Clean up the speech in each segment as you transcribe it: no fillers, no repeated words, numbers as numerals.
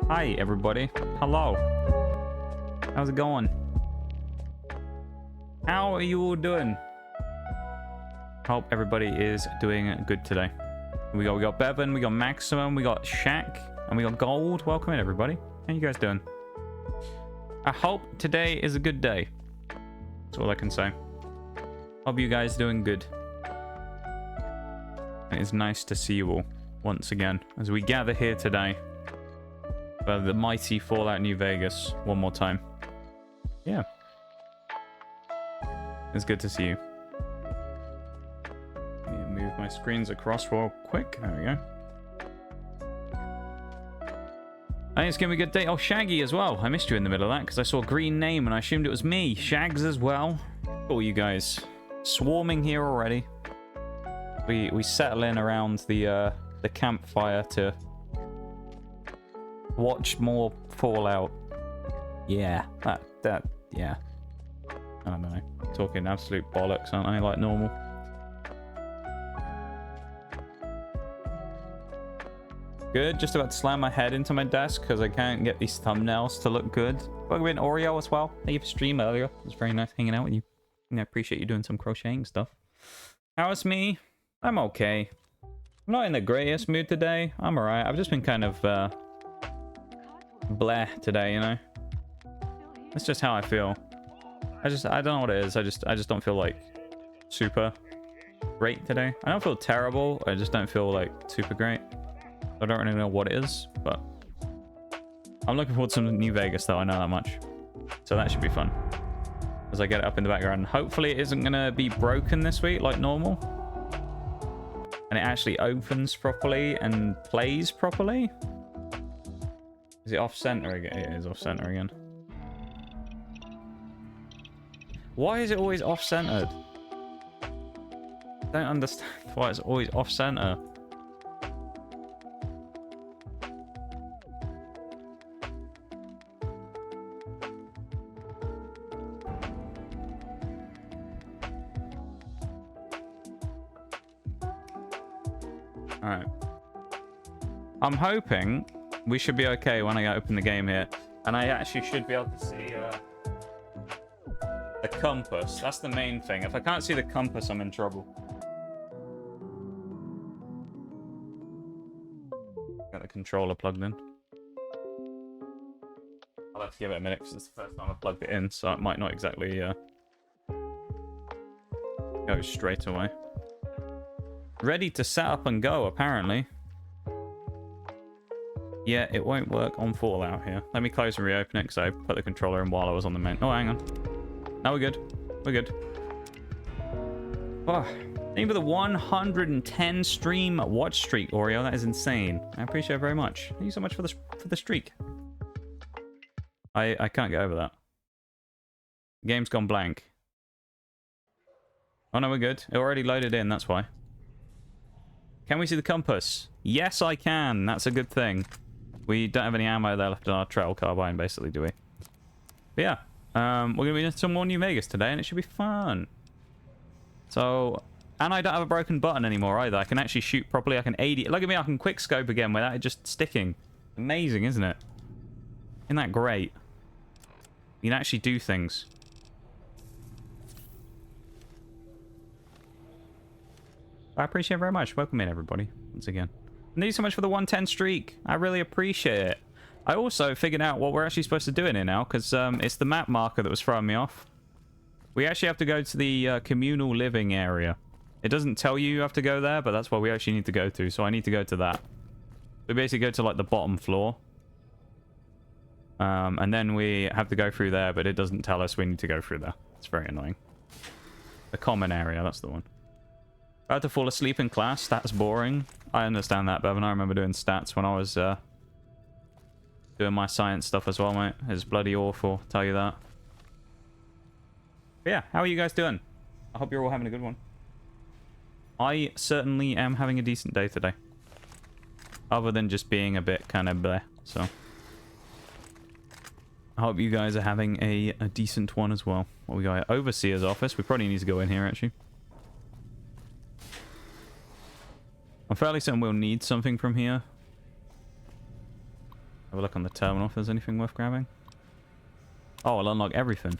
Hi, everybody. Hello. How's it going? How are you all doing? Hope everybody is doing good today. We got Bevan, we got Maximum, we got Shaq, and we got Gold. Welcome in, everybody. How you guys doing? I hope today is a good day. That's all I can say. Hope you guys doing good. And it's nice to see you all once again as we gather here today for the mighty Fallout New Vegas one more time. Yeah. It's good to see you. Let me move my screens across real quick. There we go. I think it's going to be a good day. Oh, Shaggy as well. I missed you in the middle of that because I saw a green name and I assumed it was me. Shags as well. Cool, you guys. Swarming here already. We settle in around the campfire to watch more Fallout. Yeah, yeah. I don't know. Talking absolute bollocks, aren't I? Like normal. Good. Just about to slam my head into my desk because I can't get these thumbnails to look good. Welcome in, Oreo, as well. Thank you for stream earlier. It was very nice hanging out with you. I appreciate you doing some crocheting stuff. How's me? I'm okay. I'm not in the greatest mood today. I'm alright. I've just been kind of bleh today, you know. That's just how I feel. I don't know what it is. I just don't feel like super great today. I don't feel terrible. I just don't feel like super great. I don't really know what it is, but I'm looking forward to some New Vegas though. I know that much, so that should be fun as I get it up in the background. Hopefully it isn't gonna be broken this week like normal, and it actually opens properly and plays properly. Is it off center again? It is off center again. Why is it always off centered? I don't understand why it's always off center. Alright. I'm hoping we should be okay when I open the game here. And I actually should be able to see the compass. That's the main thing. If I can't see the compass, I'm in trouble. Got the controller plugged in. I'll have to give it a minute because it's the first time I plugged it in, so it might not exactly go straight away. Ready to set up and go, apparently. Yeah, it won't work on Fallout here. Let me close and reopen it because I put the controller in while I was on the main. Oh, hang on. No, we're good. We're good. Oh, thank you for the 110 stream watch streak, Oreo. That is insane. I appreciate it very much. Thank you so much for the streak. I can't get over that. The game's gone blank. Oh no, we're good. It already loaded in, that's why. Can we see the compass? Yes, I can. That's a good thing. We don't have any ammo there left in our trail carbine, basically, do we? But yeah, we're going to be doing some more New Vegas today, and it should be fun. So, and I don't have a broken button anymore either. I can actually shoot properly. I can 80. Look at me, I can quick scope again without it just sticking. Amazing, isn't it? Isn't that great? You can actually do things. I appreciate it very much. Welcome in, everybody, once again. Thank you so much for the 110 streak. I really appreciate it. I also figured out what we're actually supposed to do in here now, because it's the map marker that was throwing me off. We actually have to go to the communal living area. It doesn't tell you have to go there, but that's what we actually need to go to, so I need to go to that. We basically go to, like, the bottom floor. And then we have to go through there, but it doesn't tell us we need to go through there. It's very annoying. The common area, that's the one. About to fall asleep in class. Stats boring. I understand that, Bevan. I remember doing stats when I was doing my science stuff as well, mate. It's bloody awful, I'll tell you that. But yeah, how are you guys doing? I hope you're all having a good one. I certainly am having a decent day today. Other than just being a bit kind of bleh, so. I hope you guys are having a decent one as well. What we got? Overseer's office. We probably need to go in here, actually. I'm fairly certain we'll need something from here. Have a look on the terminal if there's anything worth grabbing. Oh, I'll unlock everything.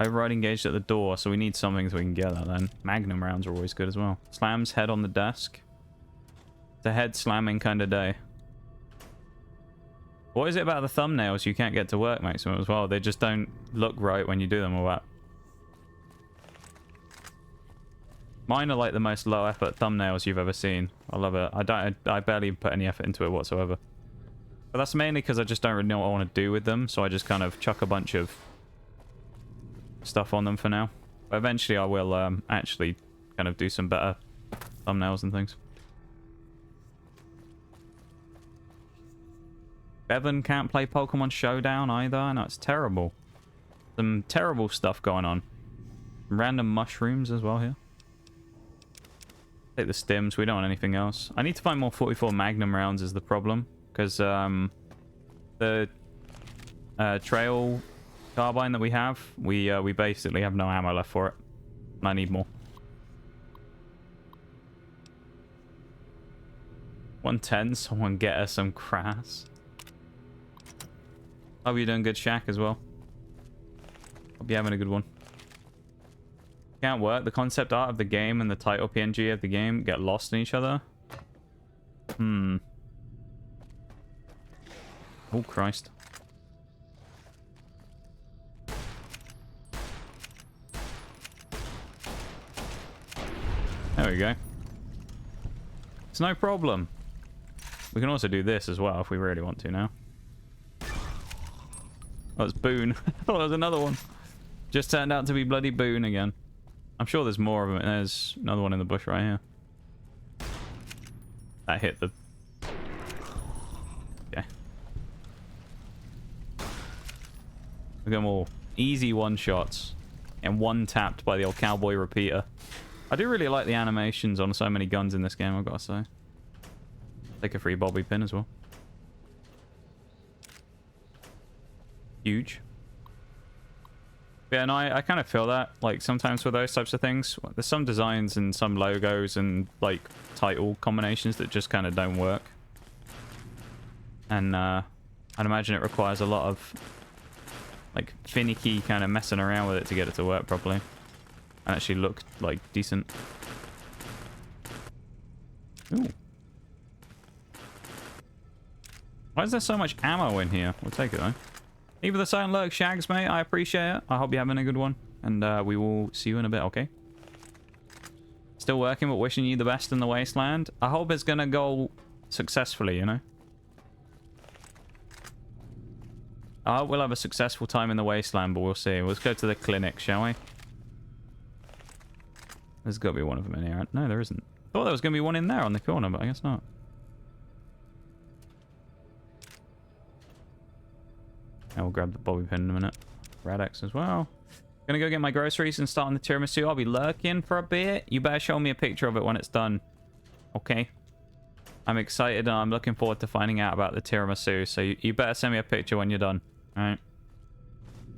Override engaged at the door, so we need something so we can get that then. Magnum rounds are always good as well. Slams head on the desk. It's a head slamming kind of day. What is it about the thumbnails you can't get to work maximum as well? They just don't look right when you do them or what? Mine are like the most low effort thumbnails you've ever seen. I love it. I barely put any effort into it whatsoever. But that's mainly because I just don't really know what I want to do with them, so I just kind of chuck a bunch of stuff on them for now. But eventually I will actually kind of do some better thumbnails and things. Bevan can't play Pokemon Showdown either. No, it's terrible. Some terrible stuff going on. Random mushrooms as well here. Take the stims. We don't want anything else. I need to find more 44 Magnum rounds is the problem. Because the trail carbine that we have, we basically have no ammo left for it. And I need more. 110. Someone get us some crass. Hope you're doing good, Shaq, as well. Hope you're having a good one. Can't work. The concept art of the game and the title PNG of the game get lost in each other. Oh, Christ. There we go. It's no problem. We can also do this as well if we really want to now. Oh, it's Boone. I thought there was another one. Just turned out to be bloody Boone again. I'm sure there's more of them. There's another one in the bush right here. That hit the... Okay. Look at them all. Easy one-shots. And one-tapped by the old cowboy repeater. I do really like the animations on so many guns in this game, I've got to say. Take a free bobby pin as well. Huge. Yeah, and I kind of feel that, like, sometimes with those types of things, there's some designs and some logos and, like, title combinations that just kind of don't work. And, I'd imagine it requires a lot of, like, finicky kind of messing around with it to get it to work properly. And actually look, like, decent. Ooh. Why is there so much ammo in here? We'll take it, though. Either the silent lurk shags, mate. I appreciate it. I hope you're having a good one. And we will see you in a bit, okay? Still working, but wishing you the best in the wasteland. I hope it's going to go successfully, you know? I hope we'll have a successful time in the wasteland, but we'll see. Let's go to the clinic, shall we? There's got to be one of them in here. No, there isn't. I thought there was going to be one in there on the corner, but I guess not. I will grab the bobby pin in a minute. Radex as well. Gonna go get my groceries and start on the tiramisu. I'll be lurking for a bit. You better show me a picture of it when it's done. Okay. I'm excited and I'm looking forward to finding out about the tiramisu. So you better send me a picture when you're done. Alright.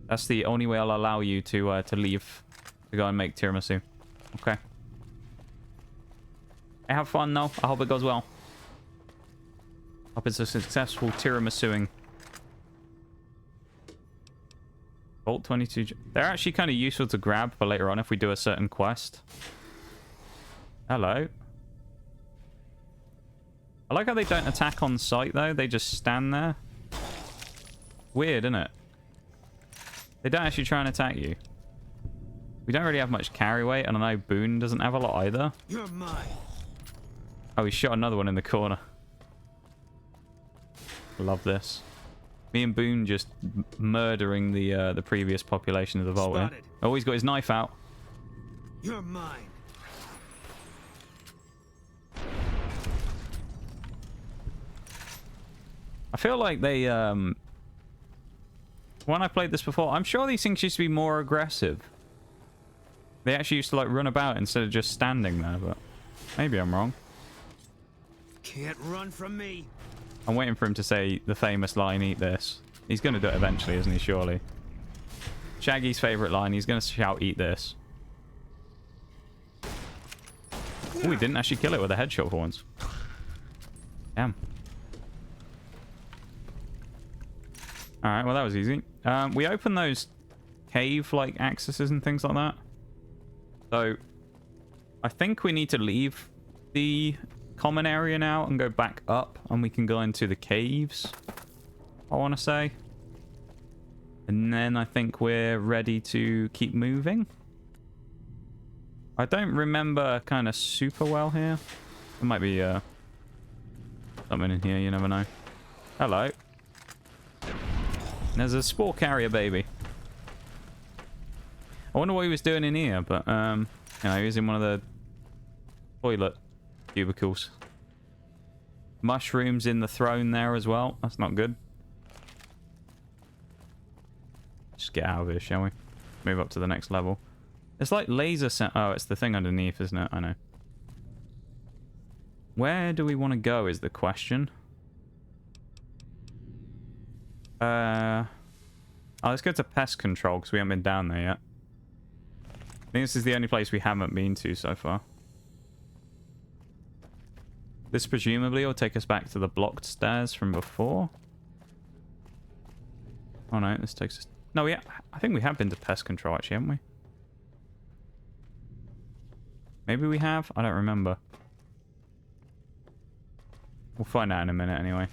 That's the only way I'll allow you to leave. To go and make tiramisu. Okay. Hey, have fun though. I hope it goes well. Hope it's a successful tiramisuing. Bolt 22. They're actually kind of useful to grab for later on if we do a certain quest. Hello. I like how they don't attack on sight though. They just stand there. Weird, isn't it? They don't actually try and attack you. We don't really have much carry weight, and I know Boone doesn't have a lot either. You're mine. Oh, he shot another one in the corner. Love this. Me and Boone just murdering the previous population of the vault. Here. Oh, he's got his knife out. You're mine. I feel like they when I played this before, I'm sure these things used to be more aggressive. They actually used to like run about instead of just standing there, but maybe I'm wrong. Can't run from me. I'm waiting for him to say the famous line, "Eat this." He's going to do it eventually, isn't he? Surely. Shaggy's favorite line. He's going to shout, "Eat this." Oh, he didn't actually kill it with a headshot for once. Damn. All right, well, that was easy. We opened those cave-like accesses and things like that. So I think we need to leave the common area now and go back up, and we can go into the caves, I want to say. And then I think we're ready to keep moving. I don't remember kind of super well here. There might be something in here, you never know. Hello. There's a spore carrier baby. I wonder what he was doing in here, but you know, he was in one of the toilet cubicles. Mushrooms in the throne there as well. That's not good. Just get out of here, shall we? Move up to the next level. It's like laser oh, it's the thing underneath, isn't it? I know. Where do we want to go is the question. Oh, let's go to pest control because we haven't been down there yet. I think this is the only place we haven't been to so far. This presumably will take us back to the blocked stairs from before. Oh no, this takes us... No, I think we have been to pest control actually, haven't we? Maybe we have? I don't remember. We'll find out in a minute anyway.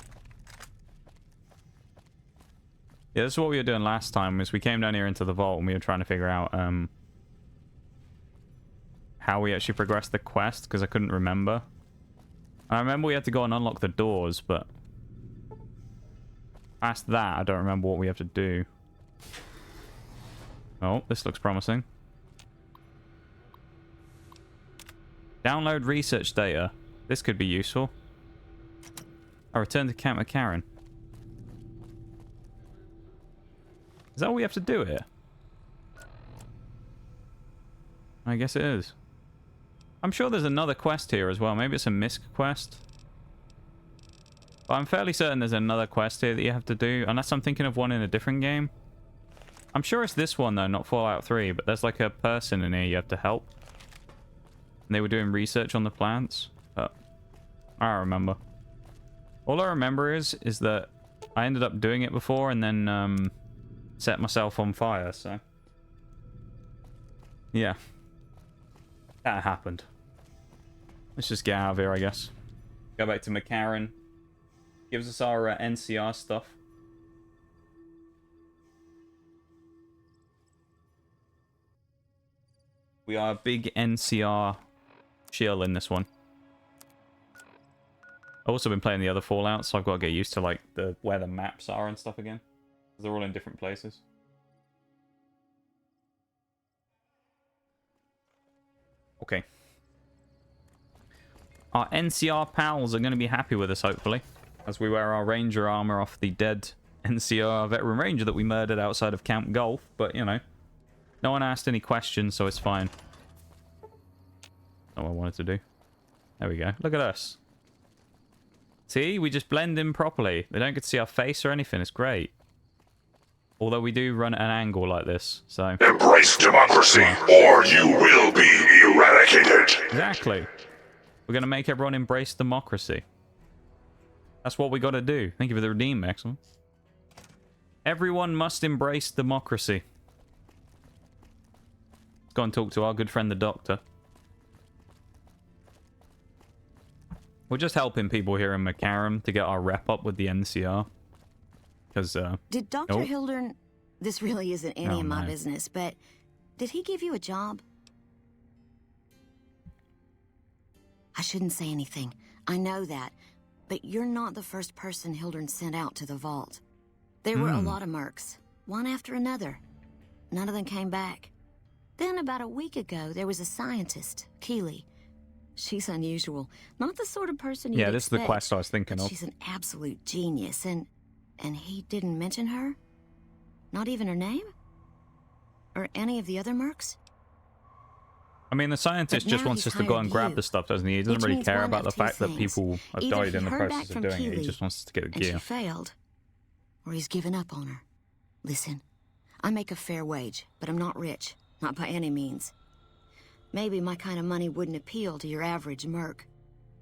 Yeah, this is what we were doing last time, is we came down here into the vault and we were trying to figure out how we actually progressed the quest, because I couldn't remember. I remember we had to go and unlock the doors, but past that, I don't remember what we have to do. Oh, this looks promising. Download research data. This could be useful. I return to Camp Mccaren. Is that all we have to do here? I guess it is. I'm sure there's another quest here as well. Maybe it's a misc quest. But I'm fairly certain there's another quest here that you have to do. Unless I'm thinking of one in a different game. I'm sure it's this one though, not Fallout 3. But there's like a person in here you have to help. And they were doing research on the plants. But I don't remember. All I remember is that I ended up doing it before and then set myself on fire, so... Yeah. That happened. Let's just get out of here, I guess. Go back to Mccaren. Gives us our NCR stuff. We are a big NCR shield in this one. I've also been playing the other Fallout, so I've got to get used to like where the maps are and stuff again. They're all in different places. Okay. Our NCR pals are going to be happy with us, hopefully, as we wear our ranger armor off the dead NCR veteran ranger that we murdered outside of Camp Gulf. But, you know, no one asked any questions, so it's fine. Not what I wanted to do. There we go. Look at us. See, we just blend in properly. They don't get to see our face or anything. It's great. Although we do run at an angle like this, so... Embrace democracy, or you will be eradicated. Exactly. We're going to make everyone embrace democracy. That's what we got to do. Thank you for the redeem, Maximum. Everyone must embrace democracy. Let's go and talk to our good friend the Doctor. We're just helping people here in Mccaren to get our rep up with the NCR. Because, Did Dr. Hildern... This really isn't any of my no. business, but did he give you a job? I shouldn't say anything. I know that. But you're not the first person Hildern sent out to the vault. There were a lot of mercs, one after another. None of them came back. Then about a week ago, there was a scientist, Keeley. She's unusual. Not the sort of person you'd yeah, this expect, is the quest I was thinking of. She's an absolute genius, and he didn't mention her? Not even her name? Or any of the other mercs? I mean, the scientist just wants us to go and grab the stuff, doesn't he? He doesn't really care about the fact that people have died in the process of doing it. He just wants us to get the gear. And she failed. Or he's given up on her. Listen, I make a fair wage, but I'm not rich. Not by any means. Maybe my kind of money wouldn't appeal to your average merc.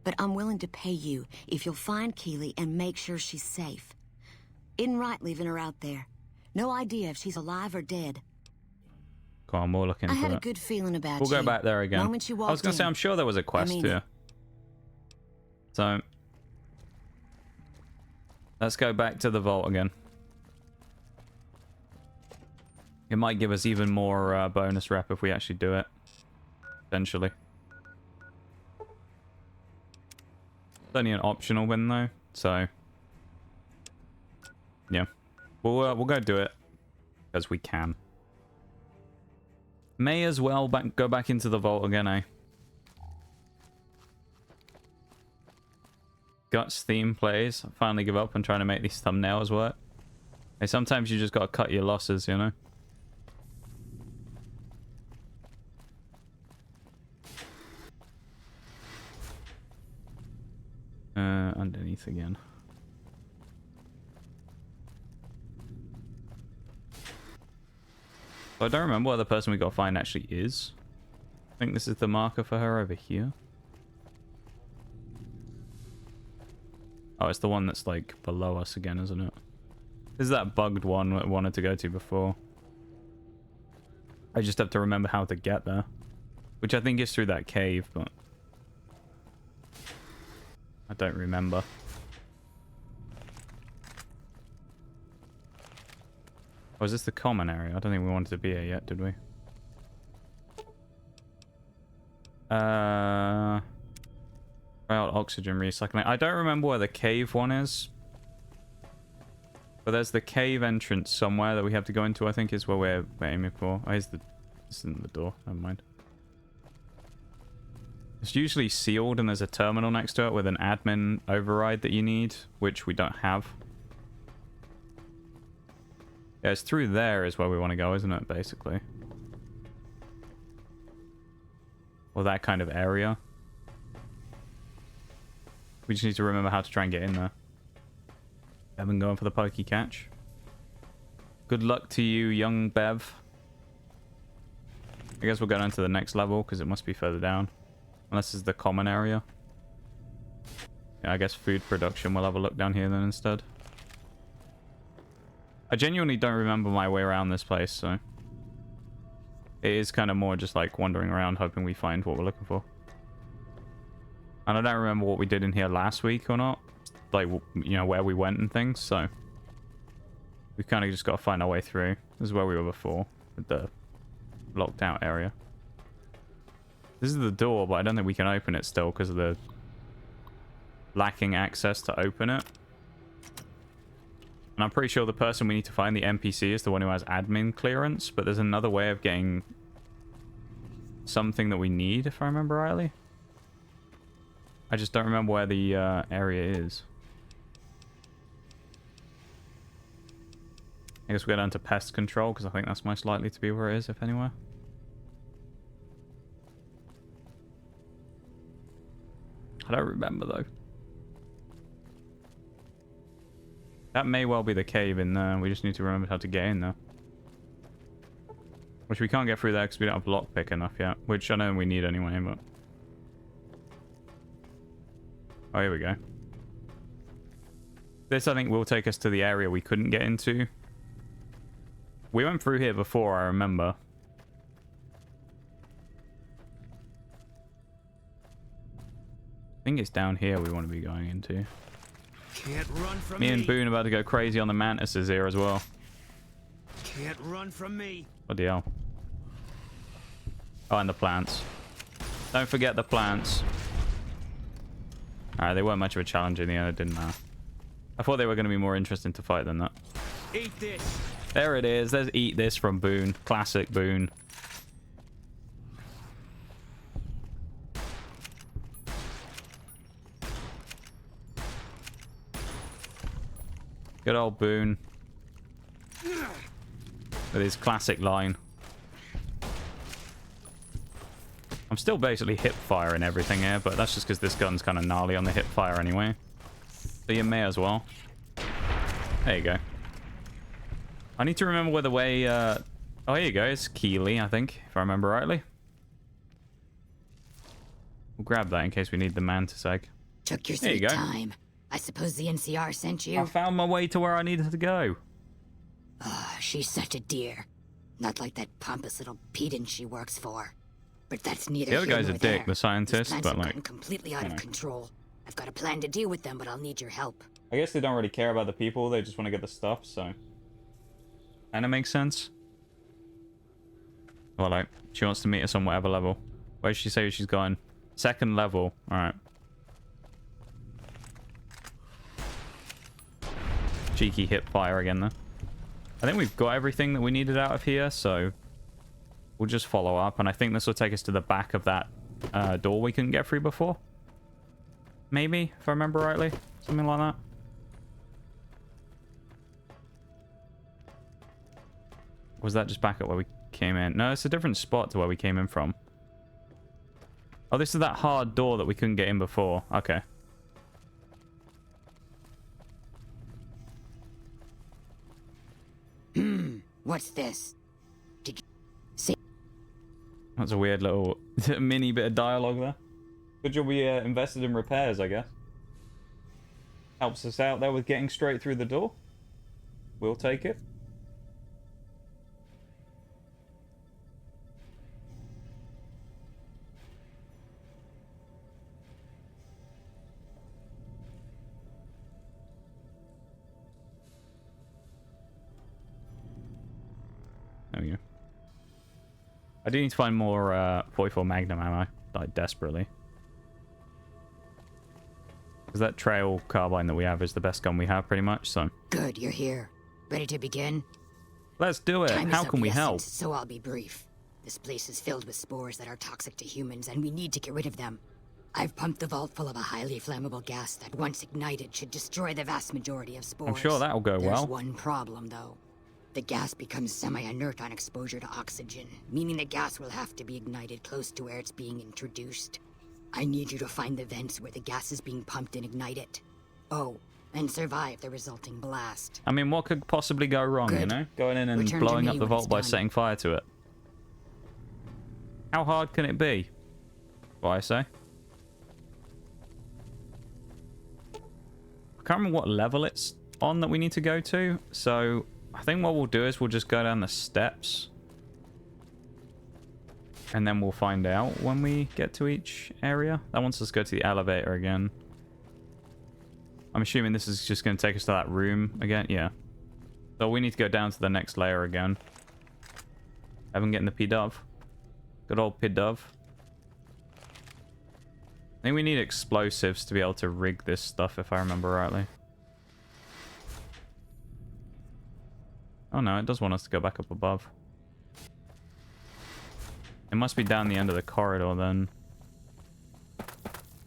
But I'm willing to pay you if you'll find Keeley and make sure she's safe. Isn't right leaving her out there. No idea if she's alive or dead. Come on, we'll look into I had it. a good feeling about We'll you. go back there again. Moment you I was walked going to say, in. I'm sure there was a quest mean here. it. So, let's go back to the vault again. It might give us even more bonus rep if we actually do it. Eventually. It's only an optional win though, so... Yeah. We'll go do it. Because we can. May as well go back into the vault again, eh? Guts theme plays. I finally give up on trying to make these thumbnails work. Hey, sometimes you just gotta cut your losses, you know? Underneath again. I don't remember what the person we gotta find actually is. I think this is the marker for her over here. Oh, it's the one that's like below us again, isn't it? This is that bugged one that I wanted to go to before. I just have to remember how to get there. Which I think is through that cave, but... I don't remember. Oh, is this the common area? I don't think we wanted to be here yet, did we? Try out oxygen recycling. I don't remember where the cave one is. But there's the cave entrance somewhere that we have to go into, I think is where we're aiming for. Oh, here's the... This isn't the door. Never mind. It's usually sealed and there's a terminal next to it with an admin override that you need, which we don't have. Yeah, it's through there is where we want to go, isn't it, basically? Or that kind of area. We just need to remember how to try and get in there. I've been going for the pokey catch. Good luck to you, young Bev. I guess we'll go down to the next level, because it must be further down. Unless this is the common area. Yeah, I guess food production. We'll have a look down here then instead. I genuinely don't remember my way around this place, so... It is kind of more just like wandering around hoping we find what we're looking for. And I don't remember what we did in here last week or not. Like, you know, where we went and things, so... We've kind of just got to find our way through. This is where we were before, with the locked out area. This is the door, but I don't think we can open it still because of the lacking access to open it. And I'm pretty sure the person we need to find, the NPC, is the one who has admin clearance, but there's another way of getting something that we need, if I remember rightly. I just don't remember where the area is. I guess we'll go down to pest control, because I think that's most likely to be where it is, if anywhere. I don't remember, though. That may well be the cave in there. We just need to remember how to get in there. Which we can't get through there because we don't have lockpick enough yet. Which I know we need anyway, but... Oh, here we go. This, I think, will take us to the area we couldn't get into. We went through here before, I remember. I think it's down here we want to be going into. Can't run from Me and Boone about to go crazy on the mantises here as well. Can't run from me. What the hell? Oh, and the plants. Don't forget the plants. Alright, they weren't much of a challenge in the end, it didn't matter. I thought they were going to be more interesting to fight than that. Eat this. There it is. There's Eat This from Boone. Classic Boone. Good old Boone. With his classic line. I'm still basically hip firing everything here, but that's just because this gun's kind of gnarly on the hip fire anyway. So you may as well. There you go. I need to remember where the way... Oh, here you go. It's Keeley, I think, if I remember rightly. We'll grab that in case we need the mantis egg. Took your There you sweet go. time. I suppose the NCR sent you? I found my way to where I needed to go. She's such a dear. Not like that pompous little pedant she works for. But that's neither The other here guy's a nor dick, there. the scientist, These plants but have like, gotten completely out of control. I've got a plan to deal with them, but I'll need your help. I guess they don't really care about the people. They just want to get the stuff, so. And it makes sense. Well, like, she wants to meet us on whatever level. Where did she say she's going? Second level. Alright. Cheeky hip fire again, though. I think we've got everything that we needed out of here, so we'll just follow up. And I think this will take us to the back of that door we couldn't get through before. Maybe, if I remember rightly. Something like that. Was that just back at where we came in? No, it's a different spot to where we came in from. Oh, this is that hard door that we couldn't get in before. Okay. What's this? Did you say? That's a weird little mini bit of dialogue there. Good job we invested in repairs, I guess. Helps us out there with getting straight through the door. We'll take it. There we go. I do need to find more 44 Magnum ammo, like desperately. Because that trail carbine that we have is the best gun we have, pretty much, so. Good, you're here. Ready to begin? Let's do it. Time is How of can we the help? essence, so I'll be brief. This place is filled with spores that are toxic to humans, and we need to get rid of them. I've pumped the vault full of a highly flammable gas that, once ignited, should destroy the vast majority of spores. I'm sure that'll go There's well. one problem, though. The gas becomes semi-inert on exposure to oxygen, meaning the gas will have to be ignited close to where it's being introduced. I need you to find the vents where the gas is being pumped and ignite it. Oh, and survive the resulting blast. I mean, what could possibly go wrong, you Good. know? Going in and Return to blowing me up the when vault it's by done. setting fire to it. How hard can it be? What I say. I can't remember what level it's on that we need to go to, so I think what we'll do is we'll just go down the steps. And then we'll find out when we get to each area. That wants us to go to the elevator again. I'm assuming this is just going to take us to that room again. Yeah. So we need to go down to the next layer again. Haven't getting the P-Dove. Good old P-Dove. I think we need explosives to be able to rig this stuff, if I remember rightly. Oh no, it does want us to go back up above. It must be down the end of the corridor then.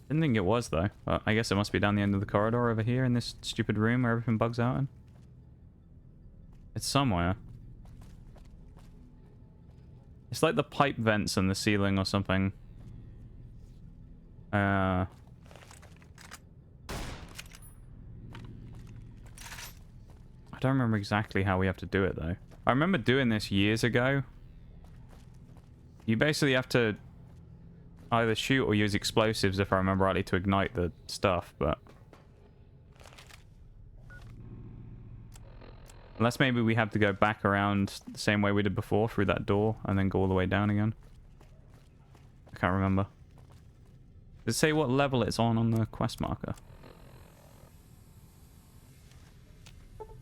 Didn't think it was though. But I guess it must be down the end of the corridor over here in this stupid room where everything bugs out in. It's somewhere. It's like the pipe vents in the ceiling or something. I don't remember exactly how we have to do it though. I remember doing this years ago. You basically have to either shoot or use explosives, if I remember rightly, to ignite the stuff, but... Unless maybe we have to go back around the same way we did before, through that door, and then go all the way down again. I can't remember. Does it say what level it's on the quest marker?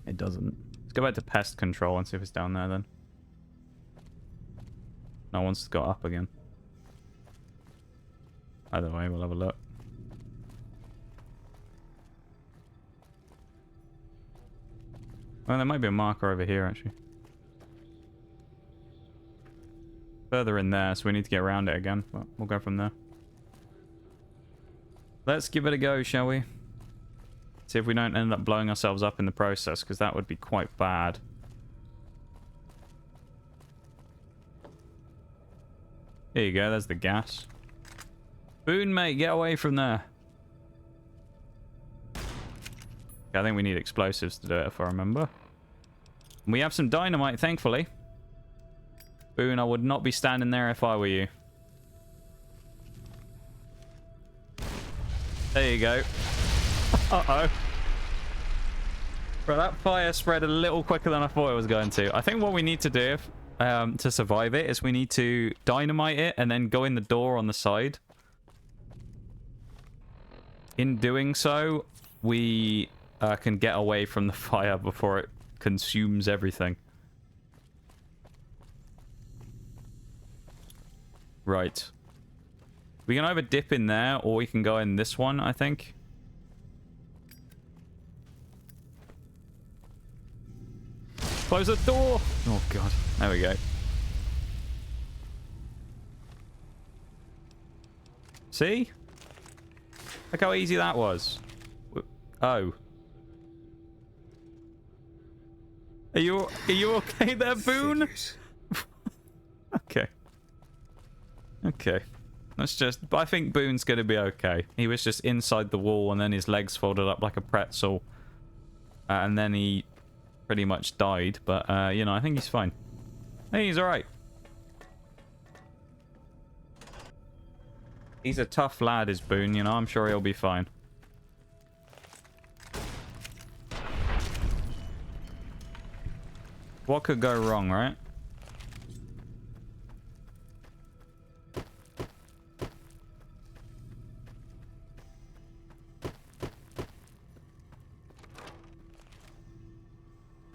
It doesn't. Let's go back to pest control and see if it's down there then. No, once it's got up again. Either way, we'll have a look. Well, there might be a marker over here, actually. Further in there, so we need to get around it again. But we'll go from there. Let's give it a go, shall we? See if we don't end up blowing ourselves up in the process, because that would be quite bad. There you go, there's the gas. Boone, mate, get away from there. I think we need explosives to do it, if I remember. We have some dynamite, thankfully. Boone, I would not be standing there if I were you. There you go. Uh-oh. Bro, that fire spread a little quicker than I thought it was going to. I think what we need to do to survive it is we need to dynamite it and then go in the door on the side. In doing so, we can get away from the fire before it consumes everything. Right. We can either dip in there or we can go in this one, I think. Close the door! Oh, God. There we go. See? Look how easy that was. Oh. Are you okay there, Boone? Okay. Okay. Let's just... I think Boone's going to be okay. He was just inside the wall and then his legs folded up like a pretzel. And then he pretty much died. But, you know, I think he's fine. Hey, he's alright. He's a tough lad, is Boone, you know. I'm sure he'll be fine. What could go wrong, right?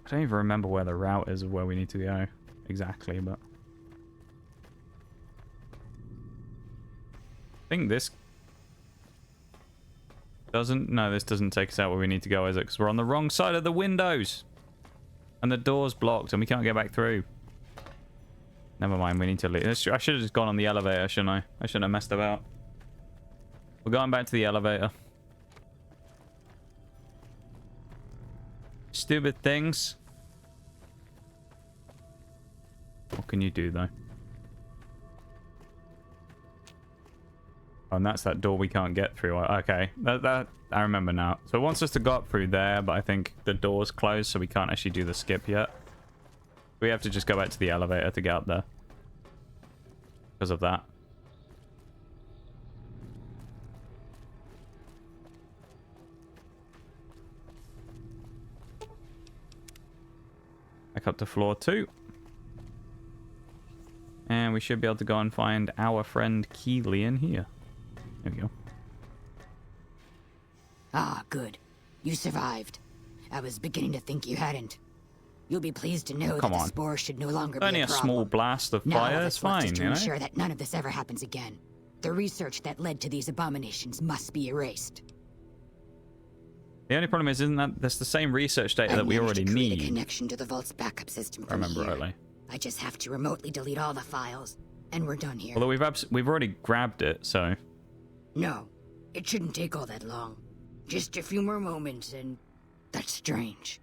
I don't even remember where the route is of where we need to go exactly, but I think this doesn't... No, this doesn't take us out where we need to go, is it? Because we're on the wrong side of the windows. And the door's blocked and we can't get back through. Never mind, we need to leave. I should have just gone on the elevator, shouldn't I? I shouldn't have messed about. We're going back to the elevator. Stupid things. What can you do, though? Oh, and that's that door we can't get through. Okay, that I remember now. So it wants us to go up through there, but I think the door's closed, so we can't actually do the skip yet. We have to just go back to the elevator to get up there. Because of that. Back up to floor 2. And we should be able to go and find our friend Keeley in here. There we go. Ah, good. You survived. I was beginning to think you hadn't. You'll be pleased to know that the spore should no longer be a problem. Only a small blast of fire, it's fine, you know? Ensure that none of this ever happens again. The research that led to these abominations must be erased. The only problem is, isn't that that's the same research data that we already need? A connection to the vault's backup system. I remember rightly. I just have to remotely delete all the files, and we're done here. Although we've already grabbed it, so. No, it shouldn't take all that long. Just a few more moments, and that's strange.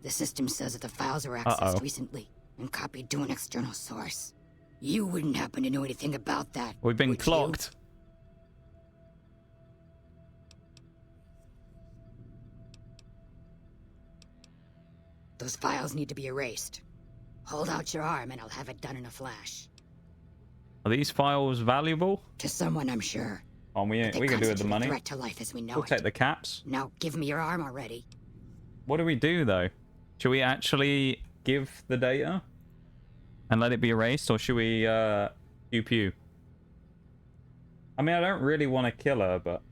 The system says that the files were accessed recently and copied to an external source. You wouldn't happen to know anything about that. We've been clocked. Those files need to be erased. Hold out your arm and I'll have it done in a flash. Are these files valuable? To someone, I'm sure. Oh, we can do with the money. Threat to life as we know we'll take the caps. Now give me your arm already. What do we do, though? Should we actually give the data and let it be erased, or should we pew-pew? I mean, I don't really want to kill her, but...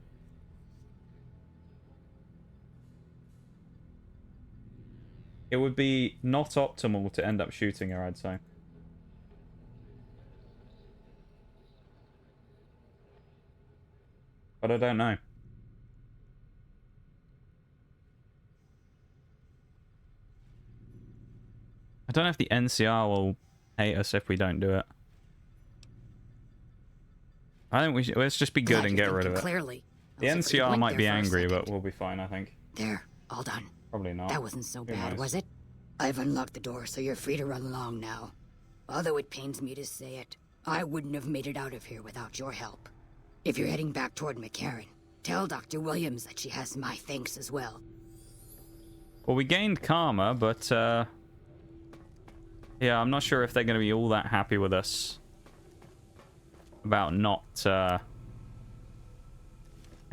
It would be not optimal to end up shooting her, I'd say. But I don't know. I don't know if the NCR will hate us if we don't do it. I think we should... Let's just be good and get rid of it. Clearly. The NCR might be angry, but we'll be fine, I think. There, all done. Probably not. That wasn't so bad, was it? I've unlocked the door, so you're free to run along now. Although it pains me to say it, I wouldn't have made it out of here without your help. If you're heading back toward Mccaren, tell Dr. Williams that she has my thanks as well. Well, we gained karma, but, yeah, I'm not sure if they're going to be all that happy with us about not,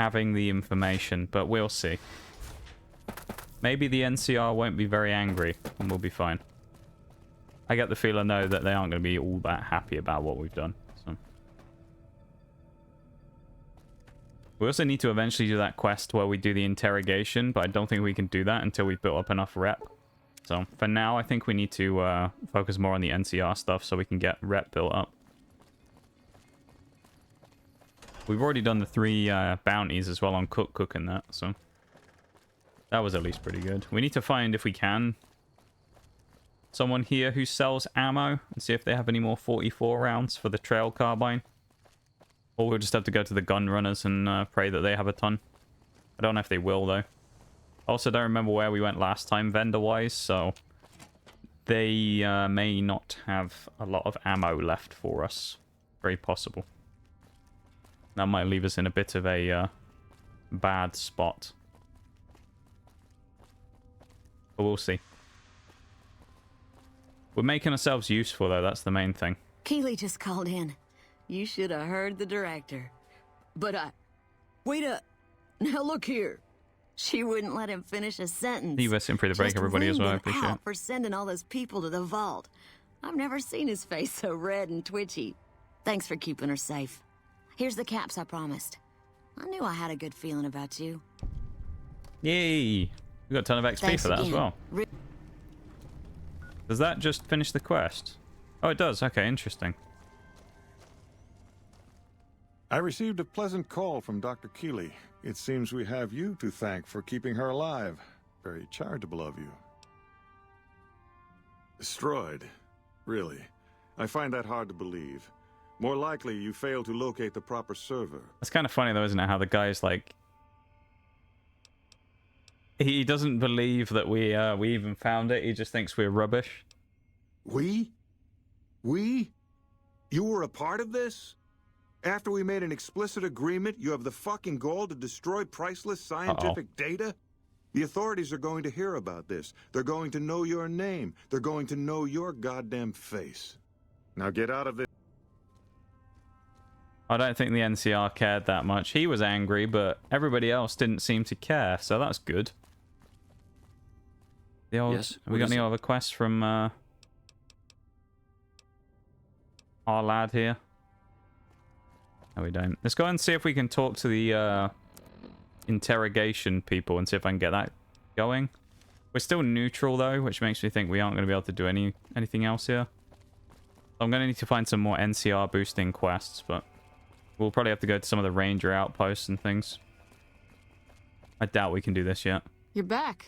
having the information, but we'll see. Maybe the NCR won't be very angry, and we'll be fine. I get the feeling, though, that they aren't going to be all that happy about what we've done. So. We also need to eventually do that quest where we do the interrogation, but I don't think we can do that until we've built up enough rep. So, for now, I think we need to focus more on the NCR stuff so we can get rep built up. We've already done the 3 bounties as well on Cook and that, so... That was at least pretty good. We need to find, if we can, someone here who sells ammo and see if they have any more 44 rounds for the trail carbine. Or we'll just have to go to the gun runners and pray that they have a ton. I don't know if they will, though. Also, don't remember where we went last time, vendor-wise, so... They may not have a lot of ammo left for us. Very possible. That might leave us in a bit of a bad spot. But we'll see. We're making ourselves useful, though. That's the main thing. Keeley just called in. You should have heard the director. But wait up. Now look here. She wouldn't let him finish a sentence. You sitting through the break, everybody, as well. I appreciate it. For sending all those people to the vault. I've never seen his face so red and twitchy. Thanks for keeping her safe. Here's the caps I promised. I knew I had a good feeling about you. Yay! We got a ton of XP Thanks for that again. as well. Does that just finish the quest? Oh, it does. Okay, interesting. I received a pleasant call from Dr. Keeley. It seems we have you to thank for keeping her alive. Very charitable of you. Destroyed? Really? I find that hard to believe. More likely, you failed to locate the proper server. It's kind of funny, though, isn't it? How the guy's like... He doesn't believe that we even found it. He just thinks we're rubbish. We? We? You were a part of this? After we made an explicit agreement, you have the fucking gall to destroy priceless scientific data? The authorities are going to hear about this. They're going to know your name. They're going to know your goddamn face. Now get out of it. I don't think the NCR cared that much. He was angry, but everybody else didn't seem to care, so that's good. The old, Yes, have we got any other quests from our lad here? No, we don't. Let's go and see if we can talk to the interrogation people and see if I can get that going. We're still neutral, though, which makes me think we aren't going to be able to do anything else here. I'm going to need to find some more NCR boosting quests, but we'll probably have to go to some of the ranger outposts and things. I doubt we can do this yet. You're back.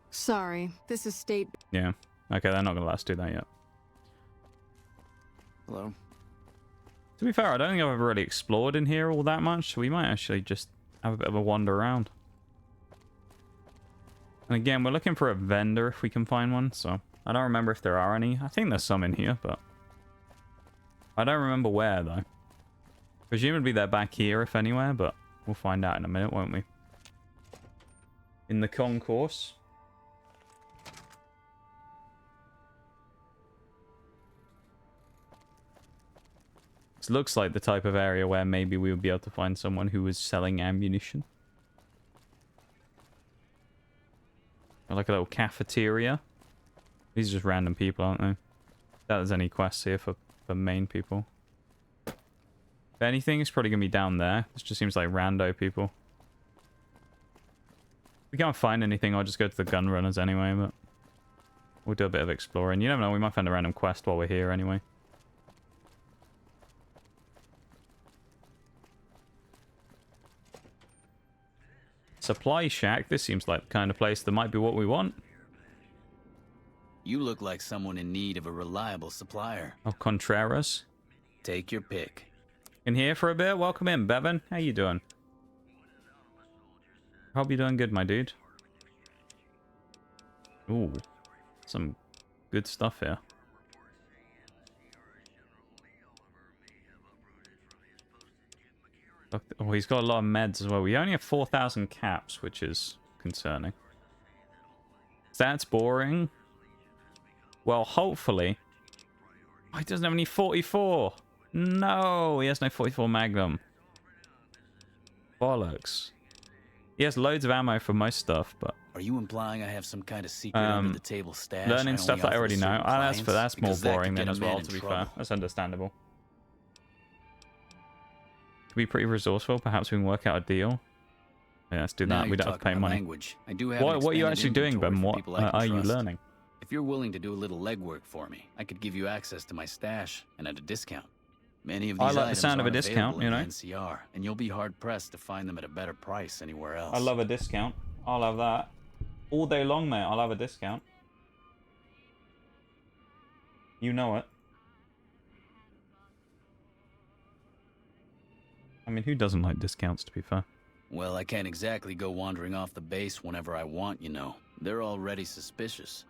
Sorry, this is state... Yeah. Okay, they're not going to let us do that yet. Hello? To be fair, I don't think I've ever really explored in here all that much, so we might actually just have a bit of a wander around. And again, we're looking for a vendor if we can find one, so I don't remember if there are any. I think there's some in here, but I don't remember where, though. Presumably they're back here, if anywhere, but we'll find out in a minute, won't we? In the concourse. This looks like the type of area where maybe we would be able to find someone who was selling ammunition. Or like a little cafeteria. These are just random people, aren't they? If there's any quests here for main people. If anything, it's probably going to be down there. This just seems like rando people. If we can't find anything, I'll just go to the gun runners anyway, but we'll do a bit of exploring. You never know, we might find a random quest while we're here anyway. Supply shack. This seems like the kind of place that might be what we want. You look like someone in need of a reliable supplier. Oh, Contreras. Take your pick. In here for a bit. Welcome in, Bevan. How you doing? Hope you're doing good, my dude. Ooh, some good stuff here. Oh, he's got a lot of meds as well. We only have 4,000 caps, which is concerning. That's boring. Well, hopefully... Oh, he doesn't have any 44. No, he has no 44 Magnum. Bollocks. He has loads of ammo for most stuff, but... Are you implying I have some kind of secret under the table stash? Learning stuff that I already know. That's more boring then as well, to be fair. That's understandable. To be pretty resourceful, perhaps we can work out a deal. Yeah, let's do that. We don't have to pay money. I do have What are you actually doing, Ben? What are you learning? If you're willing to do a little legwork for me, I could give you access to my stash and at a discount. Many of these I like the sound of a discount, you know. NCR, and you'll be hard pressed to find them at a better price anywhere else. I love a discount. I'll have that all day long, mate. I'll have a discount. You know it. I mean, who doesn't like discounts, to be fair? Well, I can't exactly go wandering off the base whenever I want, you know. They're already suspicious.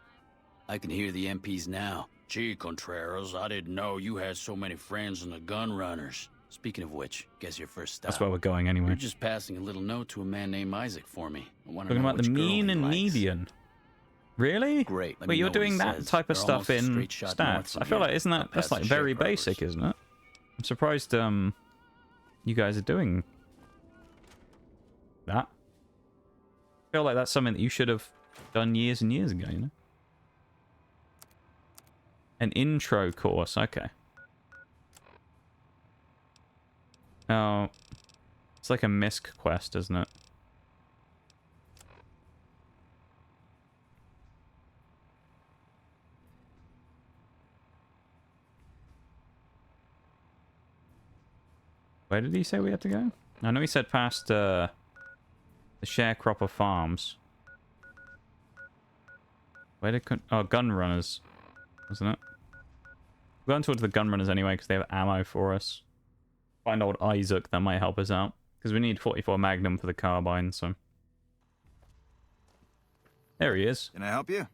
I can hear the MPs now. Gee, Contreras, I didn't know you had so many friends in the gun runners. Speaking of which, guess your first stop. That's where we're going anyway. You're just passing a little note to a man named Isaac for me. Talking about the mean and median. Really? Great. Wait, you're doing that type of stuff in stats? I feel like that's like very basic, isn't it? I'm surprised you guys are doing that. I feel like that's something that you should have done years and years ago, you know? An intro course, okay. Oh, it's like a misc quest, isn't it? Where did he say we had to go? I know he said past the sharecropper farms. Where did... Oh, gun runners, wasn't it? We're going towards the gun runners anyway because they have ammo for us. Find old Isaac, that might help us out. Because we need 44 Magnum for the carbine, so... There he is. Can I help you?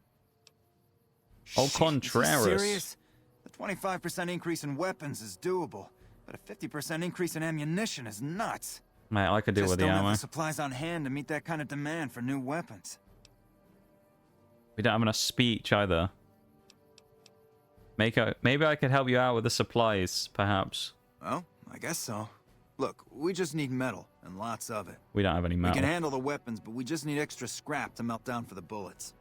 Old Contreras. Serious? The 25% increase in weapons is doable, but a 50% increase in ammunition is nuts. Mate, I could deal with the Just don't ammo. have the supplies on hand to meet that kind of demand for new weapons. We don't have enough speech either. Maybe I could help you out with the supplies, perhaps. Well, I guess so. Look, we just need metal, and lots of it. We don't have any metal. We can handle the weapons, but we just need extra scrap to melt down for the bullets.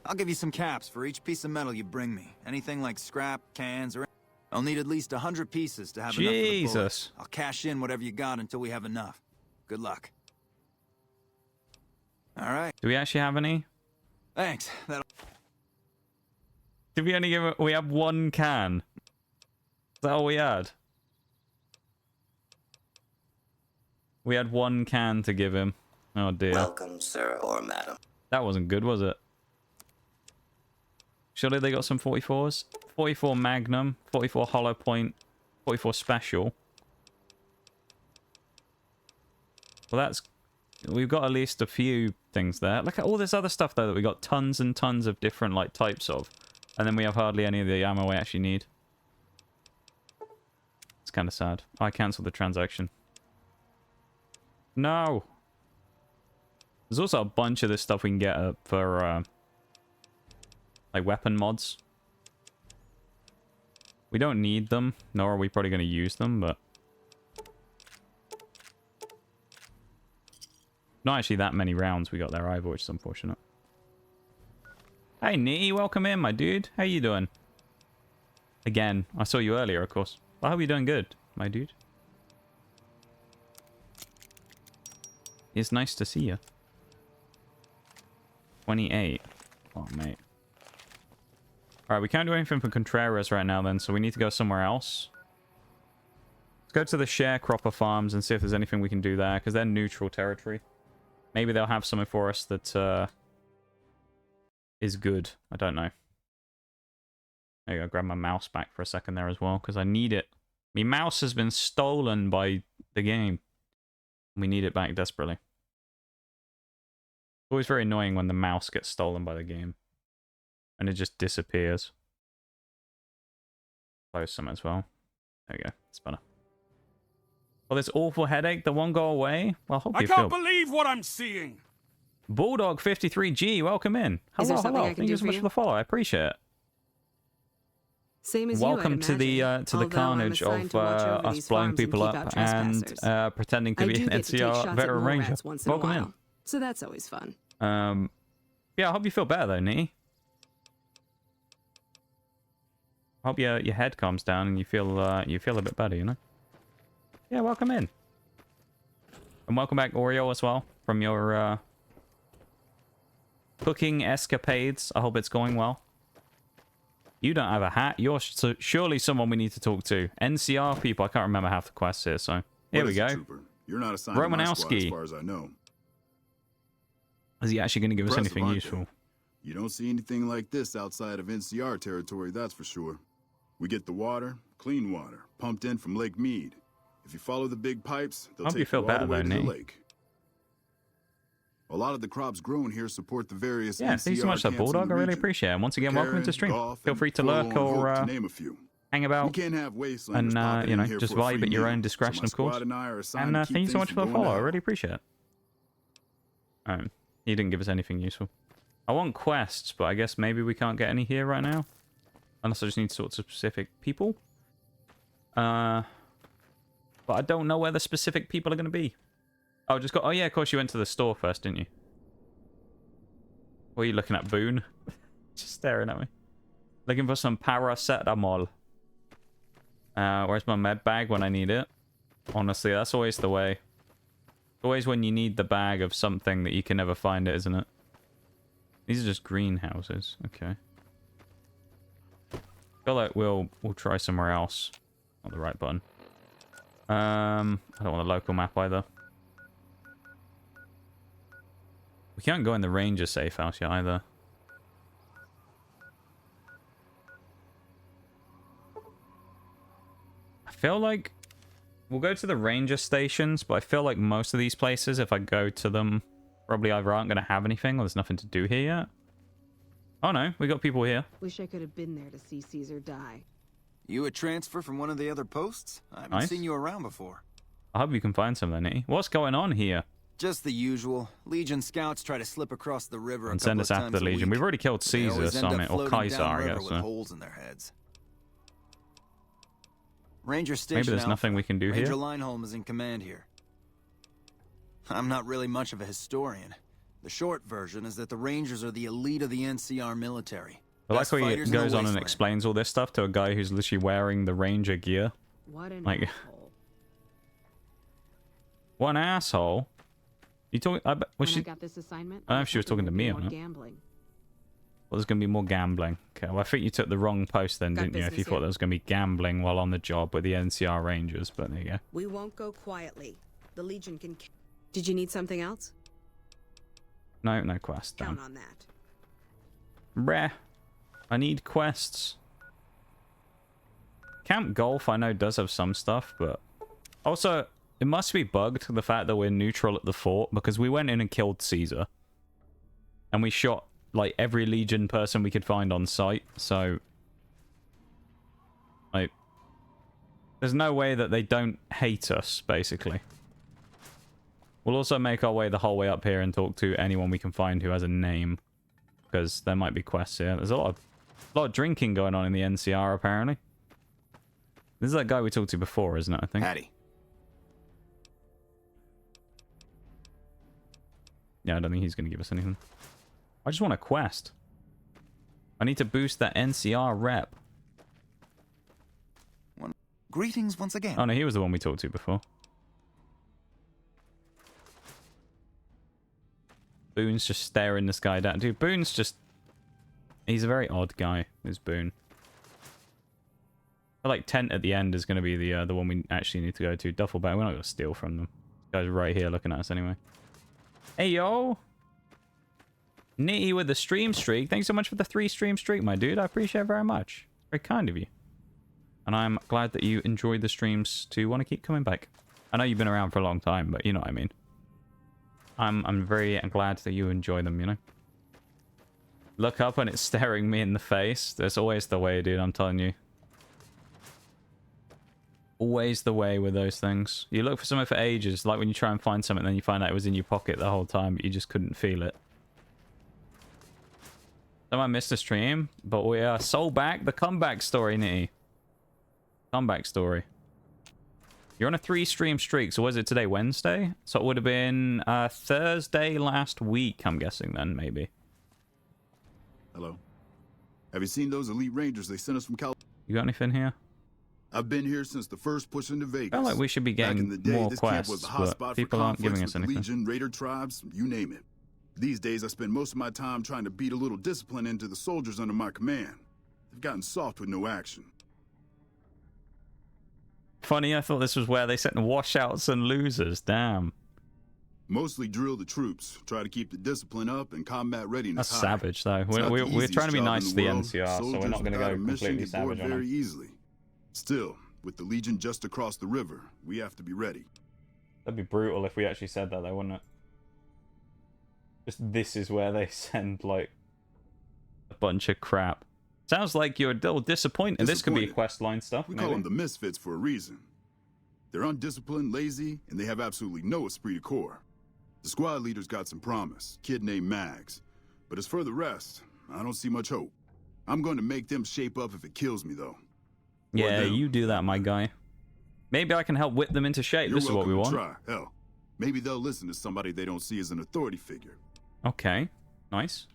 I'll give you some caps for each piece of metal you bring me. Anything like scrap, cans, or... I'll need at least 100 pieces to have enough for the bullets. I'll cash in whatever you got until we have enough. Good luck. All right. Do we actually have any? Thanks. Did we only give it... We have one can. Is that all we had? We had one can to give him. Oh dear. Welcome, sir or madam. That wasn't good, was it? Surely they got some 44s? 44 Magnum, 44 Hollow Point, 44 Special. Well, that's... We've got at least a few things there. Look at all this other stuff, though, that we got tons and tons of different, like, types of. And then we have hardly any of the ammo we actually need. It's kind of sad. I cancelled the transaction. No! There's also a bunch of this stuff we can get for, like, weapon mods. We don't need them, nor are we probably going to use them, but... Not actually that many rounds we got there either, which is unfortunate. Hey, Nitty, welcome in, my dude. How you doing? Again, I saw you earlier, of course. I hope you're doing good, my dude. It's nice to see you. 28. Oh, mate. Alright, we can't do anything for Contreras right now, then, so we need to go somewhere else. Let's go to the sharecropper farms and see if there's anything we can do there, because they're neutral territory. Maybe they'll have something for us that is good. I don't know. There you go. Grab my mouse back for a second there as well, because I need it. My mouse has been stolen by the game. We need it back desperately. It's always very annoying when the mouse gets stolen by the game. And it just disappears. Close some as well. There you go. It's better. Oh, this awful headache that won't go away? Well, I hope you feel... I can't believe what I'm seeing! Bulldog53G, welcome in. Hello, hello. Thank you so much for the follow. I appreciate it. Same as Welcome you, I'd to the imagine. carnage Although I'm of assigned to watch over us these blowing farms and people keep up out and trespassers. pretending to I be do an get to take NCR shots at veteran mole ranger. rats once in a Welcome while, so that's always fun. in. Yeah, I hope you feel better though, Nee. I hope your head calms down and you feel a bit better, you know. Yeah, welcome in. And welcome back, Oreo, as well, from your cooking escapades. I hope it's going well. You don't have a hat. You're surely someone we need to talk to. NCR people. I can't remember half the quests here, so here we go. You're not assigned to my squad as Romanowski. far as I know. Is he actually going to give us Impressive, anything aren't useful? they? You don't see anything like this outside of NCR territory, that's for sure. We get the water, clean water, pumped in from Lake Mead. If you follow the big pipes, they'll Hope you take feel you all better the way though, to the Nee. lake. A lot of the crops grown here support the various Yeah, thank you so much, that NCR camps in Bulldog. the I really region. appreciate it. And once again, welcome Mccaren, to stream. Golf, Feel and free to Forlorn lurk Hope, or to name a few. hang We about can't have wastelanders and popping in here just for a vibe free at your meal, own discretion, so my of course. squad and I are assigned And to thank you keep so much things for the from follow. going I down. really appreciate it. He didn't give us anything useful. I want quests, but I guess maybe we can't get any here right now. Unless I just need sorts of specific people. But I don't know where the specific people are going to be. Oh, just got... Oh, yeah, of course you went to the store first, didn't you? What are you looking at, Boone? Just staring at me. Looking for some paracetamol. Where's my med bag when I need it? Honestly, that's always the way. Always when you need the bag of something that you can never find it, isn't it? These are just greenhouses. Okay. I feel like we'll try somewhere else. Not the right button. I don't want a local map either. We can't go in the ranger safe house yet either. I feel like we'll go to the ranger stations, but I feel like most of these places, if I go to them, probably either aren't going to have anything or there's nothing to do here yet. Oh no, we got people here. Wish I could have been there to see Caesar die. You a transfer from one of the other posts? I haven't Nice. seen you around before. I hope you can find something, Nitty. What's going on here? Just the usual. Legion scouts try to slip across the river And a couple send of us after times the a Legion. week. We've already killed They Caesar, always so end I up mean, or floating Kaiser, I downriver guess. with So. holes in their heads. Ranger Station Maybe there's Alpha. nothing we can do Ranger here. Lineholm is in command here. I'm not really much of a historian. The short version is that the Rangers are the elite of the NCR military. I like Best how he fighters in the goes on and wasteland. explains all this stuff to a guy who's literally wearing the Ranger gear. What an Like, asshole. what an asshole. You talking? Was When she? I got this assignment, I don't know I if she was thought there talking to would be me or more not. gambling. Well, there's going to be more gambling. Okay, well, I think you took the wrong post then, Got didn't you? If you business thought here. there was going to be gambling while on the job with the NCR Rangers, but there you go. We won't go quietly. The Legion can Did you need something else? No quest. count Damn. on that. Rare. I need quests. Camp Golf, I know, does have some stuff, but... Also, it must be bugged, the fact that we're neutral at the fort, because we went in and killed Caesar. And we shot, like, every Legion person we could find on site, so... Like... There's no way that they don't hate us, basically. We'll also make our way the whole way up here and talk to anyone we can find who has a name. Because there might be quests here. There's a lot of drinking going on in the NCR, apparently. This is that guy we talked to before, isn't it, I think? Hattie. Yeah, I don't think he's going to give us anything. I just want a quest. I need to boost that NCR rep. Greetings once again. Oh, no, he was the one we talked to before. Boone's just staring this guy down. Dude, Boone's just... He's a very odd guy, is Boone. I feel like Tent at the end is going to be the one we actually need to go to. Duffel bag. We're not going to steal from them. This guy's right here looking at us anyway. Hey, yo! Nitty with the stream streak. Thanks so much for the 3 stream streak, my dude. I appreciate it very much. Very kind of you. And I'm glad that you enjoyed the streams to want to keep coming back. I know you've been around for a long time, but you know what I mean. I'm very glad that you enjoy them, you know? Look up and it's staring me in the face. That's always the way, dude, I'm telling you. Always the way with those things. You look for something for ages, like when you try and find something, then you find out it was in your pocket the whole time, but you just couldn't feel it. I missed the stream, but we are so back. The comeback story, Nitty. Comeback story. You're on a 3-stream streak. So was it today, Wednesday? So it would have been Thursday last week, I'm guessing then, maybe. Hello. Have you seen those elite rangers they sent us from California? You got anything here? I've been here since the first push into Vegas. I feel like we should be getting Back in the day, more this quests, camp was the hot but spot people for aren't giving conflicts us with the anything. Legion, Raider tribes, you name it. These days, I spend most of my time trying to beat a little discipline into the soldiers under my command. They've gotten soft with no action. Funny, I thought this was where they sent washouts and losers. Damn. Mostly drill the troops, try to keep the discipline up and combat readiness That's high. savage, though. It's not the We're easiest trying to be job nice in to the world. NCR, so we're Soldiers not going to without go a mission completely get bored savage on very them. easily. Still, with the Legion just across the river, we have to be ready. That'd be brutal if we actually said that, though, wouldn't it? Just this is where they send, like, a bunch of crap. Sounds like you're a little disappointed. This could be questline stuff, We maybe. call them the misfits for a reason. They're undisciplined, lazy, and they have absolutely no esprit de corps. The squad leader's got some promise, kid named Mags. But as for the rest, I don't see much hope. I'm going to make them shape up if it kills me, though. Yeah, you do that, my guy. Maybe I can help whip them into shape. You're This is what we welcome to want. try. Hell, maybe they'll listen to somebody they don't see as an authority figure. Okay, nice.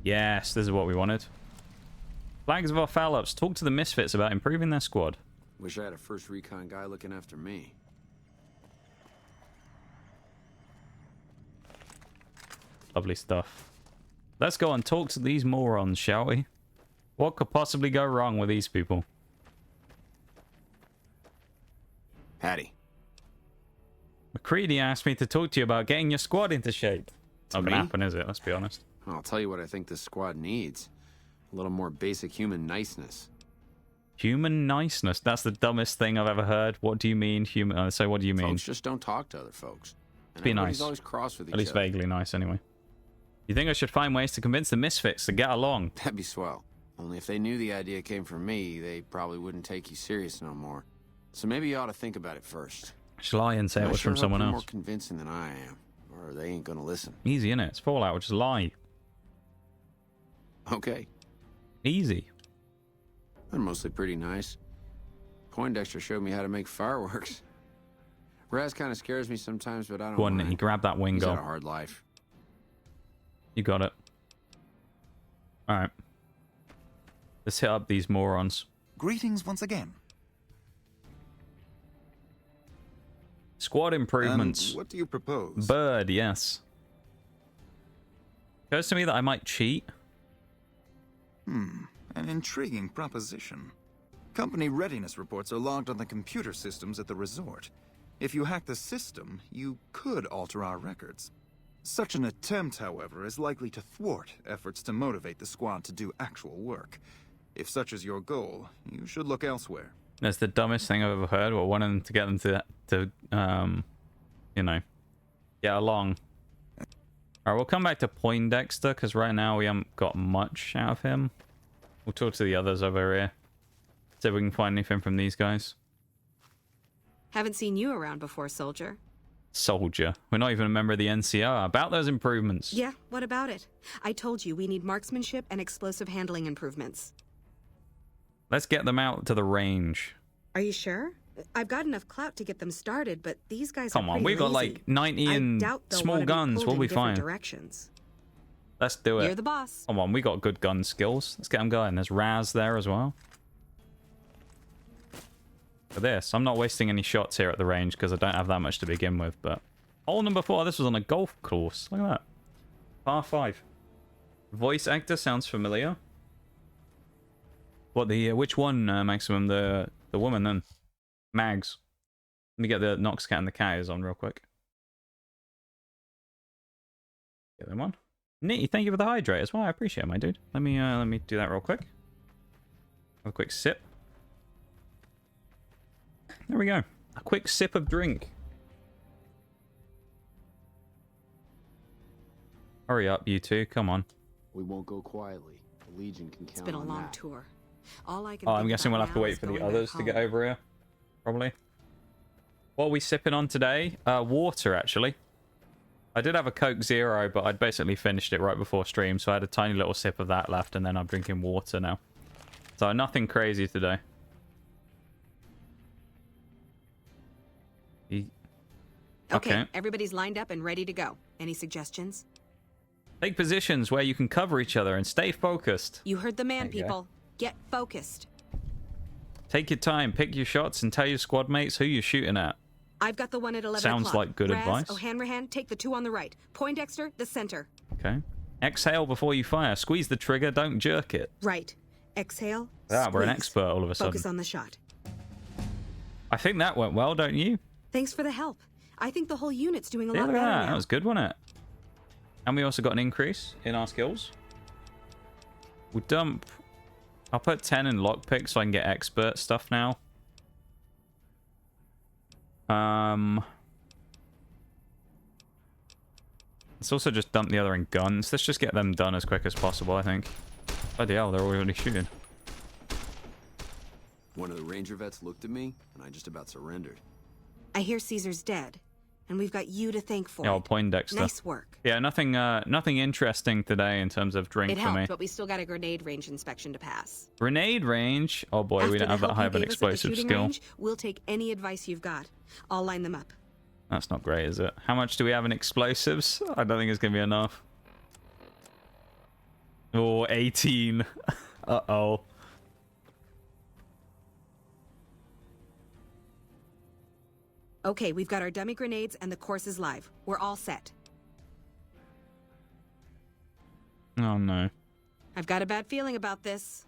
Yes, this is what we wanted. Flags of our foul-ups. Talk to the misfits about improving their squad. Wish I had a first recon guy looking after me. Lovely stuff. Let's go and talk to these morons, shall we? What could possibly go wrong with these people? Hattie. McCready asked me to talk to you about getting your squad into shape. Not gonna me? happen, is it? Let's be honest. I'll tell you what I think this squad needs. A little more basic human niceness. Human niceness. That's the dumbest thing I've ever heard. What do you mean, human? So what do you mean? Folks just don't talk to other folks. And Be everybody's nice. always cross with each At least other. vaguely nice, anyway. You think I should find ways to convince the misfits to get along? That'd be swell. Only if they knew the idea came from me, they probably wouldn't take you serious no more. So maybe you ought to think about it first. Just lie and say it I was sure from hope someone you're else. more convincing than I am, or they ain't gonna listen. Easy, innit? It's Fallout. Just lie. Okay. Easy. They're mostly pretty nice. Poindexter showed me how to make fireworks. Raz kind of scares me sometimes, but I don't Go on, mind. Nicky. Grab that He's wingo. had a hard life. You got it. Alright. Let's hit up these morons. Greetings once again. Squad improvements. What do you propose? Bird, yes. Occurs to me that I might cheat. An intriguing proposition. Company readiness reports are logged on the computer systems at the resort. If you hack the system, you could alter our records. Such an attempt, however, is likely to thwart efforts to motivate the squad to do actual work. If such is your goal, you should look elsewhere. That's the dumbest thing I've ever heard. Well, wanting to get them to you know, get along. Alright, we'll come back to Poindexter, because right now we haven't got much out of him. We'll talk to the others over here. See if we can find anything from these guys. Haven't seen you around before, soldier. Soldier. We're not even a member of the NCR. About those improvements. Yeah, what about it? I told you we need marksmanship and explosive handling improvements. Let's get them out to the range. Are you sure? I've got enough clout to get them started, but these guys Come are on, pretty we've got lazy. like 90 I and doubt they'll small wanna be guns. pulled We'll in be different fine. Directions. Let's do it. You're the boss. Come on, we got good gun skills. Let's get them going. There's Raz there as well. For this, I'm not wasting any shots here at the range because I don't have that much to begin with, but... Hole number 4, this was on a golf course. Look at that. Par 5. Voice actor sounds familiar. What, which one, Maximum? The woman, then? Mags. Let me get the Nox Cat and the Cat on real quick. Get them on. Neat, thank you for the hydrate as well. I appreciate it, my dude. Let me do that real quick. Have a quick sip. There we go. A quick sip of drink. Hurry up, you two. Come on. We won't go quietly. The Legion can count It's been a on long that. tour. All I can Oh, I'm think guessing about we'll have to now wait is for the going back others to get home. over here. Probably. What are we sipping on today? Water, actually. I did have a Coke Zero, but I'd basically finished it right before stream, so I had a tiny little sip of that left, and then I'm drinking water now. So nothing crazy today. Okay, everybody's lined up and ready to go. Any suggestions? Take positions where you can cover each other and stay focused. You heard the man, people. Get focused. Take your time, pick your shots, and tell your squad mates who you're shooting at. I've got the one at 11 Sounds o'clock. like good advice. O'Hanrahan, take the 2 on the right. Poindexter, the center. Okay. Exhale before you fire. Squeeze the trigger, don't jerk it. Right. Exhale. We're an squeeze. expert all of a sudden. Focus on the shot. I think that went well, don't you? Thanks for the help. I think the whole unit's doing a Yeah, lot look at better that. now. That was good, wasn't it? And we also got an increase in our skills. We'll dump... I'll put 10 in lockpick so I can get expert stuff now. Let's also just dump the other in guns. Let's just get them done as quick as possible, I think. Bloody hell, they're already shooting. One of the ranger vets looked at me, and I just about surrendered. I hear Caesar's dead, and we've got you to thank for Oh, it. Poindexter. Nice work. Yeah, nothing interesting today in terms of drink It for helped, me. but we still got a grenade range inspection to pass. Grenade range? Oh boy, we After don't have the that help high you of an gave us at the explosive shooting skill. range, we'll take any advice you've got. I'll line them up. That's not great, is it? How much do we have in explosives? I don't think it's going to be enough. Oh, 18. Uh-oh. Okay, we've got our dummy grenades and the course is live. We're all set. Oh, no. I've got a bad feeling about this.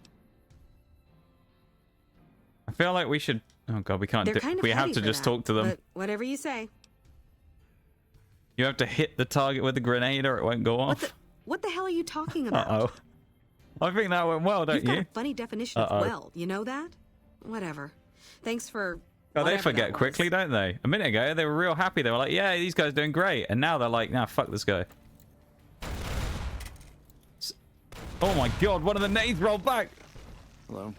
I feel like we should... Oh, God, we can't They're do... kind of We have heavy to for just that, talk to them. But whatever you say. You have to hit the target with the grenade or it won't go off. What the hell are you talking about? Uh-oh. I think that went well, don't You've you? got a funny definition of well. You know that? Whatever. Thanks for... Oh, they whatever forget that was. quickly, don't they? A minute ago, they were real happy. They were like, yeah, these guys are doing great. And now they're like, nah, fuck this guy. Oh my God, one of the nades rolled back. Hello.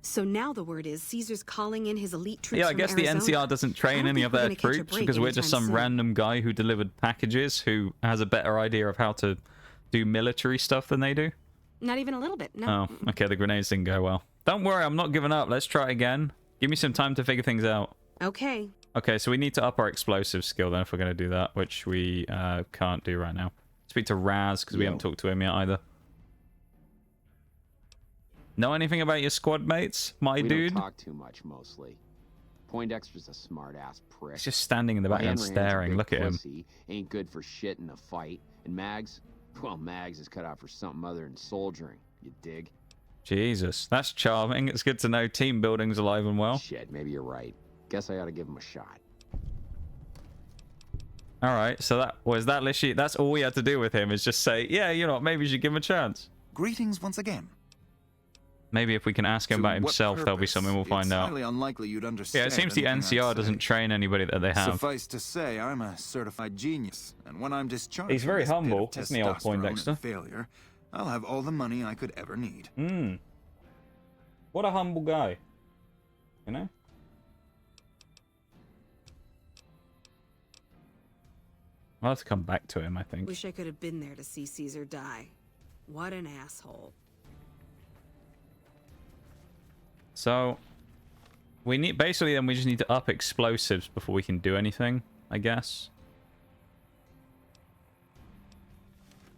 So now the word is Caesar's calling in his elite troops Yeah, I from guess Arizona. the NCR doesn't I train don't any think of we're their gonna catch a troops break because we're just anytime some soon. random guy who delivered packages who has a better idea of how to do military stuff than they do. Not even a little bit. No. Oh, okay, the grenades didn't go well. Don't worry, I'm not giving up. Let's try again. Give me some time to figure things out. Okay. Okay, so we need to up our explosive skill then if we're going to do that, which we can't do right now. Speak to Raz because we haven't talked to him yet either. Know anything about your squad mates, my we dude? Don't talk too much, mostly. Poindexter's a smart-ass prick. He's just standing in the background Hanrahan's a staring. big Look at him. pussy, ain't good for shit in a fight. And Mags, well, Mags is cut out for something other than soldiering. You dig? Jesus, that's charming. It's good to know team building's alive and well. Shit, maybe you're right. Guess I ought to give him a shot. All right, so that was that literally. That's all we had to do with him is just say, yeah, you know, maybe you should give him a chance. Greetings once again. Maybe if we can ask him about himself, there'll be something we'll find out. Highly unlikely you'd understand. Yeah, it seems the anything I'd NCR say. doesn't train anybody that they have. Suffice to say, I'm a certified genius, and when I'm discharged, He's very from this pit humble, of isn't he, old testosterone Poindexter? and failure, I'll have all the money I could ever need. Hmm. What a humble guy. You know? I'll have to come back to him, I think. Wish I could have been there to see Caesar die. What an asshole. So, we need... Basically, then we just need to up explosives before we can do anything, I guess.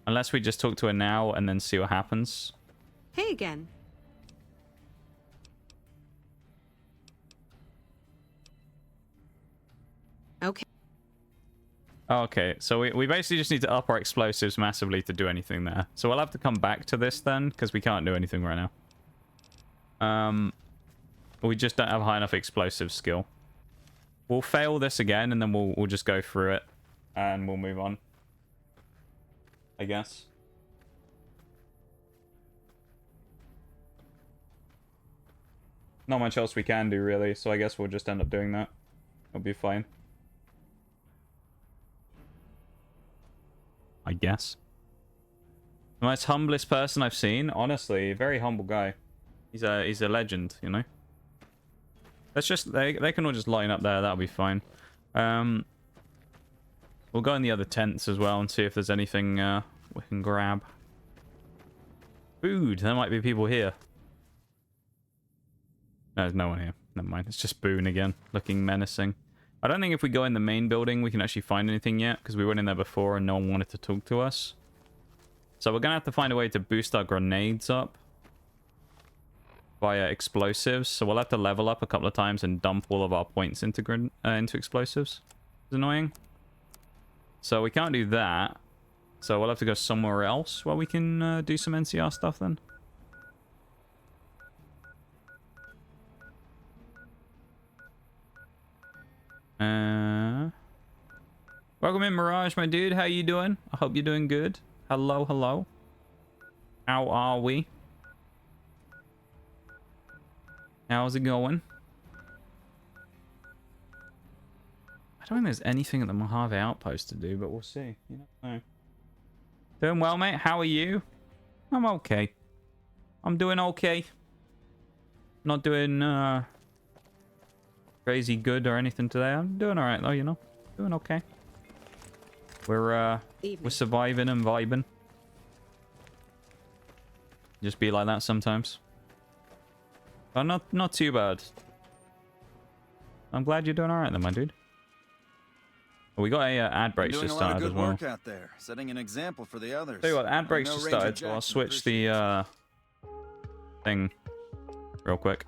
Unless we just talk to her now and then see what happens. Hey again. Okay. Oh, okay, so we basically just need to up our explosives massively to do anything there. So we'll have to come back to this then, because we can't do anything right now. We just don't have high enough explosive skill. We'll fail this again, and then we'll just go through it, and we'll move on. I guess. Not much else we can do, really, so I guess we'll just end up doing that. It'll be fine. I guess. The most humblest person I've seen. Honestly, very humble guy. He's a legend, you know. Let's just they can all just line up there. That'll be fine. We'll go in the other tents as well and see if there's anything we can grab. Food. There might be people here. No, there's no one here. Never mind. It's just Boone again, looking menacing. I don't think if we go in the main building, we can actually find anything yet, because we went in there before and no one wanted to talk to us. So we're going to have to find a way to boost our grenades up via explosives. So we'll have to level up a couple of times and dump all of our points into explosives. It's annoying. So we can't do that. So we'll have to go somewhere else where we can do some NCR stuff then. Welcome in, Mirage, my dude. How you doing? I hope you're doing good. Hello, hello. How are we? How's it going? I don't think there's anything at the Mojave outpost to do, but we'll see. You never know. Doing well, mate. How are you? I'm okay. I'm doing okay. Not doing crazy good or anything today. I'm doing alright though, you know. Doing okay. We're surviving and vibing. Just be like that sometimes. But not too bad. I'm glad you're doing alright then, my dude. We got a ad breaks just started as well. Work out there, setting an example for the others. Tell you what, ad breaks just started, so I'll switch the thing real quick.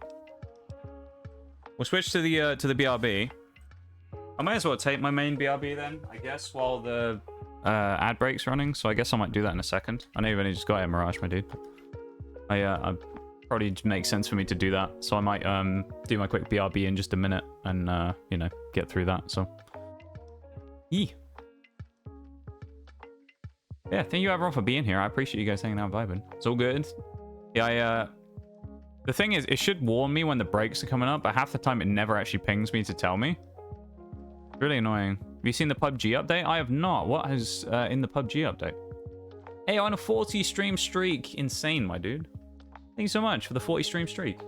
We'll switch to the BRB. I might as well take my main BRB then, I guess, while the ad break's running. So I guess I might do that in a second. I know you've only just got a Mirage, my dude. I probably just makes sense for me to do that. So I might do my quick BRB in just a minute and you know, get through that. So. Yeah, thank you everyone for being here. I appreciate you guys hanging out vibing. It's all good. Yeah, the thing is, it should warn me when the breaks are coming up, but half the time it never actually pings me to tell me. Really annoying. Have you seen the PUBG update? I have not. What is in the PUBG update? Hey, on a 40 stream streak. Insane, my dude. Thank you so much for the 40 stream streak.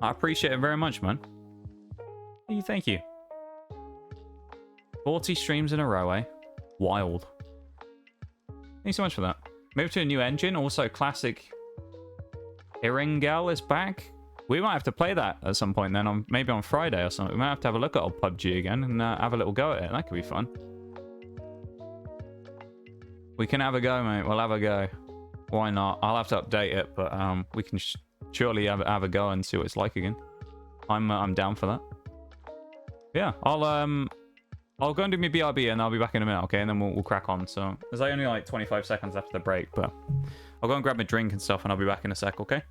I appreciate it very much, man. Thank you. 40 streams in a row, eh? Wild. Thank you so much for that. Move to a new engine. Also, classic Iringal is back. We might have to play that at some point then, maybe on Friday or something. We might have to have a look at old PUBG again and have a little go at it. That could be fun. We can have a go, mate. We'll have a go. Why not? I'll have to update it, but we can surely have a go and see what it's like again. I'm down for that. Yeah, I'll go and do my BRB and I'll be back in a minute, okay? And then we'll crack on. So there's only like 25 seconds after the break, but I'll go and grab my drink and stuff and I'll be back in a sec, okay?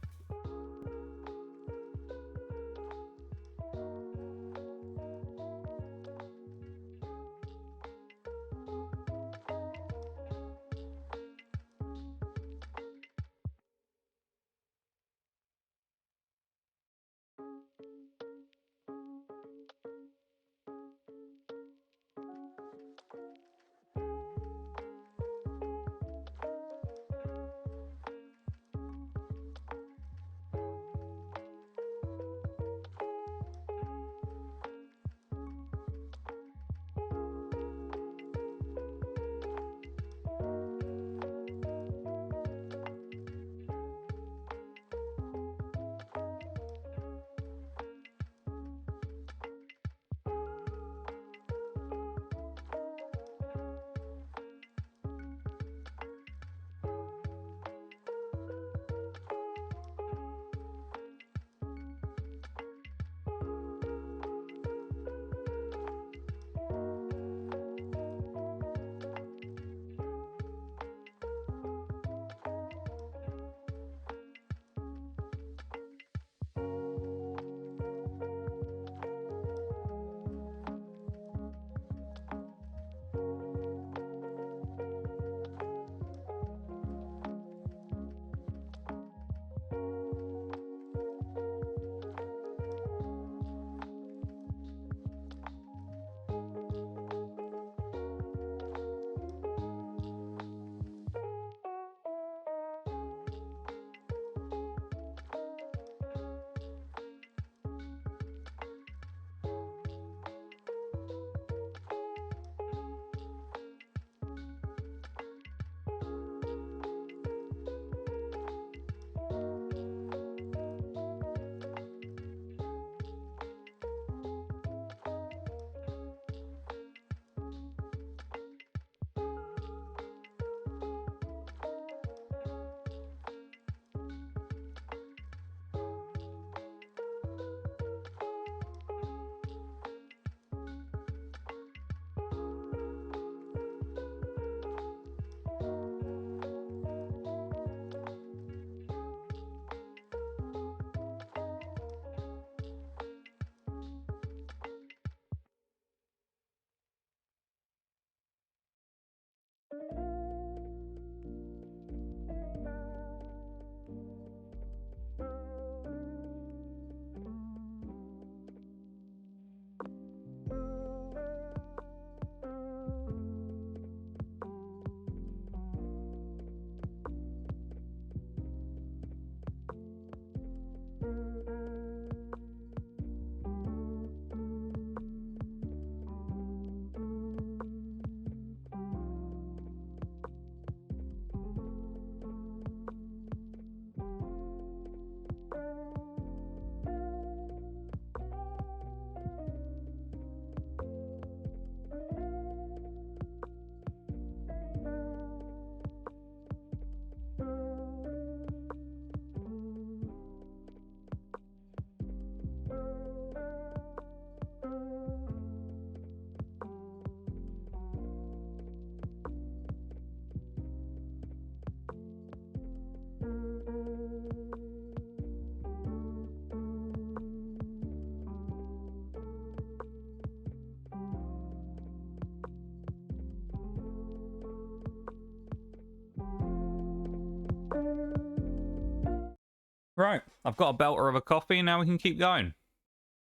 Right, I've got a belter of a coffee, now we can keep going.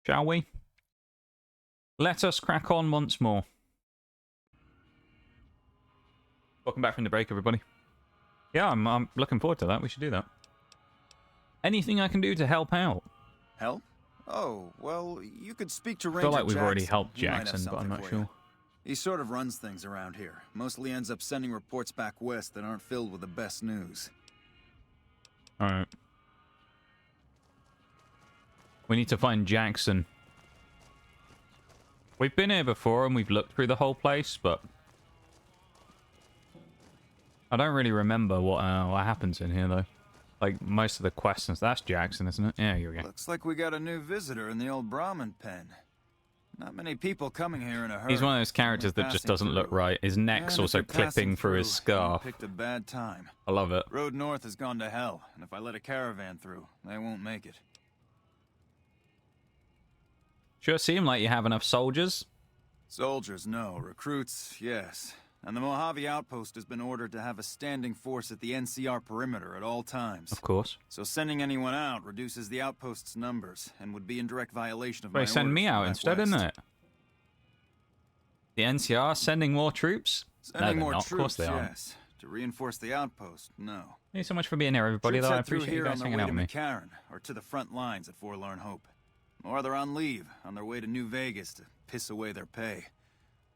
Shall we? Let us crack on once more. Welcome back from the break, everybody. Yeah, I'm looking forward to that. We should do that. Anything I can do to help out? Help? Oh, well, you could speak to Ranger I feel like we've already Jackson. helped He might have Jackson, but I'm something not for you. sure. He sort of runs things around here. Mostly ends up sending reports back west that aren't filled with the best news. Alright. We need to find Jackson. We've been here before and we've looked through the whole place, but I don't really remember what happens in here, though. Like, most of the questions. That's Jackson, isn't it? Yeah, here we go. Looks like we got a new visitor in the old Brahmin pen. Not many people coming here in a hurry. He's one of those characters that just doesn't look right. His neck's also clipping through his scarf. Picked a bad time. I love it. Road north has gone to hell, and if I let a caravan through, they won't make it. Sure seem like you have enough soldiers. Soldiers, no. Recruits, yes. And the Mojave outpost has been ordered to have a standing force at the NCR perimeter at all times. Of course. So sending anyone out reduces the outpost's numbers and would be in direct violation of my They orders. send me out back instead, west. isn't it? The NCR sending more troops? Sending no, more they're not. troops, Of course they aren't. yes. To reinforce the outpost, no. Thank you so much for being here, everybody, Troops though. I head through appreciate you here guys on hanging their out way with to me. Mccaren, or to the front lines at Forlorn Hope. Or they're on leave, on their way to New Vegas to piss away their pay.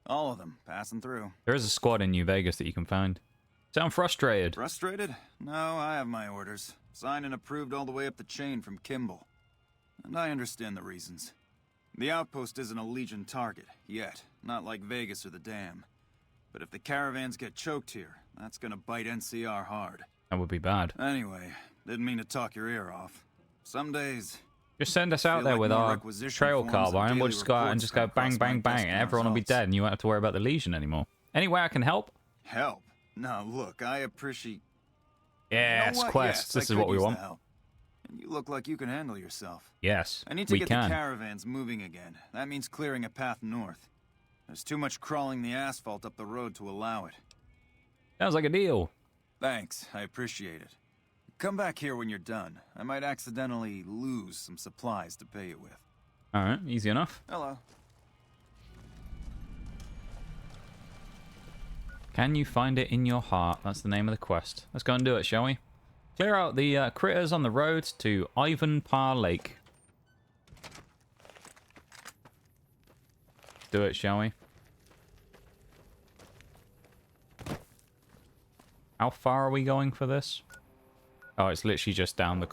All of them passing through. There is a squad in New Vegas that you can find. Sound frustrated? Frustrated? No, I have my orders. Signed and approved all the way up the chain from Kimball. And I understand the reasons. The outpost isn't a Legion target, yet. Not like Vegas or the Dam. But if the caravans get choked here, that's gonna bite NCR hard. That would be bad. Anyway, didn't mean to talk your ear off. Some days... Just send us out feel there like with more our requisition trail forms car and bar, and we'll daily just go out and reports just go come bang, across my bang, desk bang, and and everyone will be results. dead, and you won't have to worry about the Legion anymore. Any way I can help? Help? Now look, I appreciate... Yes, You know what? quests. Yes, I This is could what we use the want. help. And you look like you can handle yourself. Yes, I need to we get can. the caravans moving again. That means clearing a path north. There's too much crawling the asphalt up the road to allow it. Sounds like a deal. Thanks, I appreciate it. Come back here when you're done. I might accidentally lose some supplies to pay you with. Alright, easy enough. Hello. Can you find it in your heart? That's the name of the quest. Let's go and do it, shall we? Clear out the critters on the road to Ivanpah Lake. Do it, shall we? How far are we going for this? Oh, it's literally just down the...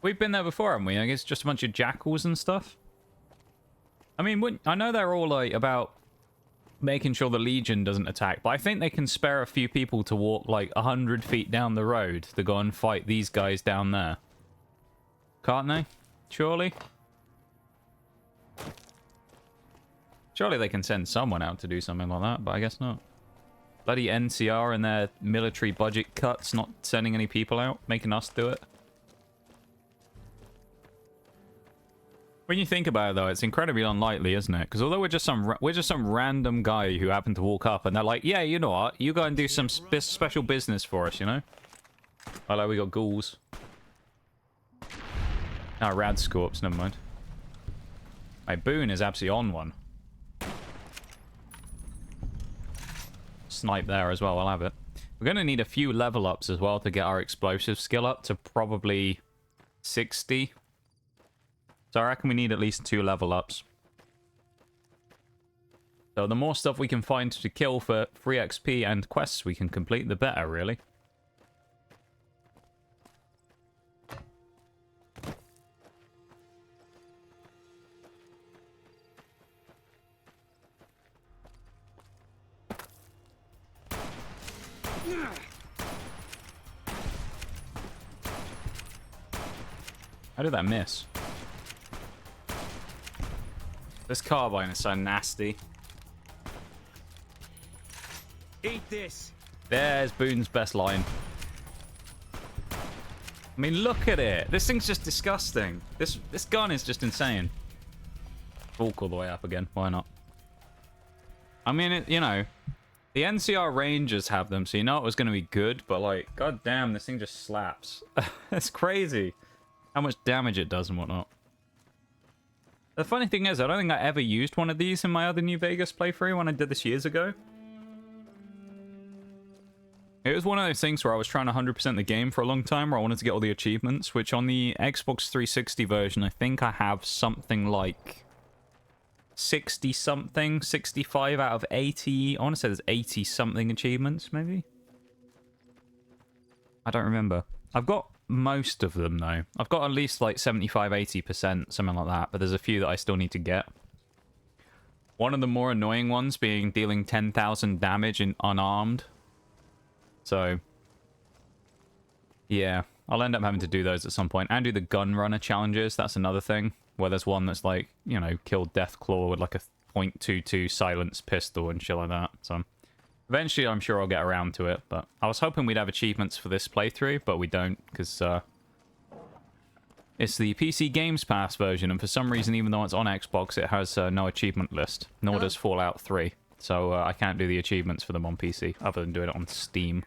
We've been there before, haven't we? I guess just a bunch of jackals and stuff. I mean, I know they're all like about making sure the Legion doesn't attack, but I think they can spare a few people to walk like 100 feet down the road to go and fight these guys down there. Can't they? Surely? Surely they can send someone out to do something like that, but I guess not. Bloody NCR and their military budget cuts, not sending any people out, making us do it. When you think about it, though, it's incredibly unlikely, isn't it? Because although we're just some random guy who happened to walk up, and they're like, "Yeah, you know what? You go and do some special business for us," you know? Oh, like we got ghouls. Ah, rad scorps. Never mind. My Boone is absolutely on one. Snipe there as well. I'll have it. We're going to need a few level ups as well to get our explosive skill up to probably 60. So I reckon we need at least 2 level ups. So the more stuff we can find to kill for free XP and quests we can complete, the better, really. How did that miss? This carbine is so nasty. Eat this. There's Boone's best line. I mean, look at it. This thing's just disgusting. This gun is just insane. Walk all the way up again. Why not? I mean, you know, the NCR Rangers have them, so you know it was going to be good, but like, god damn, this thing just slaps. It's crazy how much damage it does and whatnot. The funny thing is, I don't think I ever used one of these in my other New Vegas playthrough when I did this years ago. It was one of those things where I was trying to 100% the game for a long time, where I wanted to get all the achievements, which on the Xbox 360 version, I think I have something like 60-something, 65 out of 80. I want to say there's 80-something achievements, maybe? I don't remember. I've got most of them, though. I've got at least like 75-80%, something like that, but there's a few that I still need to get. One of the more annoying ones being dealing 10,000 damage in unarmed. So, yeah, I'll end up having to do those at some point. And do the gun runner challenges. That's another thing. Where there's one that's like, you know, kill Deathclaw with like a .22 silenced pistol and shit like that. So, eventually I'm sure I'll get around to it. But I was hoping we'd have achievements for this playthrough, but we don't. Because it's the PC Games Pass version. And for some reason, even though it's on Xbox, it has no achievement list. Nor does Fallout 3. So I can't do the achievements for them on PC, other than doing it on Steam.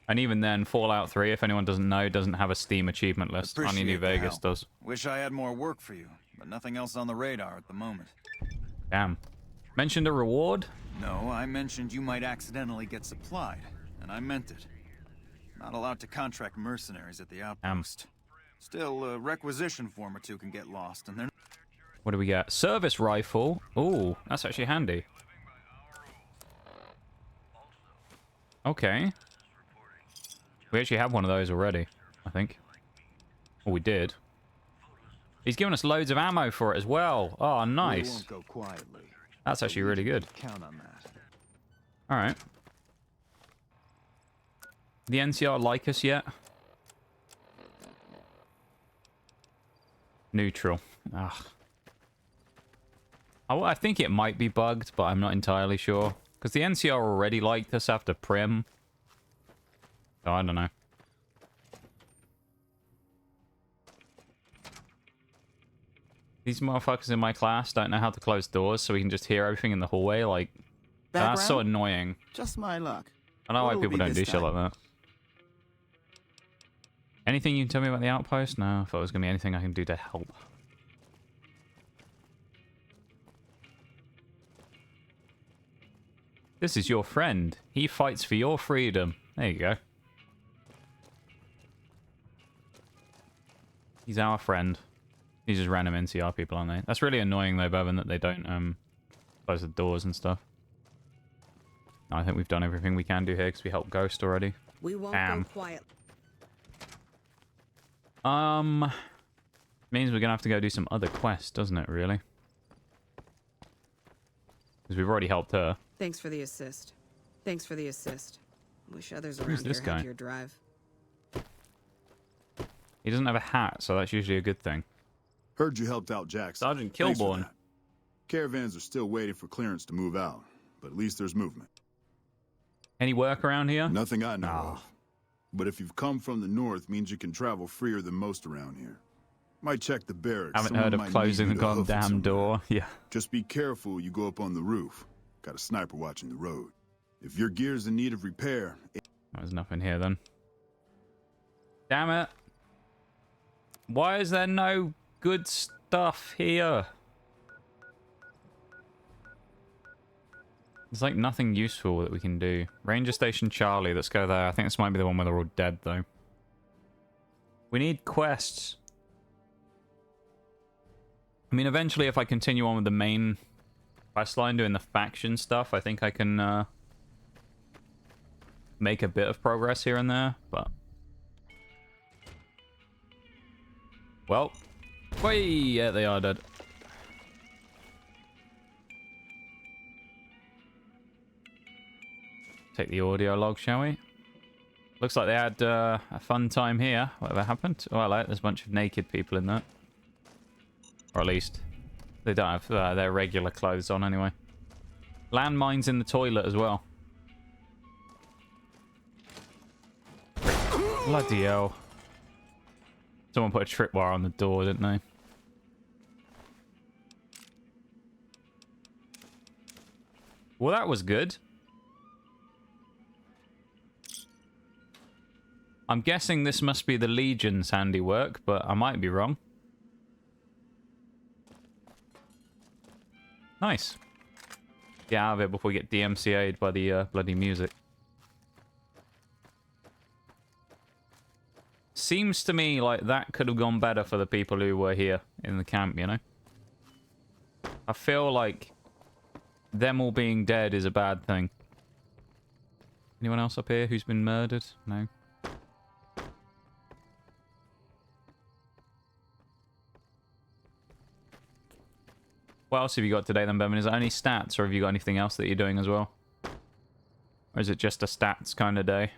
And even then, Fallout 3, if anyone doesn't know, doesn't have a Steam achievement list. Only New Vegas does. Wish I had more work for you, but nothing else on the radar at the moment. Damn. Mentioned a reward? No, I mentioned you might accidentally get supplied, and I meant it. Not allowed to contract mercenaries at the outpost. Still, a requisition form or two can get lost, and they're... What do we get? Service rifle. Ooh, that's actually handy. Okay. We actually have one of those already, I think. Oh, we did. He's given us loads of ammo for it as well. Oh, nice. That's actually really good. Count on that. All right. The NCR like us yet? Neutral. Ugh. I think it might be bugged, but I'm not entirely sure. Because the NCR already liked us after Primm. So I don't know. These motherfuckers in my class don't know how to close doors, so we can just hear everything in the hallway. Like, that's so annoying. Just my luck. I don't know why people don't do shit like that. Anything you can tell me about the outpost? No, I thought it was going to be anything I can do to help. This is your friend. He fights for your freedom. There you go. He's our friend. These just random NCR people, aren't they? That's really annoying, though, Bevan, that they don't close the doors and stuff. No, I think we've done everything we can do here because we helped Ghost already. We won't go quiet. Means we're gonna have to go do some other quests, doesn't it, really? Because we've already helped her. Thanks for the assist. Thanks for the assist. Wish others Who's around this here guy? had your drive. He doesn't have a hat, so that's usually a good thing. Heard you helped out Jackson. Sergeant Thanks for Kilborn. that. Caravans are still waiting for clearance to move out, but at least there's movement. Any work around here? Nothing I know of. But if you've come from the north, means you can travel freer than most around here. Might check the barracks. Haven't Someone heard of might closing need the you to hoof it goddamn somewhere. door. Yeah. Just be careful you go up on the roof. Got a sniper watching the road. If your gear's in need of repair... There's nothing here then. Damn it. Why is there no good stuff here? There's like nothing useful that we can do. Ranger Station Charlie, let's go there. I think this might be the one where they're all dead though. We need quests. I mean, eventually if I continue on with the main quest line doing the faction stuff, I think I can make a bit of progress here and there, but... Well. Whey! Yeah, they are dead. Take the audio log, shall we? Looks like they had a fun time here. Whatever happened? Oh, well, there's a bunch of naked people in there. Or at least, they don't have their regular clothes on anyway. Landmines in the toilet as well. Bloody hell. Someone put a tripwire on the door, didn't they? Well, that was good. I'm guessing this must be the Legion's handiwork, but I might be wrong. Nice. Get out of it before we get DMCA'd by the bloody music. Seems to me like that could have gone better for the people who were here in the camp, you know? I feel like them all being dead is a bad thing. Anyone else up here who's been murdered? No. What else have you got today then, Berman? Is it only stats, or have you got anything else that you're doing as well? Or is it just a stats kind of day?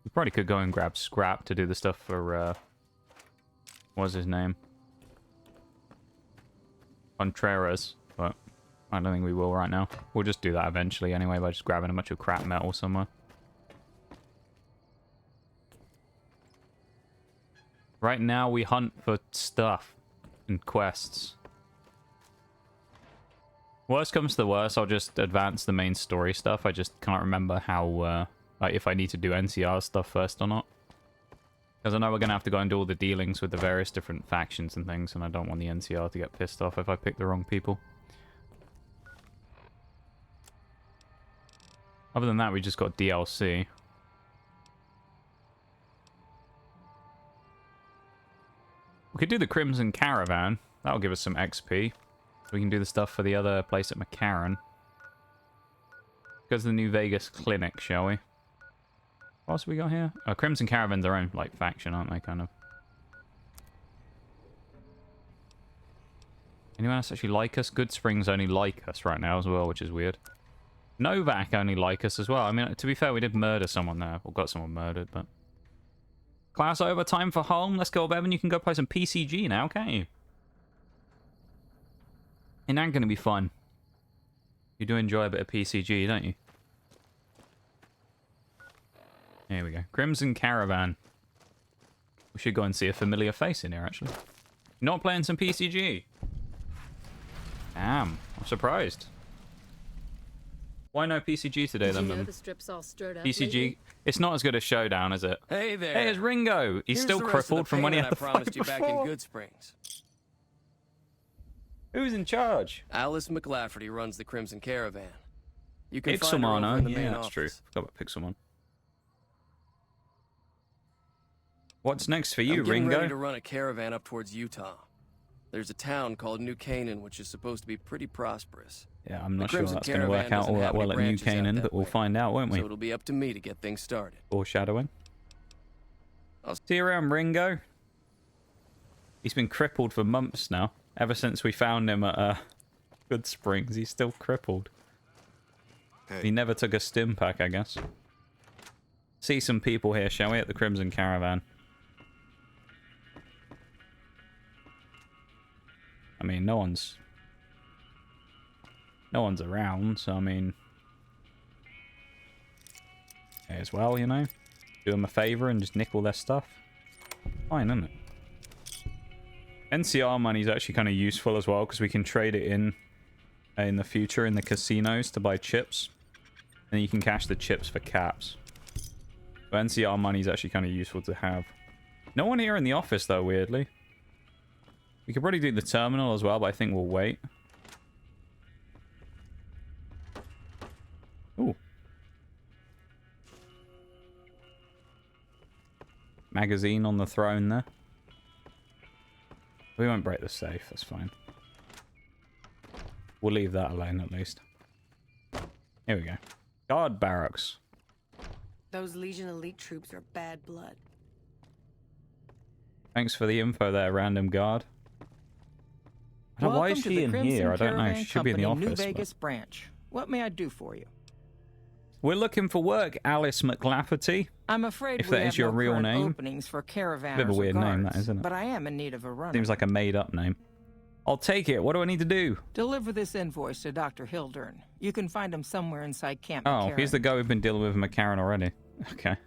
We probably could go and grab Scrap to do the stuff for, what's his name? Contreras, but I don't think we will right now. We'll just do that eventually anyway by just grabbing a bunch of crap metal somewhere. Right now, we hunt for stuff and quests. Worst comes to the worst, I'll just advance the main story stuff. I just can't remember how, like, if I need to do NCR stuff first or not. Because I know we're going to have to go and do all the dealings with the various different factions and things, and I don't want the NCR to get pissed off if I pick the wrong people. Other than that, we just got DLC. We could do the Crimson Caravan. That'll give us some XP. We can do the stuff for the other place at Mccaren. Go to the New Vegas Clinic, shall we? What else have we got here? Oh, Crimson Caravan's their own, like, faction, aren't they, kind of? Anyone else actually like us? Good Springs only like us right now as well, which is weird. Novak only like us as well. I mean, to be fair, we did murder someone there. Or got someone murdered, but... Class over, time for home. Let's go, Bevan. You can go play some PCG now, can't you? Ain't that going to be fun? You do enjoy a bit of PCG, don't you? Here we go. Crimson Caravan. We should go and see a familiar face in here, actually. Not playing some PCG. Damn. I'm surprised. Why no PCG today, then? The strip's all stirred up PCG. lately? It's not as good as Showdown, is it? Hey there. Hey, it's Ringo. He's still crippled from when he had the fight promised you before. back in Good Springs. Who's in charge? Alice McLafferty runs the Crimson Caravan. You can Pixelmon, find her over in the yeah, main that's office. true. Forgot about Pixelmon. What's next for you, I'm getting Ringo? ready to run a caravan up towards Utah. There's a town called New Canaan, which is supposed to be pretty prosperous. Yeah, I'm not The sure Crimson that's going to work Caravan out all doesn't that have any well at New branches out Canaan, that but we'll way. find out, won't we? So it'll be up to me to get things started. Foreshadowing. I'll see you around, Ringo. He's been crippled for months now. Ever since we found him at Good Springs, he's still crippled. Hey. He never took a stim pack, I guess. See some people here, shall we, at the Crimson Caravan? I mean, no one's around, so I mean... May as well, you know? do them a favor and just nickel their stuff. Fine, isn't it? NCR money is actually kind of useful as well because we can trade it in the future in the casinos to buy chips. And you can cash the chips for caps. But NCR money is actually kind of useful to have. No one here in the office, though, weirdly. We could probably do the terminal as well, but I think we'll wait. Ooh. Magazine on the throne there. We won't break the safe, that's fine. We'll leave that alone at least. Here we go. Guard barracks. Those Legion elite troops are bad blood. Thanks for the info there, random guard. Why is she in here? I don't know. She should be in the office. New Vegas branch. What may I do for you? We're looking for work, Alice McLafferty. I'm afraid if that is your real name. Openings for caravanners. Bit of a weird name, that guards, isn't it? But I am in need of a runner. Seems like a made-up name. I'll take it. What do I need to do? Deliver this invoice to Dr. Hildern. You can find him somewhere inside Camp Oh, Mccaren. he's the guy we've been dealing with Mccaren already. Okay.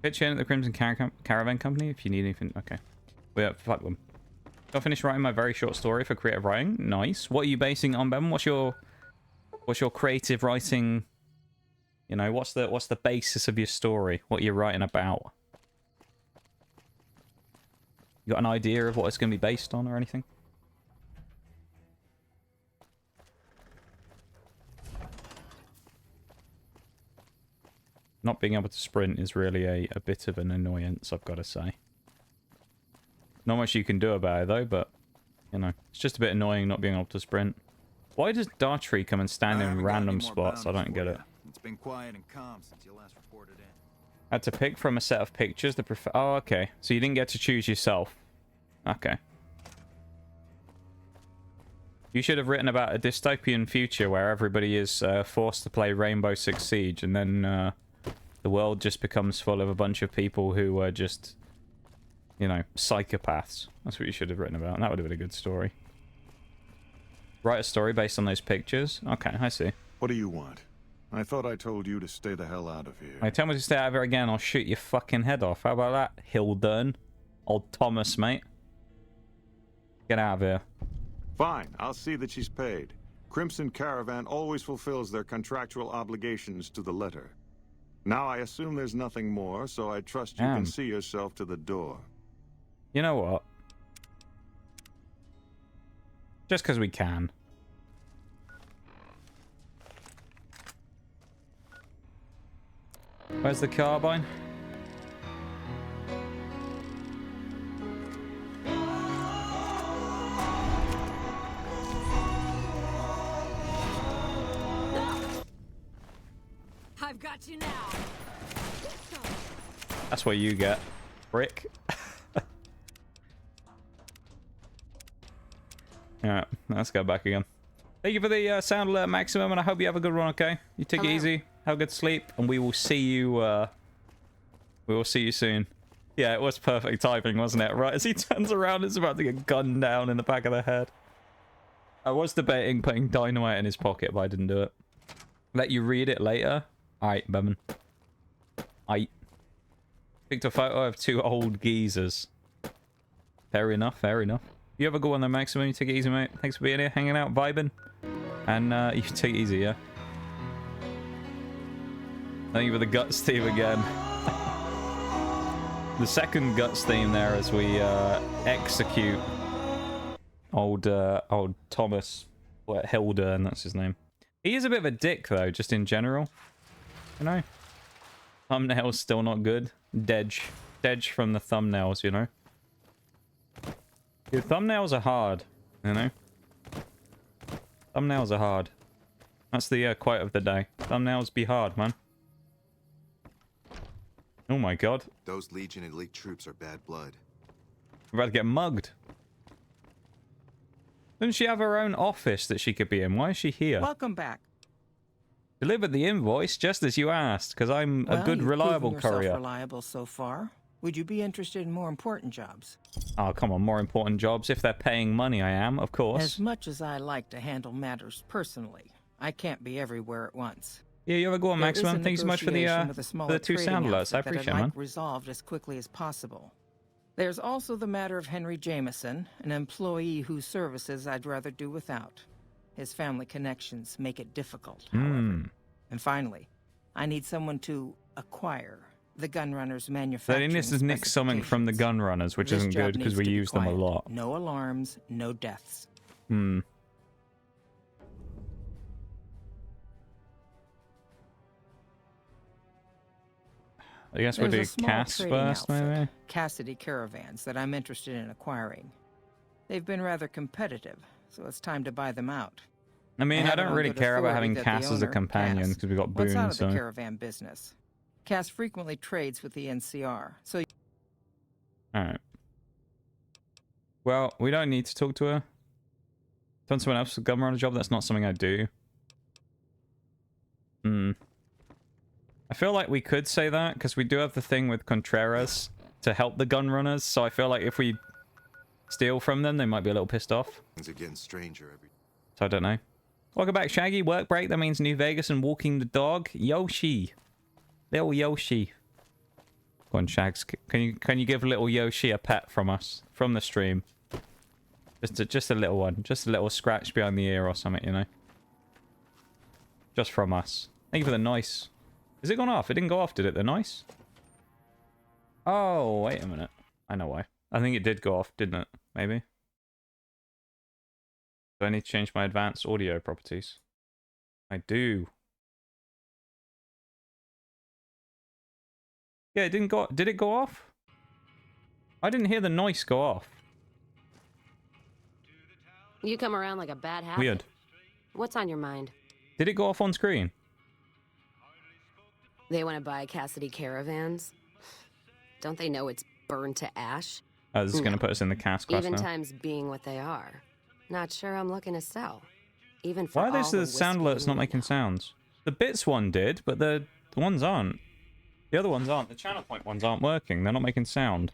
Pitch in at the Crimson Caravan Company if you need anything. Okay. Yeah, fuck them. I'll finish writing my very short story for creative writing. Nice. What are you basing it on, Ben? What's your creative writing? You know, what's the basis of your story? What you're writing about? You got an idea of what it's going to be based on or anything? Not being able to sprint is really a bit of an annoyance, I've got to say. Not much you can do about it, though, but, you know, it's just a bit annoying not being able to sprint. Why does Dartree come and stand in random spots? I don't get it. It's been quiet and calm since you last reported in. Had to pick from a set of pictures. Oh, okay. So you didn't get to choose yourself. Okay. You should have written about a dystopian future where everybody is forced to play Rainbow Six Siege, and then the world just becomes full of a bunch of people who are just, you know, psychopaths. That's what you should have written about, and that would have been a good story. Write a story based on those pictures? Okay, I see. What do you want? I thought I told you to stay the hell out of here. Hey, tell me to stay out of here again, I'll shoot your fucking head off. How about that, Hildern? Old Thomas, mate. Get out of here. Fine, I'll see that she's paid. Crimson Caravan always fulfills their contractual obligations to the letter. Now I assume there's nothing more, so I trust you can see yourself to the door. You know what? Just because we can. Where's the carbine? I've got you now. That's what you get, brick. Alright, let's go back again. Thank you for the sound alert, Maximum, and I hope you have a good one, okay? You take it easy, have a good sleep, and we will see you, soon. Yeah, it was perfect timing, wasn't it? Right as he turns around, it's about to get gunned down in the back of the head. I was debating putting dynamite in his pocket, but I didn't do it. Let you read it later? Alright, Bevan. Aight. Picked a photo of two old geezers. Fair enough, fair enough. You have a good one though, Maximum. You take it easy, mate. Thanks for being here, hanging out, vibing. And you take it easy, yeah? Thank you for the Guts theme again. The second Guts theme there as we execute old Thomas Hilder, and that's his name. He is a bit of a dick though, just in general. You know? Thumbnail's still not good. Dedge from the thumbnails, you know? Dude, thumbnails are hard, you know? Thumbnails are hard. That's the quote of the day. Thumbnails be hard, man. Oh my god. Those Legion elite troops are bad blood. We're about to get mugged. Doesn't she have her own office that she could be in? Why is she here? Welcome back. Delivered the invoice just as you asked, because I'm a good, reliable courier. Reliable so far. Would you be interested in more important jobs? Oh, come on, more important jobs. If they're paying money, I am, of course. As much as I like to handle matters personally, I can't be everywhere at once. Yeah, you have a go on, Maximum. Thanks so much for the 2 sound alerts. I appreciate it, man. Resolved as quickly as possible. There's also the matter of Henry Jameson, an employee whose services I'd rather do without. His family connections make it difficult, however. And finally, I need someone to acquire the Gunrunner's manufacturing. This is Nick something from the Gunrunners, which isn't good because we use them a lot. No alarms, no deaths. I guess we'll do Cass first, maybe? Cassidy Caravans that I'm interested in acquiring. They've been rather competitive, so it's time to buy them out. I mean, I don't really care about having Cass as a companion because we've got Boone, out of so... the caravan business. Cass frequently trades with the NCR, so... Alright. Well, we don't need to talk to her. Done someone else with Gunrunner job, that's not something I do. I feel like we could say that, because we do have the thing with Contreras to help the Gunrunners, so I feel like if we steal from them, they might be a little pissed off. Things are getting stranger every... So I don't know. Welcome back, Shaggy. Work break, that means New Vegas and walking the dog. Yoshi. Little Yoshi. Go on, Shags. Can you give little Yoshi a pet from us? From the stream? Just a little one. Just a little scratch behind the ear or something, you know? Just from us. Thank you for the nice... Is it gone off? It didn't go off, did it? The nice? Oh, wait a minute. I know why. I think it did go off, didn't it? Maybe. Do I need to change my advanced audio properties? I do. Yeah, it didn't go... Did it go off? I didn't hear the noise go off. You come around like a bad habit. Weird. What's on your mind? Did it go off on screen? They want to buy Cassidy Caravans? Don't they know it's burned to ash? Oh, this is going to put us in the Cass class Even now. times being what they are. Not sure I'm looking to sell. Even for Why are those the sound alerts not making sounds? The bits one did, but the ones aren't. The other ones aren't. The channel point ones aren't working. They're not making sound.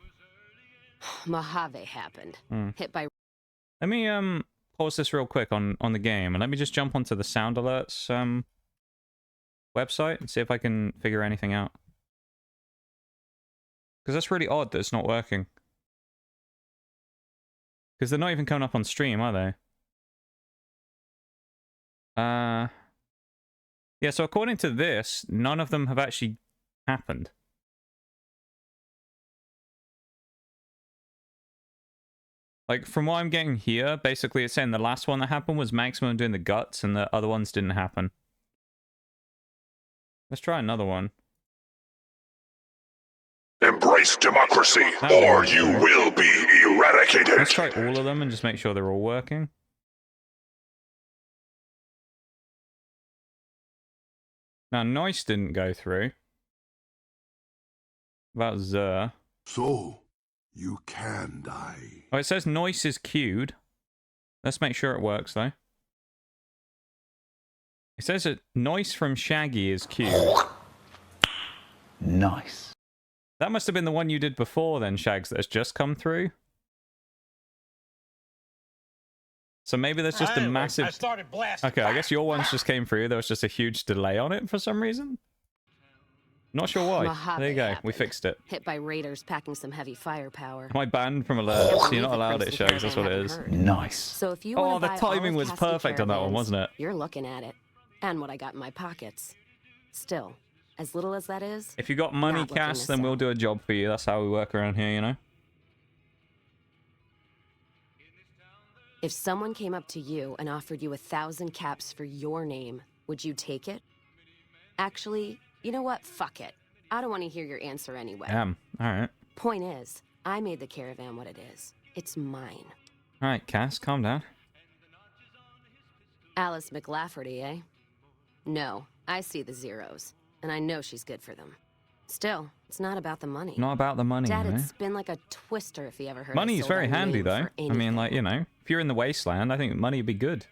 Mojave happened. Hit by... Let me pause this real quick on the game, and let me just jump onto the sound alerts website and see if I can figure anything out. Because that's really odd that it's not working. Because they're not even coming up on stream, are they? Yeah, so according to this, none of them have actually happened. Like, from what I'm getting here, basically it's saying the last one that happened was Maximum doing the guts, and the other ones didn't happen. Let's try another one. Embrace democracy, or you will be eradicated. Let's try all of them and just make sure they're all working. Now, Noise didn't go through. About Zer. So, you can die. Oh, it says Noise is queued. Let's make sure it works, though. It says that Noise from Shaggy is queued. Nice. That must have been the one you did before then, Shags, that has just come through. So maybe there's just a massive... I started blasting. Okay, I guess your ones just came through. There was just a huge delay on it for some reason. Not sure why. Mojave There you go. happened. We fixed it. Hit by raiders packing some heavy firepower. Am I banned from alerts? You're not allowed it, Shags. That's what it is. Nice. So if you Oh, want to the buy timing all was of Cassidy perfect on that one, Caravans, wasn't it? You're looking at it. And what I got in my pockets. Still, as little as that is... If you got money, not looking Cass, to then sell. we'll do a job for you. That's how we work around here, you know? If someone came up to you and offered you 1,000 caps for your name, would you take it? Actually, you know what? Fuck it. I don't want to hear your answer anyway. Alright. Point is, I made the caravan what it is. It's mine. Alright, Cass, calm down. Alice McLafferty, eh? No, I see the zeros, and I know she's good for them. Still, it's not about the money. Not about the money, Dad you know? would spin like a twister if he ever heard Money I is sold very our handy, name though. for I mean, anything. like, you know, if you're in the wasteland, I think money would be good.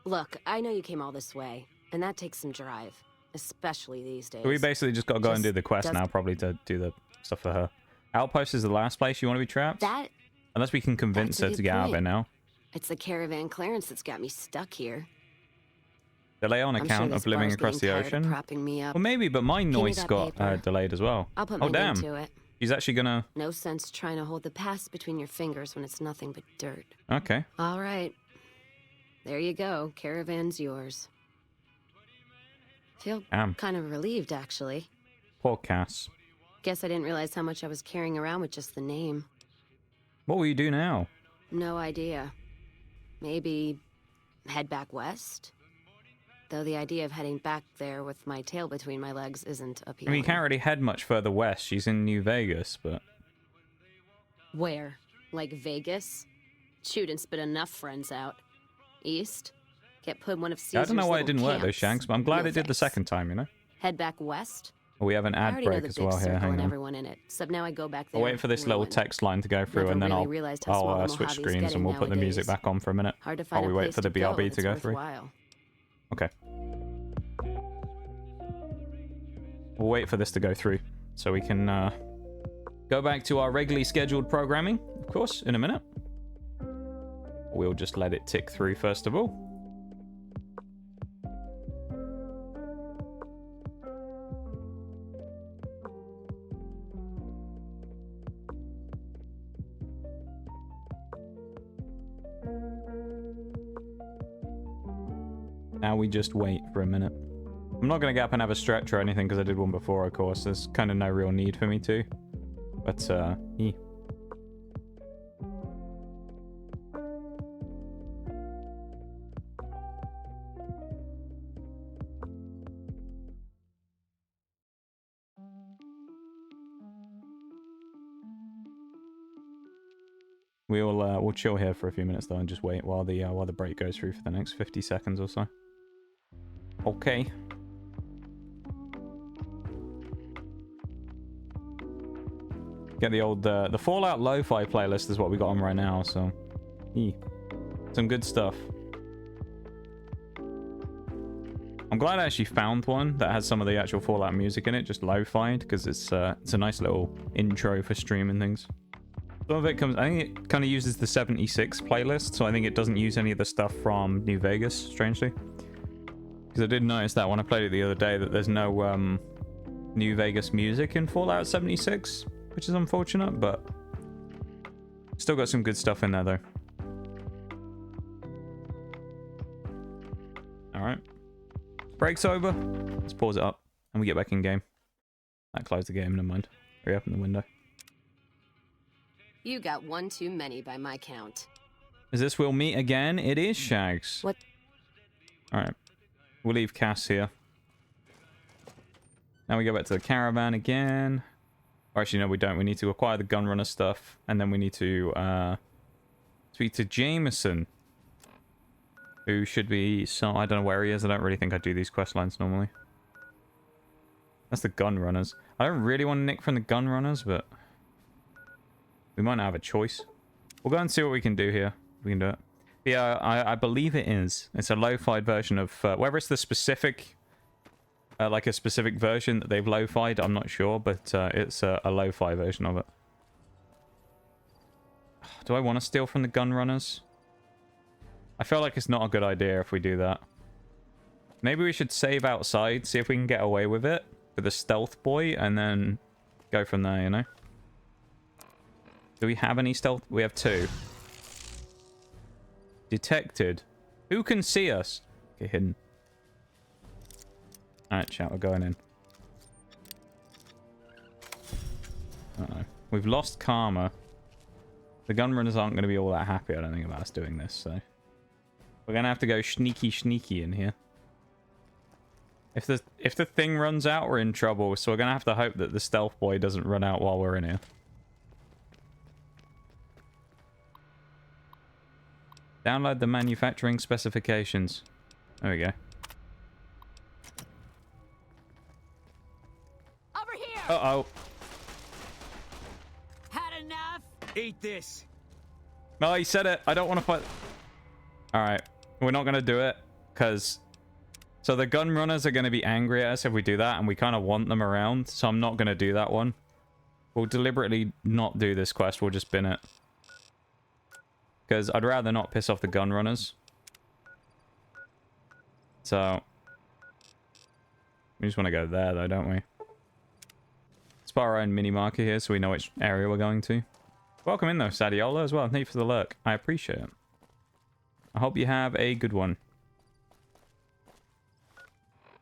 Look, I know you came all this way, and that takes some drive, especially these days. So we basically just got to go and do the quest does- now, probably, to do the stuff for her. Outpost is the last place you want to be trapped? Unless we can convince her to get out of it now. It's the caravan clearance that's got me stuck here. Delay on account of living across the ocean? Well, maybe, but my noise got delayed as well. I'll put my name to it. She's actually gonna... No sense trying to hold the past between your fingers when it's nothing but dirt. Okay. All right. There you go. Caravan's yours. Feel kind of relieved, actually. Poor Cass. Guess I didn't realize how much I was carrying around with just the name. What will you do now? No idea. Maybe head back west? Though the idea of heading back there with my tail between my legs isn't appealing. I mean, you can't really head much further west. She's in New Vegas, but... Where? Like Vegas? Shoot and spit enough friends out. East? Get put in one of Caesar's I don't know why it little didn't work though, camps. Shanks, but I'm glad No it did the thanks. second time, you know? Head back west? We have an I ad already know break the as big well here, circle hang and on. everyone in it. So now I go back there. I'll wait for this little ruined. text line to go through, Never and then really I'll realized how small the switch Mojave's screens and getting we'll put the music nowadays. back on for a minute. Hard to find While a we wait place for the to go BRB that's to go through. worthwhile. Okay. We'll wait for this to go through so we can go back to our regularly scheduled programming, of course, in a minute. We'll just let it tick through first of all. Now we just wait for a minute. I'm not going to get up and have a stretch or anything because I did one before, of course. There's kind of no real need for me to. But, yeah. We'll chill here for a few minutes though and just wait while the break goes through for the next 50 seconds or so. Okay. Get the old the Fallout Lo-Fi playlist is what we got on right now, so some good stuff. I'm glad I actually found one that has some of the actual Fallout music in it, just lo-fi, because it's a nice little intro for streaming things. Some of it comes, I think it kind of uses the 76 playlist, so I think it doesn't use any of the stuff from New Vegas, strangely. Because I did notice that when I played it the other day, that there's no New Vegas music in Fallout 76, which is unfortunate, but still got some good stuff in there, though. Alright. Break's over. Let's pause it up, and we get back in game. That closed the game, never mind. Reopen the window. You got one too many by my count. Is this we'll meet again? It is, Shags. What? Alright. We'll leave Cass here. Now we go back to the caravan again. Or actually, no, we don't. We need to acquire the gunrunner stuff. And then we need to speak to Jameson. Who should be... So I don't know where he is. I don't really think I do these quest lines normally. That's the gunrunners. I don't really want to nick from the gunrunners, but... we might not have a choice. We'll go and see what we can do here. We can do it. Yeah, I believe it is. It's a lo-fied version of... whether it's the specific... like a specific version that they've lo-fied, I'm not sure. But it's a lo-fi version of it. Do I want to steal from the gunrunners? I feel like it's not a good idea if we do that. Maybe we should save outside, see if we can get away with it. With a stealth boy, and then go from there, you know? Do we have any stealth? We have 2. Detected. Who can see us? Okay, hidden. Alright, chat, we're going in. Uh-oh. We've lost karma. The gunrunners aren't going to be all that happy, I don't think, about us doing this, so... we're going to have to go sneaky in here. If the thing runs out, we're in trouble, so we're going to have to hope that the stealth boy doesn't run out while we're in here. Download the manufacturing specifications. There we go. Over here. Uh-oh. Had enough? Eat this. No, he said it. I don't want to fight. Alright. We're not going to do it. Because... so the gun runners are going to be angry at us if we do that. And we kind of want them around. So I'm not going to do that one. We'll deliberately not do this quest. We'll just bin it. Because I'd rather not piss off the gun runners. So... we just want to go there, though, don't we? Let's put our own mini-marker here so we know which area we're going to. Welcome in, though, Sadiola, as well. Thank you for the lurk. I appreciate it. I hope you have a good one.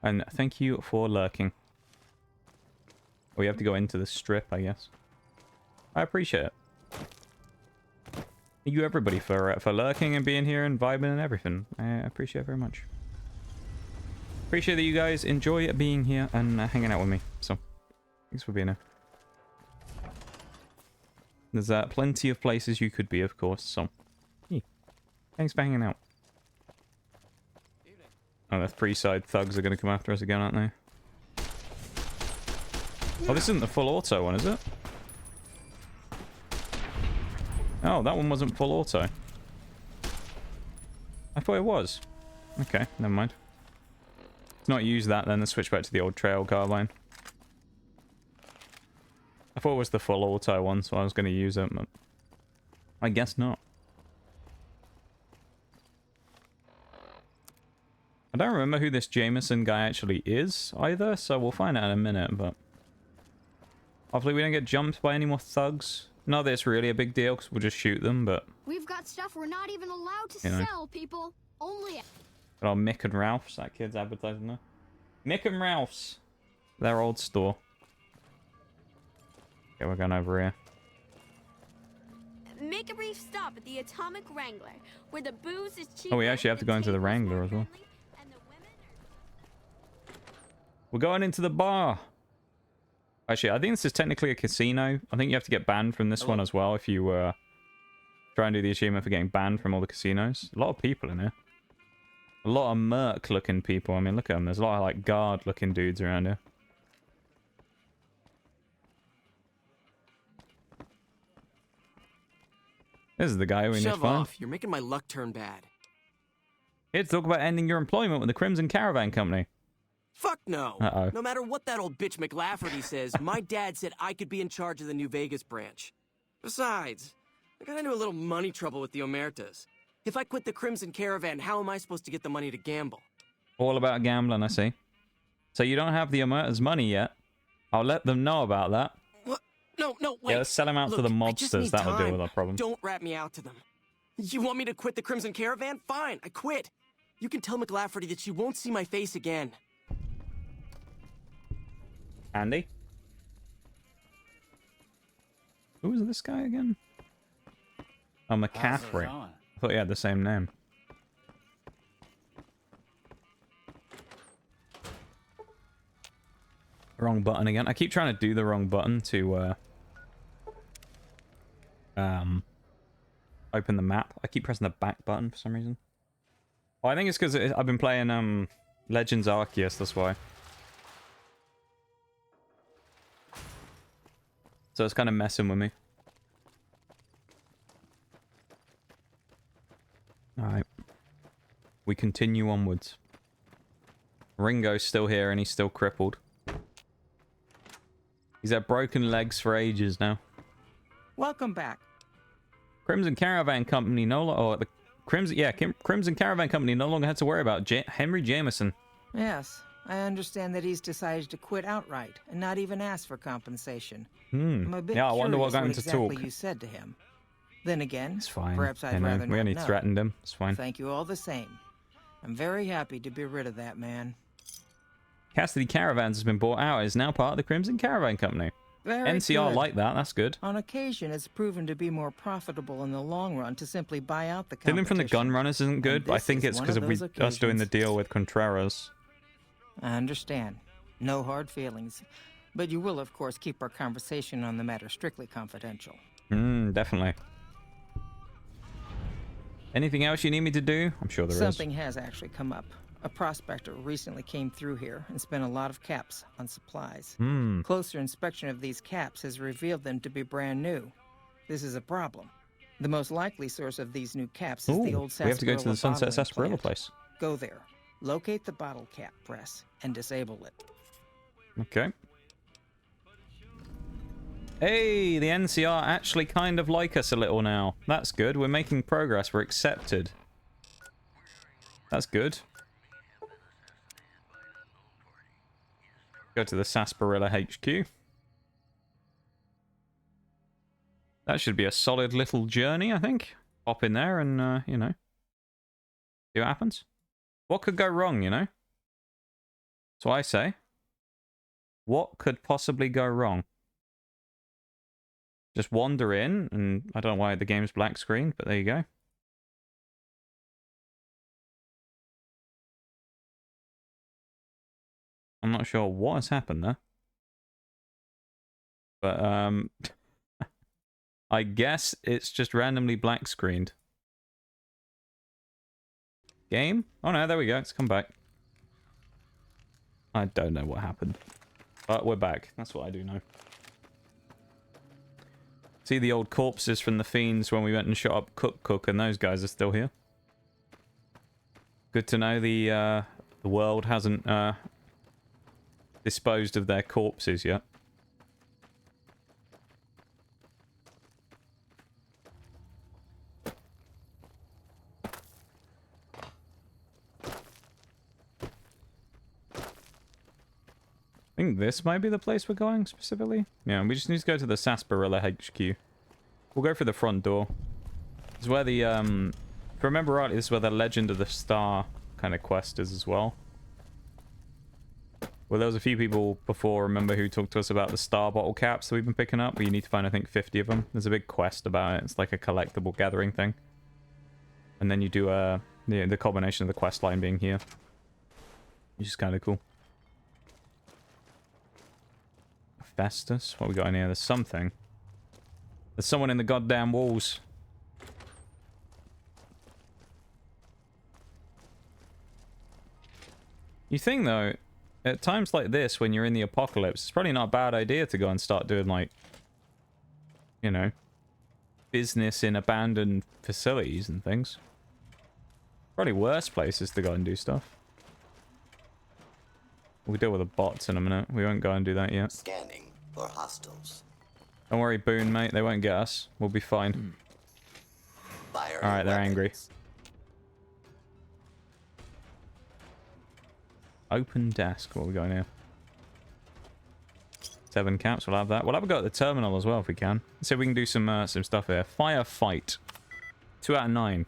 And thank you for lurking. We have to go into the strip, I guess. I appreciate it. Thank you, everybody, for lurking and being here and vibing and everything. I appreciate it very much. Appreciate that you guys enjoy being here and hanging out with me. So, thanks for being here. There's plenty of places you could be, of course. So, hey, thanks for hanging out. Oh, the three-side thugs are going to come after us again, aren't they? Oh, this isn't the full auto one, is it? Oh, that one wasn't full auto. I thought it was. Okay, never mind. Let's not use that then, let's switch back to the old trail carbine. I thought it was the full auto one, so I was going to use it, but I guess not. I don't remember who this Jameson guy actually is either, so we'll find out in a minute, but... hopefully we don't get jumped by any more thugs. Not that it's really a big deal, because we'll just shoot them, but... we've got stuff we're not even allowed to sell, people. Only... got our Mick and Ralph's, that kid's advertising there. Mick and Ralph's. Their old store. Okay, we're going over here. Make a brief stop at the Atomic Wrangler, where the booze is cheap. Oh, we actually have to go into the Wrangler as well. We're going into the bar. Actually, I think this is technically a casino. I think you have to get banned from this one as well if you try and do the achievement for getting banned from all the casinos. A lot of people in here. A lot of merc-looking people. I mean, look at them. There's a lot of, like, guard-looking dudes around here. This is the guy we need to find. Shove off. You're making my luck turn bad. Here to talk about ending your employment with the Crimson Caravan Company. Fuck no. Uh-oh. No matter what that old bitch McLafferty says, my dad said I could be in charge of the New Vegas branch. Besides, I got into a little money trouble with the Omertas. If I quit the Crimson Caravan, how am I supposed to get the money to gamble? All about gambling, I see. So you don't have the Omerta's money yet. I'll let them know about that. What? No, wait. Yeah, let's sell them out to the mobsters. That'll deal with our problem. Don't rat me out to them. You want me to quit the Crimson Caravan? Fine, I quit. You can tell McLafferty that she won't see my face again. Andy? Who is this guy again? Oh, McCaffrey. I thought he had the same name. Wrong button again. I keep trying to do the wrong button to open the map. I keep pressing the back button for some reason. Oh, I think it's because I've been playing Legends Arceus, that's why. So it's kind of messing with me. Alright. We continue onwards. Ringo's still here and he's still crippled. He's had broken legs for ages now. Welcome back. Crimson Caravan Company no longer... Crimson Caravan Company no longer had to worry about Henry Jameson. Yes, I understand that he's decided to quit outright and not even ask for compensation. I'm a bit yeah, I wonder what got him curious to exactly talk. you said to him. Then again, It's fine. perhaps I'd You know, rather we not only know. threatened him. It's fine. Thank you all the same. I'm very happy to be rid of that man. Cassidy Caravans has been bought out. Is now part of the Crimson Caravan Company. Very NCR good. like that. That's good. On occasion, it's proven to be more profitable in the long run to simply buy out the competition. Stealing from the gun runners isn't good, but I this think is it's one because of of those us doing the occasions. deal with Contreras. I understand. No hard feelings. But you will, of course, keep our conversation on the matter strictly confidential. Definitely. Anything else you need me to do? I'm sure there is. Something has actually come up. A prospector recently came through here and spent a lot of caps on supplies. Closer inspection of these caps has revealed them to be brand new. This is a problem. The most likely source of these new caps is the old we have to go to the sarsaparilla Sunset bottling Sarsaparilla plant. place. Go there, locate the bottle cap press, and disable it. Okay. Hey, the NCR actually kind of like us a little now. That's good. We're making progress. We're accepted. That's good. Go to the Sarsaparilla HQ. That should be a solid little journey, I think. Hop in there and, you know, see what happens. What could go wrong, you know? So I say, what could possibly go wrong? Just wander in, and I don't know why the game's black screen, but there you go. I'm not sure what has happened there. But, I guess it's just randomly black screened. Game? Oh no, there we go. It's come back. I don't know what happened. But we're back. That's what I do know. See the old corpses from the fiends when we went and shot up Cook, and those guys are still here. Good to know the world hasn't disposed of their corpses yet. I think this might be the place we're going, specifically. Yeah, we just need to go to the Sarsaparilla HQ. We'll go for the front door. This is where the, if I remember rightly, this is where the Legend of the Star kind of quest is as well. Well, there was a few people before, remember, who talked to us about the star bottle caps that we've been picking up, but you need to find, I think, 50 of them. There's a big quest about it. It's like a collectible gathering thing. And then you do, the combination of the quest line being here. Which is kind of cool. Festus? What we got in here? There's something. There's someone in the goddamn walls. You think, though, at times like this, when you're in the apocalypse, it's probably not a bad idea to go and start doing, like, you know, business in abandoned facilities and things. Probably worse places to go and do stuff. We'll deal with the bots in a minute. We won't go and do that yet. Scanning for hostiles. Don't worry, Boone, mate. They won't get us. We'll be fine. Alright, they're angry. Open desk. What we got in here? 7 caps. We'll have that. We'll have a go at the terminal as well if we can. Let's see if we can do some stuff here. Firefight. 2 out of 9.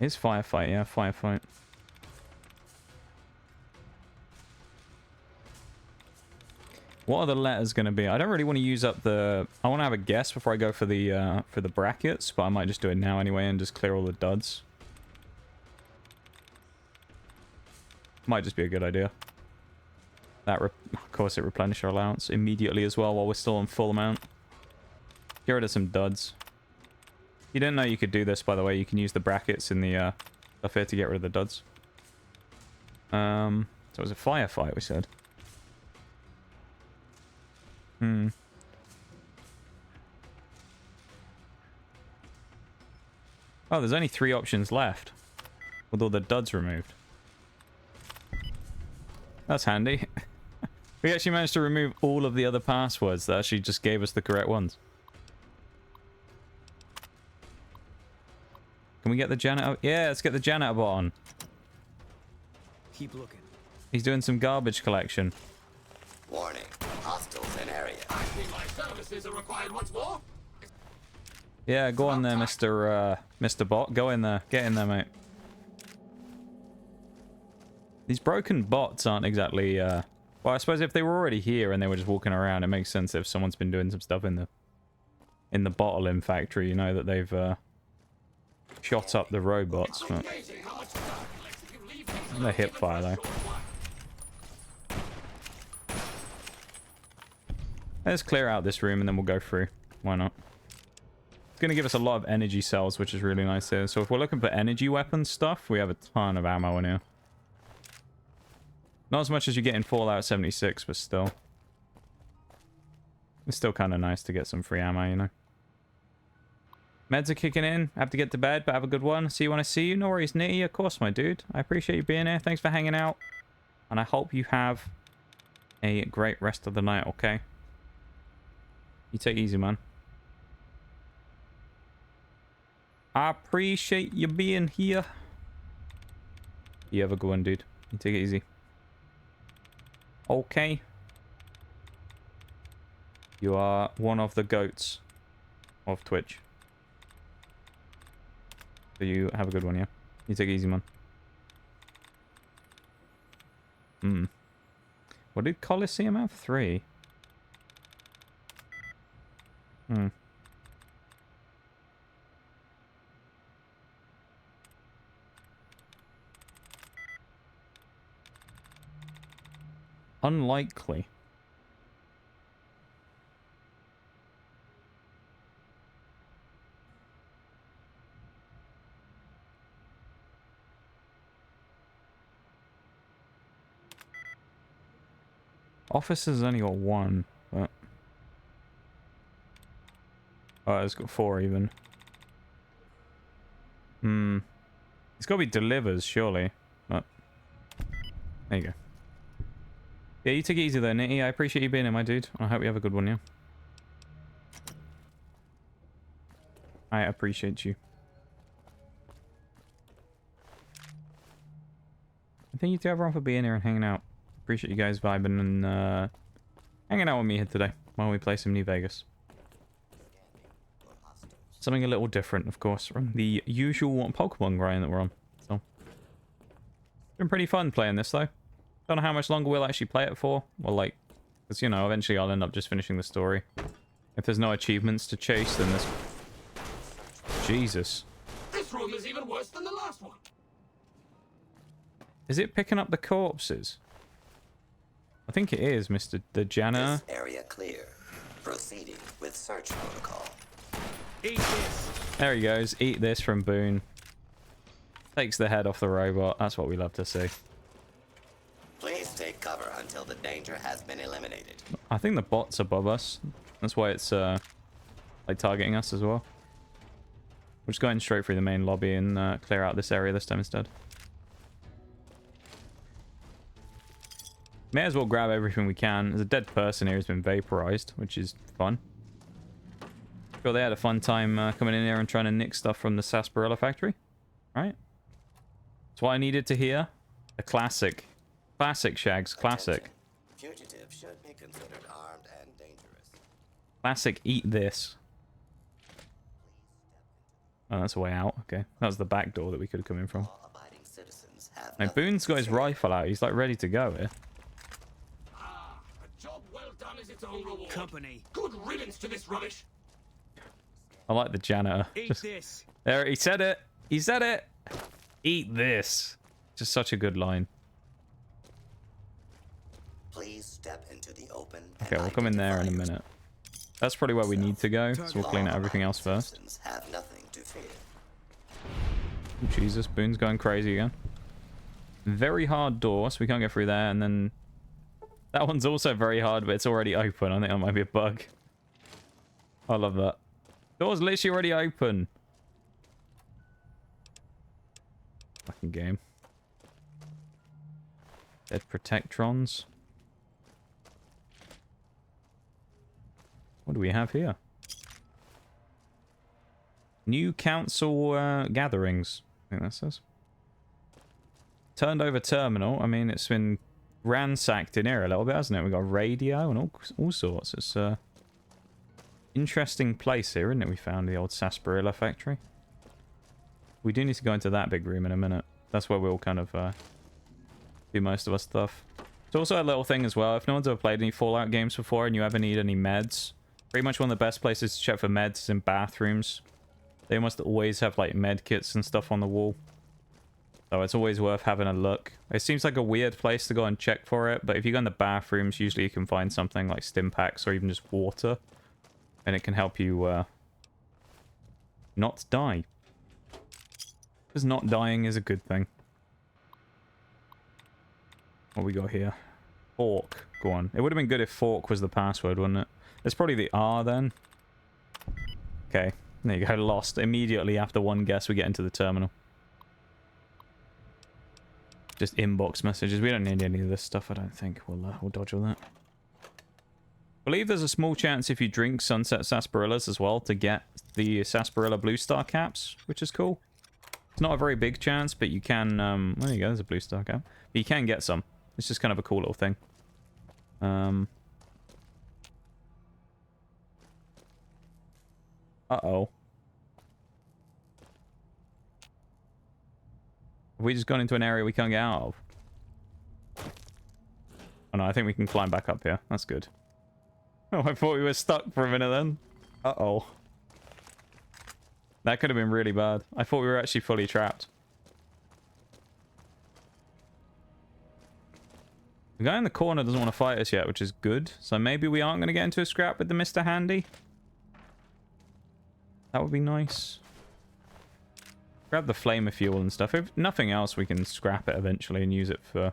It's firefight, yeah, firefight. What are the letters going to be? I don't really want to use up the... I want to have a guess before I go for the brackets, but I might just do it now anyway and just clear all the duds. Might just be a good idea. That, of course, it replenishes our allowance immediately as well while we're still on full amount. Get rid of some duds. You didn't know you could do this, by the way. You can use the brackets in the stuff here to get rid of the duds. So it was a firefight, we said. Oh, there's only 3 options left. With all the duds removed. That's handy. We actually managed to remove all of the other passwords that actually just gave us the correct ones. Can we get the janitor? Yeah, let's get the janitor bot on. Keep looking. He's doing some garbage collection. Warning. Hostiles in area. I think my services are required once more. Yeah, go on there, Mr. Bot. Go in there. Get in there, mate. These broken bots aren't exactly, well, I suppose if they were already here and they were just walking around, it makes sense if someone's been doing some stuff in the bottling factory, you know, that they've, shot up the robots. But... they're hip fire, though. Let's clear out this room and then we'll go through. Why not? It's going to give us a lot of energy cells, which is really nice here. So if we're looking for energy weapons stuff, we have a ton of ammo in here. Not as much as you get in Fallout 76, but still. It's still kind of nice to get some free ammo, you know. Meds are kicking in. I have to get to bed, but have a good one. See you when I see you. No worries, Nitty. Of course, my dude. I appreciate you being here. Thanks for hanging out. And I hope you have a great rest of the night, okay? You take it easy, man. I appreciate you being here. You have a good one, dude. You take it easy. Okay. You are one of the goats of Twitch. So you have a good one, yeah? You take it easy, man. What did Coliseum have? 3? Unlikely. Officers only got 1, but... Oh, it's got 4 even. It's got to be delivers, surely. But... There you go. Yeah, you take it easy there, Nitty. I appreciate you being here, my dude. I hope you have a good one, yeah? I appreciate you. Thank you to everyone for being here and hanging out. Appreciate you guys vibing and hanging out with me here today while we play some New Vegas. Something a little different, of course, from the usual Pokemon grind that we're on. So, it's been pretty fun playing this, though. Don't know how much longer we'll actually play it for. Well, like, because, you know, eventually I'll end up just finishing the story. If there's no achievements to chase, then this... Jesus. This room is even worse than the last one. Is it picking up the corpses? I think it is, Mr. the janitor. This area clear. Proceeding with search protocol. Eat this. There he goes. Eat this from Boone. Takes the head off the robot. That's what we love to see. Please take cover until the danger has been eliminated. I think the bot's above us. That's why it's like targeting us as well. We're just going straight through the main lobby and clear out this area this time instead. May as well grab everything we can. There's a dead person here who's been vaporized, which is fun. Sure, they had a fun time coming in here and trying to nick stuff from the sarsaparilla factory. Right? That's what I needed to hear. A classic. Classic, Shags. Classic. Fugitives should be considered armed and dangerous. Classic, eat this. Oh, that's a way out. Okay. That was the back door that we could have come in from. Now, Boone's got his rifle out. He's like ready to go here. A job well done is its own reward. Company. Good riddance to this rubbish. I like the janitor. Eat this. There, he said it. He said it. Eat this. Just such a good line. Please step into the open. Okay, we'll come in there in a minute. That's probably where we need to go, so we'll clean out everything else first. Have nothing to fear. Oh, Jesus, Boone's going crazy again. Very hard door, so we can't get through there, and then... That one's also very hard, but it's already open. I think that might be a bug. I love that. Door's literally already open. Fucking game. Dead Protectrons. What do we have here? New council gatherings. I think that says. Turned over terminal. I mean, it's been ransacked in here a little bit, hasn't it? We've got radio and all sorts. It's a interesting place here, isn't it? We found the old sarsaparilla factory. We do need to go into that big room in a minute. That's where we'll kind of do most of our stuff. It's also a little thing as well. If no one's ever played any Fallout games before and you ever need any meds, pretty much one of the best places to check for meds is in bathrooms. They almost always have like med kits and stuff on the wall. So it's always worth having a look. It seems like a weird place to go and check for it, but if you go in the bathrooms, usually you can find something like stim packs or even just water. And it can help you not die. Because not dying is a good thing. What we got here? Fork. Go on. It would have been good if fork was the password, wouldn't it? It's probably the R then. Okay. There you go. Lost. Immediately after one guess, we get into the terminal. Just inbox messages. We don't need any of this stuff, I don't think. We'll dodge all that. I believe there's a small chance if you drink Sunset Sarsaparillas as well to get the Sarsaparilla Blue Star caps, which is cool. It's not a very big chance, but you can... there you go, there's a Blue Star cap. But you can get some. It's just kind of a cool little thing. Uh-oh. Have we just gone into an area we can't get out of? Oh no, I think we can climb back up here. That's good. Oh, I thought we were stuck for a minute then. Uh-oh. That could have been really bad. I thought we were actually fully trapped. The guy in the corner doesn't want to fight us yet, which is good. So maybe we aren't going to get into a scrap with the Mr. Handy. That would be nice. Grab the flamer fuel and stuff. If nothing else, we can scrap it eventually and use it for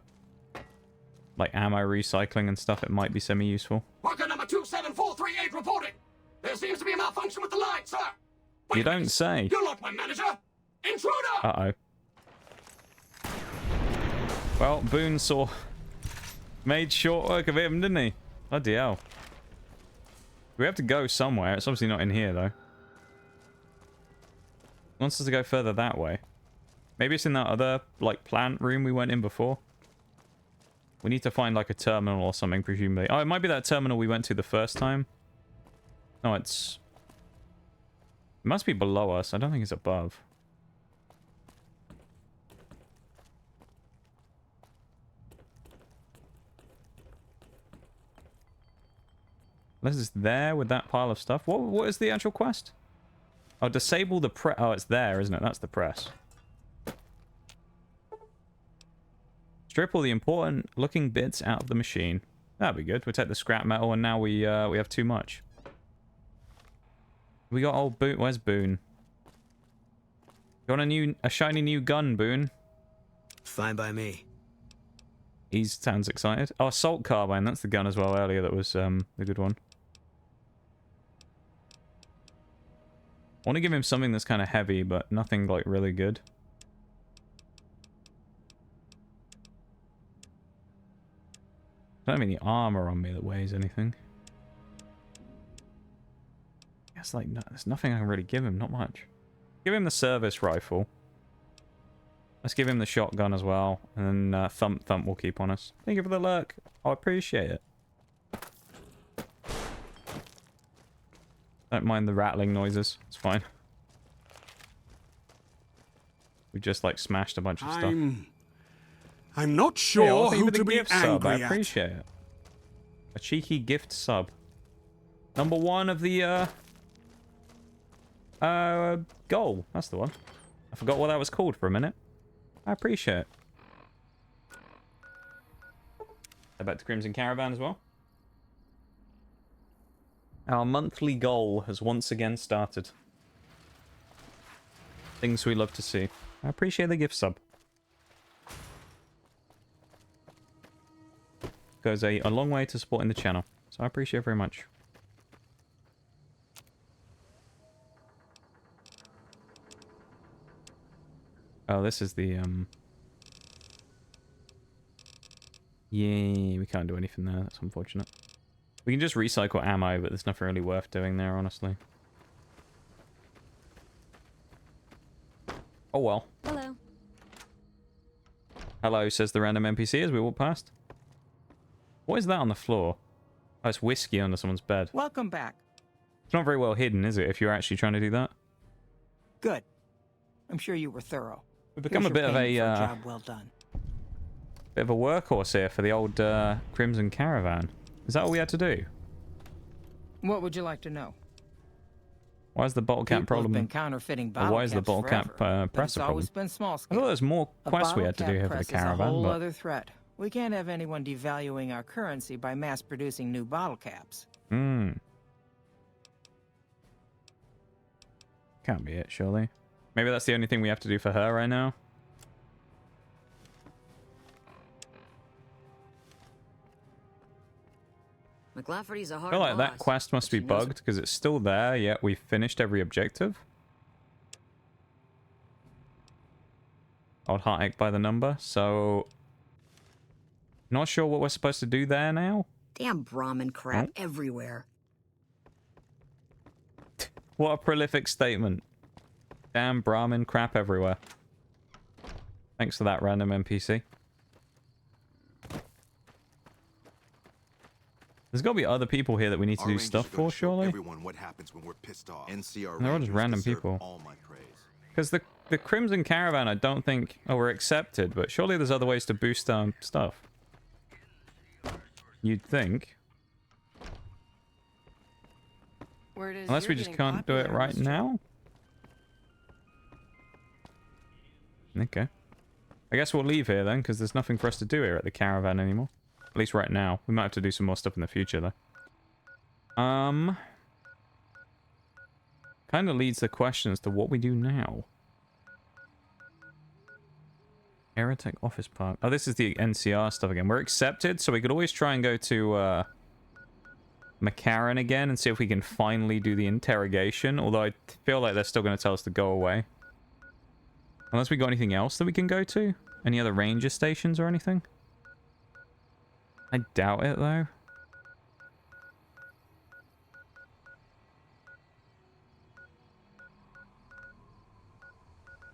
like ammo recycling and stuff. It might be semi-useful. Worker number 27438 reporting. There seems to be a malfunction with the line, sir. You don't say. You're not my manager. Intruder! Uh-oh. Well, Boone made short work of him, didn't he? Bloody hell. We have to go somewhere. It's obviously not in here, though. He wants us to go further that way. Maybe it's in that other, like, plant room we went in before. We need to find, like, a terminal or something, presumably. Oh, it might be that terminal we went to the first time. No, it's... It must be below us. I don't think it's above. This is there with that pile of stuff. What is the actual quest? Oh, disable the press. Oh, it's there, isn't it? That's the press. Strip all the important looking bits out of the machine. That'd be good. We'll take the scrap metal, and now we have too much. We got old Boone. Where's Boone? You want a shiny new gun, Boone? Fine by me. He sounds excited. Oh, assault carbine. That's the gun as well earlier. That was the good one. I want to give him something that's kind of heavy, but nothing like really good. I don't have any armor on me that weighs anything. It's like, no, there's nothing I can really give him, not much. Give him the service rifle. Let's give him the shotgun as well. And then Thump will keep on us. Thank you for the lurk. I appreciate it. Don't mind the rattling noises. It's fine. We just like smashed a bunch of stuff. I'm not sure hey, who to be gift sub. I angry at. appreciate it. A cheeky gift sub. Number 1 of the goal. That's the one. I forgot what that was called for a minute. I appreciate it. Head back to Crimson Caravan as well. Our monthly goal has once again started. Things we love to see. I appreciate the gift sub. Goes a long way to supporting the channel. So I appreciate it very much. Oh, this is the, Yeah, we can't do anything there. That's unfortunate. We can just recycle ammo, but there's nothing really worth doing there, honestly. Oh well. Hello. Hello, says the random NPC as we walk past. What is that on the floor? Oh, it's whiskey under someone's bed. Welcome back. It's not very well hidden, is it, if you're actually trying to do that? Good. I'm sure you were thorough. We've become a bit of a job well done. Bit of a workhorse here for the old Crimson Caravan. Is that all we had to do? What would you like to know? Why is the bottle cap People have problem? been counterfeiting Or bottle why is the caps bottle cap forever, but press it's a problem? always been small I scale. thought there's more A quests we bottle had to cap do here for the press is caravan, a whole but other threat. We can't have anyone devaluing our currency by mass producing new bottle caps. can't be it, surely. Maybe that's the only thing we have to do for her right now. McLafferty's a I hard feel like that boss, quest must be but she knows bugged because it's still there, yet we've finished every objective. Old heartache by the number, so... Not sure what we're supposed to do there now. Damn Brahmin crap everywhere. What a prolific statement. Damn Brahmin crap everywhere. Thanks for that, random NPC. There's got to be other people here that we need to do stuff for, surely? Everyone what happens when we're pissed off. NCR They're all just Rangers random deserve people. all my praise. Because the Crimson Caravan, I don't think... Oh, we're accepted, but surely there's other ways to boost our stuff. You'd think. Unless we just can't do it right now? Okay. I guess we'll leave here then, because there's nothing for us to do here at the caravan anymore. At least right now. We might have to do some more stuff in the future, though. Kind of leads the question as to what we do now. Aerotech Office Park. Oh, this is the NCR stuff again. We're accepted, so we could always try and go to Mccaren again and see if we can finally do the interrogation. Although I feel like they're still going to tell us to go away. Unless we got anything else that we can go to? Any other ranger stations or anything? I doubt it, though.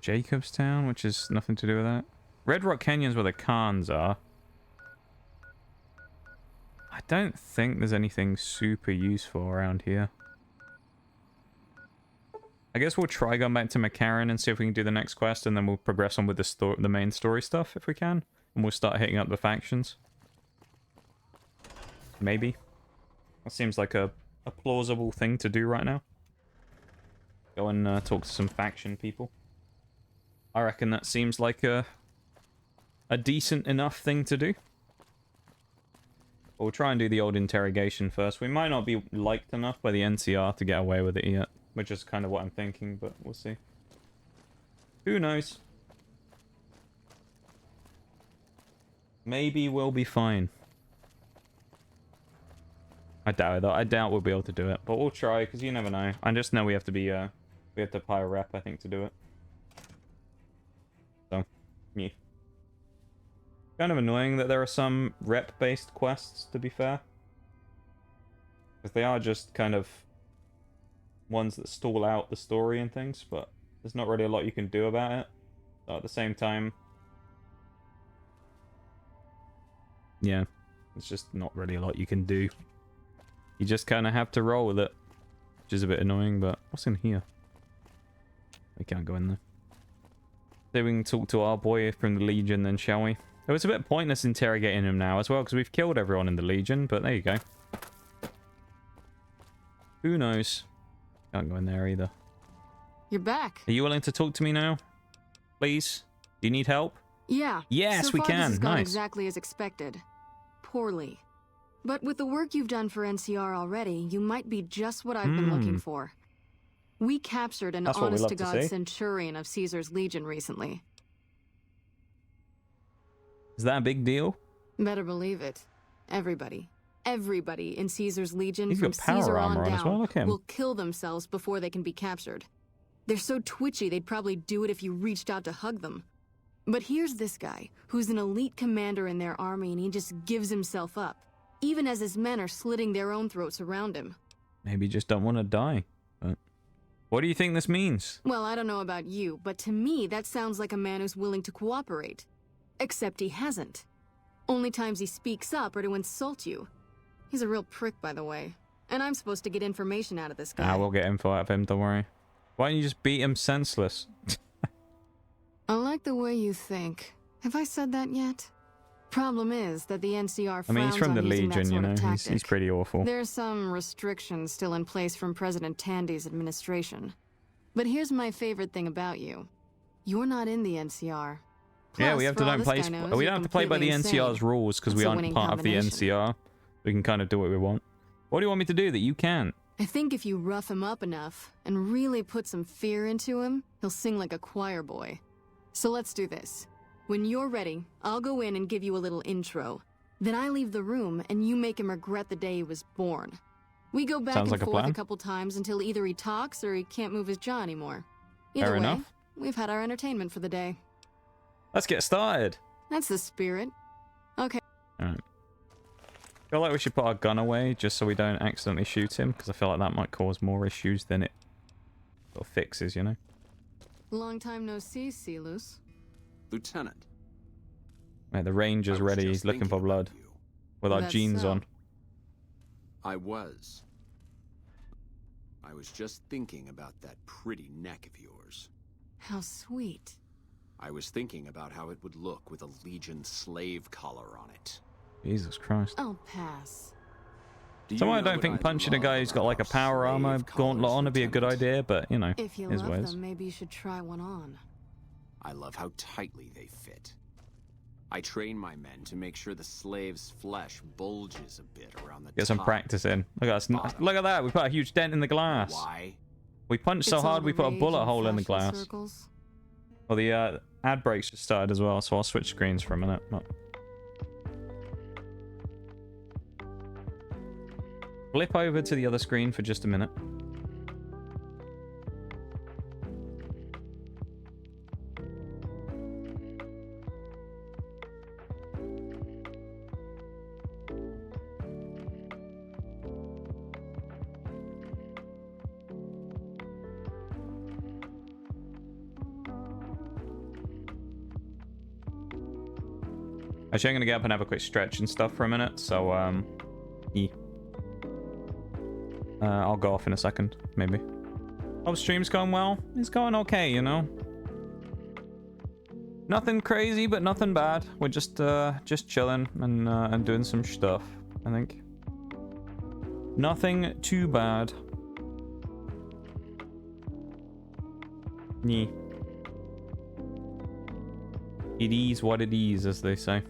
Jacobstown, which is nothing to do with that. Red Rock Canyon's where the Khans are. I don't think there's anything super useful around here. I guess we'll try going back to Mccaren and see if we can do the next quest, and then we'll progress on with the main story stuff if we can. And we'll start hitting up the factions. Maybe. That seems like a plausible thing to do right now. Go and talk to some faction people. I reckon that seems like a decent enough thing to do. But we'll try and do the old interrogation first. We might not be liked enough by the NCR to get away with it yet, which is kind of what I'm thinking, but we'll see. Who knows? Maybe we'll be fine. I doubt it though. I doubt we'll be able to do it, but we'll try because you never know. I just know we have to be we have to pay a rep, I think, to do it. So, yeah. Kind of annoying that there are some rep-based quests, to be fair. Because they are just kind of ones that stall out the story and things, but there's not really a lot you can do about it. So at the same time, yeah, it's just not really a lot you can do. You just kind of have to roll with it, which is a bit annoying, but what's in here? We can't go in there. So we can talk to our boy from the Legion then, shall we? It was a bit pointless interrogating him now as well, because we've killed everyone in the Legion, but there you go. Who knows? Can't go in there either. You're back. Are you willing to talk to me now? Please? Do you need help? Yeah. Yes, so we far can. This has gone Nice. exactly as expected. Poorly. But with the work you've done for NCR already, you might be just what I've been looking for. We captured an honest-to-God centurion of Caesar's Legion recently. Is that a big deal? Better believe it. Everybody in Caesar's Legion He's from got power Caesar on armor on as well, down look at him. will kill themselves before they can be captured. They're so twitchy they'd probably do it if you reached out to hug them. But here's this guy, who's an elite commander in their army, and he just gives himself up, even as his men are slitting their own throats around him. Maybe you just don't want to die. But what do you think this means? Well, I don't know about you, but to me that sounds like a man who's willing to cooperate. Except he hasn't. Only times he speaks up are to insult you. He's a real prick, by the way. And I'm supposed to get information out of this guy. Ah, we'll get info out of him, don't worry. Why don't you just beat him senseless? I like the way you think. Have I said that yet? Problem is that the NCR I mean, he's frowns from the on using that Legion, you sort of know. He's tactic. pretty awful. There's some restrictions still in place from President Tandy's administration. But here's my favorite thing about you. You're not in the NCR. Yeah, Plus, we have to for all don't this play. guy knows, We you're don't have to play by the completely NCR's insane. rules because we That's a aren't winning part of the combination. NCR. We can kind of do what we want. What do you want me to do that you can't? I think if you rough him up enough and really put some fear into him, he'll sing like a choir boy. So let's do this. When you're ready, I'll go in and give you a little intro. Then I leave the room, and you make him regret the day he was born. We go back Sounds and like a forth plan. a couple times until either he talks or he can't move his jaw anymore. Either Fair way, enough. we've had our entertainment for the day. Let's get started. That's the spirit. Okay. Alright. I feel like we should put our gun away just so we don't accidentally shoot him, because I feel like that might cause more issues than it sort of fixes, you know? Long time no see, Silus. Lieutenant. Yeah, the ranger's ready. He's looking for blood. With our That's jeans so. on. I was just thinking about that pretty neck of yours. How sweet. I was thinking about how it would look with a Legion slave collar on it. Jesus Christ. I'll pass. Someone I don't think punching a guy who's got like a power armor gauntlet on would be a good idea, but you know, If you his love ways. them, maybe you should try one on. I love how tightly they fit. I train my men to make sure the slave's flesh bulges a bit around the Get some top. practice in. Look at us. Look at that. We put a huge dent in the glass. Why? We punched so It's all hard the we put a rage bullet and hole in the fashion glass. circles. Well, the ad breaks just started as well, so I'll switch screens for a minute. Oh. Flip over to the other screen for just a minute. Actually, I'm gonna get up and have a quick stretch and stuff for a minute, so yeah. I'll go off in a second, maybe. Hope stream's going well. It's going okay, you know. Nothing crazy, but nothing bad. We're just chilling and doing some stuff, I think. Nothing too bad. Yeah. It is what it is, as they say.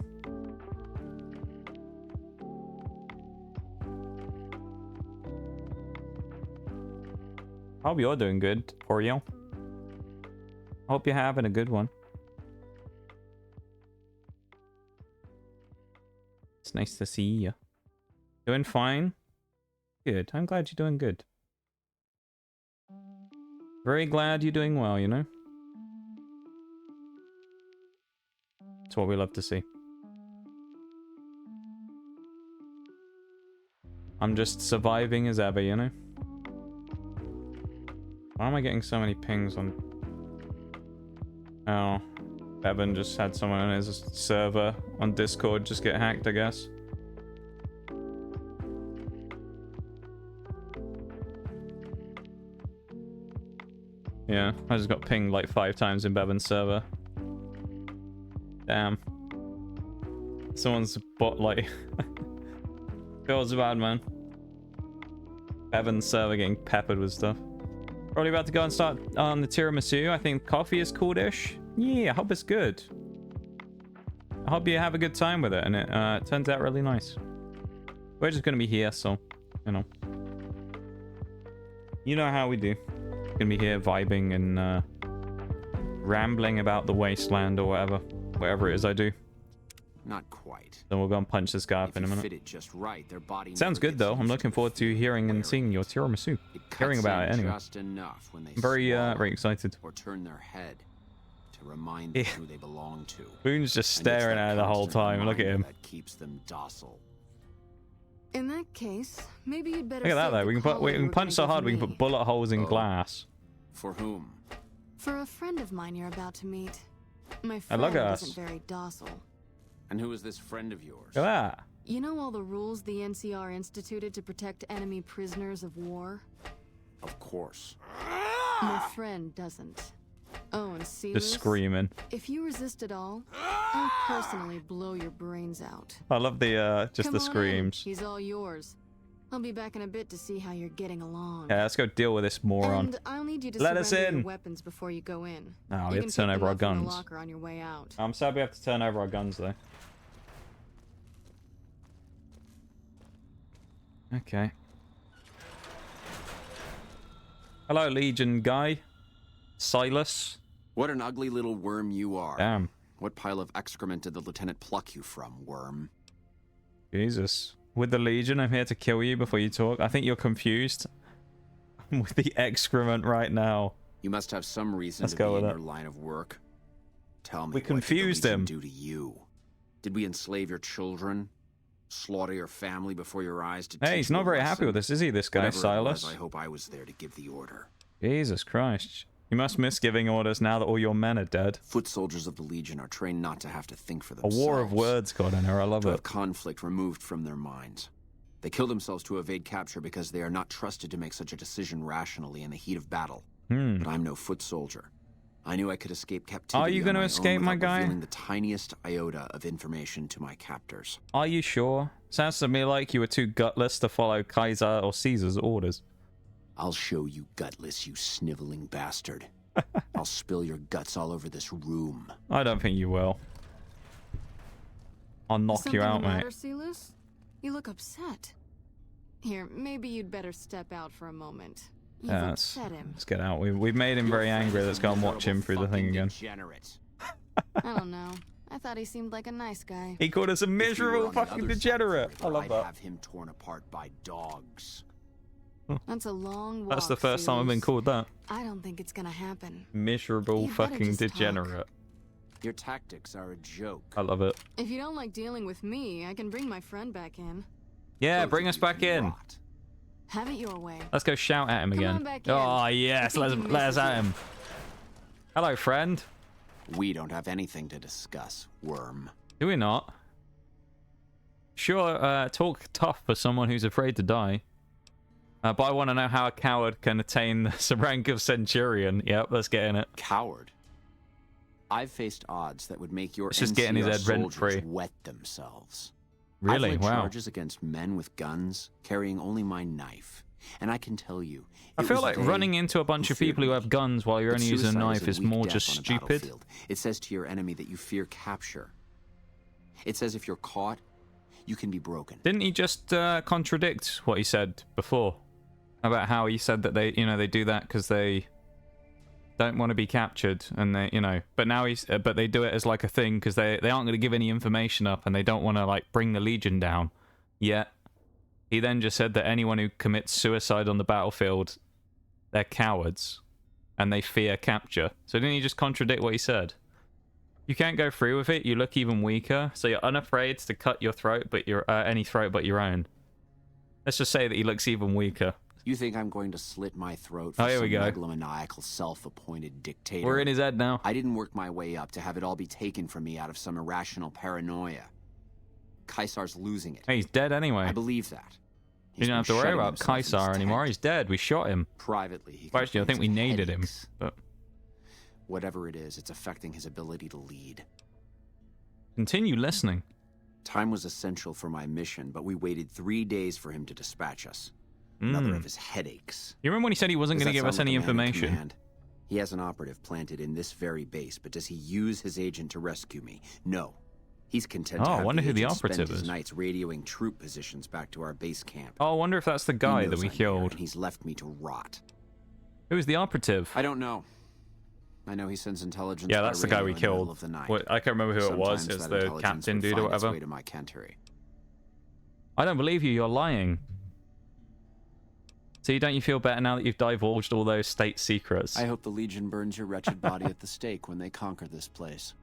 I hope you're doing good, Oriel. I hope you're having a good one. It's nice to see you. Doing fine? Good. I'm glad you're doing good. Very glad you're doing well, you know? It's what we love to see. I'm just surviving as ever, you know? Why am I getting so many pings on... Oh. Evan just had someone on his server on Discord just get hacked, I guess. Yeah, I just got pinged like 5 times in Bevan's server. Damn. Someone's bot like... Feels bad, man. Bevan's server getting peppered with stuff. Probably about to go and start on the tiramisu. I think coffee is cool-ish. Yeah, I hope it's good. I hope you have a good time with it and it turns out really nice. We're just going to be here, so, you know. You know how we do. Gonna be here vibing and rambling about the wasteland or whatever. Whatever it is I do. Not quite. Then we'll go and punch this guy up in a minute. Fit it just right, their body Sounds good though. I'm looking forward to hearing and seeing your tiramisu. Hearing about it anyway. Just enough when they I'm very excited. Or turn their head to remind them who they belong to. Boone's just staring at her the whole time. Look at him. That keeps them docile. In that case, maybe you'd better. Look at that save though. the We call you can were punch so gonna hard we give can me. put bullet holes in glass. For whom? For a friend of mine you're about to meet. My And friend look at isn't us. very docile. And who is this friend of yours? Look at that. You know all the rules the NCR instituted to protect enemy prisoners of war? Of course. My friend doesn't. Oh, and Silas, Just screaming. if you resist at all, I'll personally blow your brains out. I love the just Come the on in. screams. He's all yours. I'll be back in a bit to see how you're getting along. Yeah, let's go deal with this moron. And I'll need you to Let us surrender in. your weapons before you go in. No, You we have can to turn pick over them our up from the guns. locker on your way out. I'm sad we have to turn over our guns though. Okay. Hello, Legion guy. Silas. What an ugly little worm you are. Damn. What pile of excrement did the lieutenant pluck you from, worm? Jesus. With the Legion, I'm here to kill you before you talk. I think you're confused. I'm with the excrement right now. You must have some reason Let's to go be in with your it. line of work. Tell me, We confused what did him. the Legion do to you? Did we enslave your children? Slaughter your family before your eyes to Hey, teach he's you not a very lesson? happy with this, is he, this guy, Whatever it Silas? was, I hope I was there to give the order. Jesus Christ. You must miss giving orders now that all your men are dead. Foot soldiers of the Legion are trained not to have to think for A themselves. war of words, God, I know, I love To it. have conflict removed from their minds. They kill themselves to evade capture because they are not trusted to make such a decision rationally in the heat of battle. But I'm no foot soldier. I knew I could escape captivity. Are you going to escape, my guy? Revealing the tiniest iota of information to my captors. Are you sure? Sounds to me like you were too gutless to follow Kaiser or Caesar's orders. I'll show you gutless, you sniveling bastard. I'll spill your guts all over this room. I don't think you will. I'll knock you out, mate. Silas? You look upset. Here, maybe you'd better step out for a moment. You've Yeah, upset him. let's get out. We've made him very angry. Let's go and watch him through the thing again. I don't know. I thought he seemed like a nice guy. He called us a miserable fucking degenerate. I love I'd that. have him torn apart by dogs. That's a long walk. That's the first time I've been called that. I don't think it's gonna happen. Miserable You better fucking just talk. degenerate. Your tactics are a joke. I love it. If you don't like dealing with me, I can bring my friend back in. Yeah, bring us back in. Have it your way. Let's go shout at him again. on back in. Oh, yes. I Let think he us misses at you. him. Hello, friend. We don't have anything to discuss, worm. Do we not? Sure, talk tough for someone who's afraid to die. But I want to know how a coward can attain the rank of centurion. Yep, let's get in it. Coward? I've faced odds that would make your It's just getting his NCR head rent-free. soldiers wet themselves. Really? I've led Wow. charges against men with guns, carrying only my knife. And I can tell you, I it feel was like they running into a bunch who of people who feared have guns while you're But only using a suicide knife a is weak more death just on a stupid. battlefield. It says to your enemy that you fear capture. It says if you're caught, you can be broken. Didn't he just contradict what he said before about how he said that they, they do that because they don't want to be captured, and they, but now but they do it as like a thing because they aren't going to give any information up, and they don't want to like bring the Legion down. Yet he then just said that anyone who commits suicide on the battlefield, they're cowards, and they fear capture. So didn't he just contradict what he said? You can't go through with it. You look even weaker. So you're unafraid to cut your throat, but any throat but your own. Let's just say that he looks even weaker. You think I'm going to slit my throat for Oh, here some we go. megalomaniacal self-appointed dictator? We're in his head now. I didn't work my way up to have it all be taken from me out of some irrational paranoia. Caesar's losing it. Hey, he's dead anyway. I believe that. You don't have to worry about Caesar anymore. He's dead. We shot him. Privately, he Well, actually, I think we complains of needed him. headaches. But Whatever it is, it's affecting his ability to lead. continue listening. Time was essential for my mission, but we waited 3 days for him to dispatch us. Another of his headaches. You remember when he said he wasn't Does going to that give us sound any like a man in information? command? He has an operative planted in this very base, but does he use his agent to rescue me? No. He's content to Oh, I have wonder who the agent spend operative his is. nights radioing troop positions back to our base camp. Oh, I wonder if that's the guy He that knows we I'm here, killed. and he's left me to rot. Who is the operative? I don't know. I know he sends intelligence. Yeah, by that's the guy radio we in the middle killed. of the night. What, I can't remember who it was. Sometimes It's that the intelligence captain would dude or find its whatever. way to my Kentery. I don't believe you. You're lying. See, don't you feel better now that you've divulged all those state secrets? I hope the Legion burns your wretched body at the stake when they conquer this place.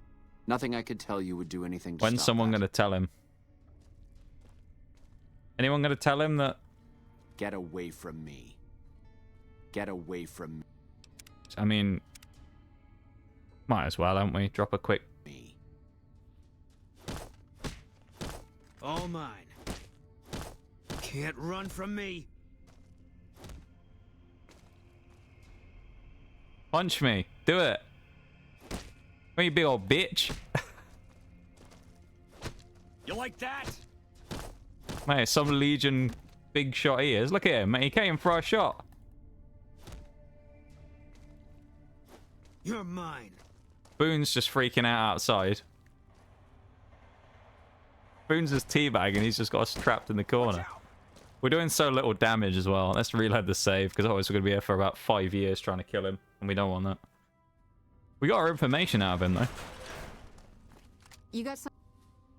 Nothing I could tell you would do anything to When's stop someone that. going to tell him? Anyone going to tell him that? Get away from me. Get away from I mean, might as well, haven't we? Drop a quick. me. All mine. Can't run from me. Punch me. Do it. What, you big old bitch? You like that? Mate, some Legion big shot he is. Look at him, mate. He came for a shot. You're mine. Boone's just freaking out outside. Boone's just teabagging. He's just got us trapped in the corner. We're doing so little damage as well. Let's reload the save, because otherwise we're going to be here for about 5 years trying to kill him. And we don't want that. We got our information out of him, though. You got some.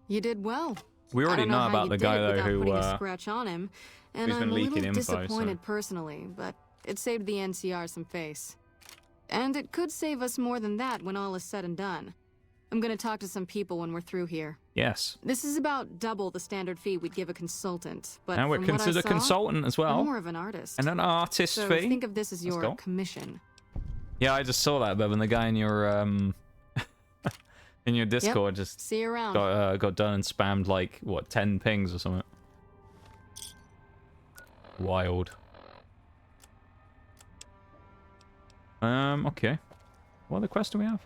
You did well. We already I don't know how about you the did guy it though without who putting a scratch on him, and who's been I'm a leaking little info, so- disappointed personally, but it saved the NCR some face. And it could save us more than that when all is said and done. I'm gonna talk to some people when we're through here. Yes. This is about double the standard fee we'd give a consultant, but And we're from what I considered a saw, consultant as well. I'm more of an artist. And an artist so fee. think of this as your cool. commission. Yeah, I just saw that, Bevan. The guy in your in your Discord just See you around. got done and spammed like what 10 pings or something. Wild. Okay. What other quest do we have?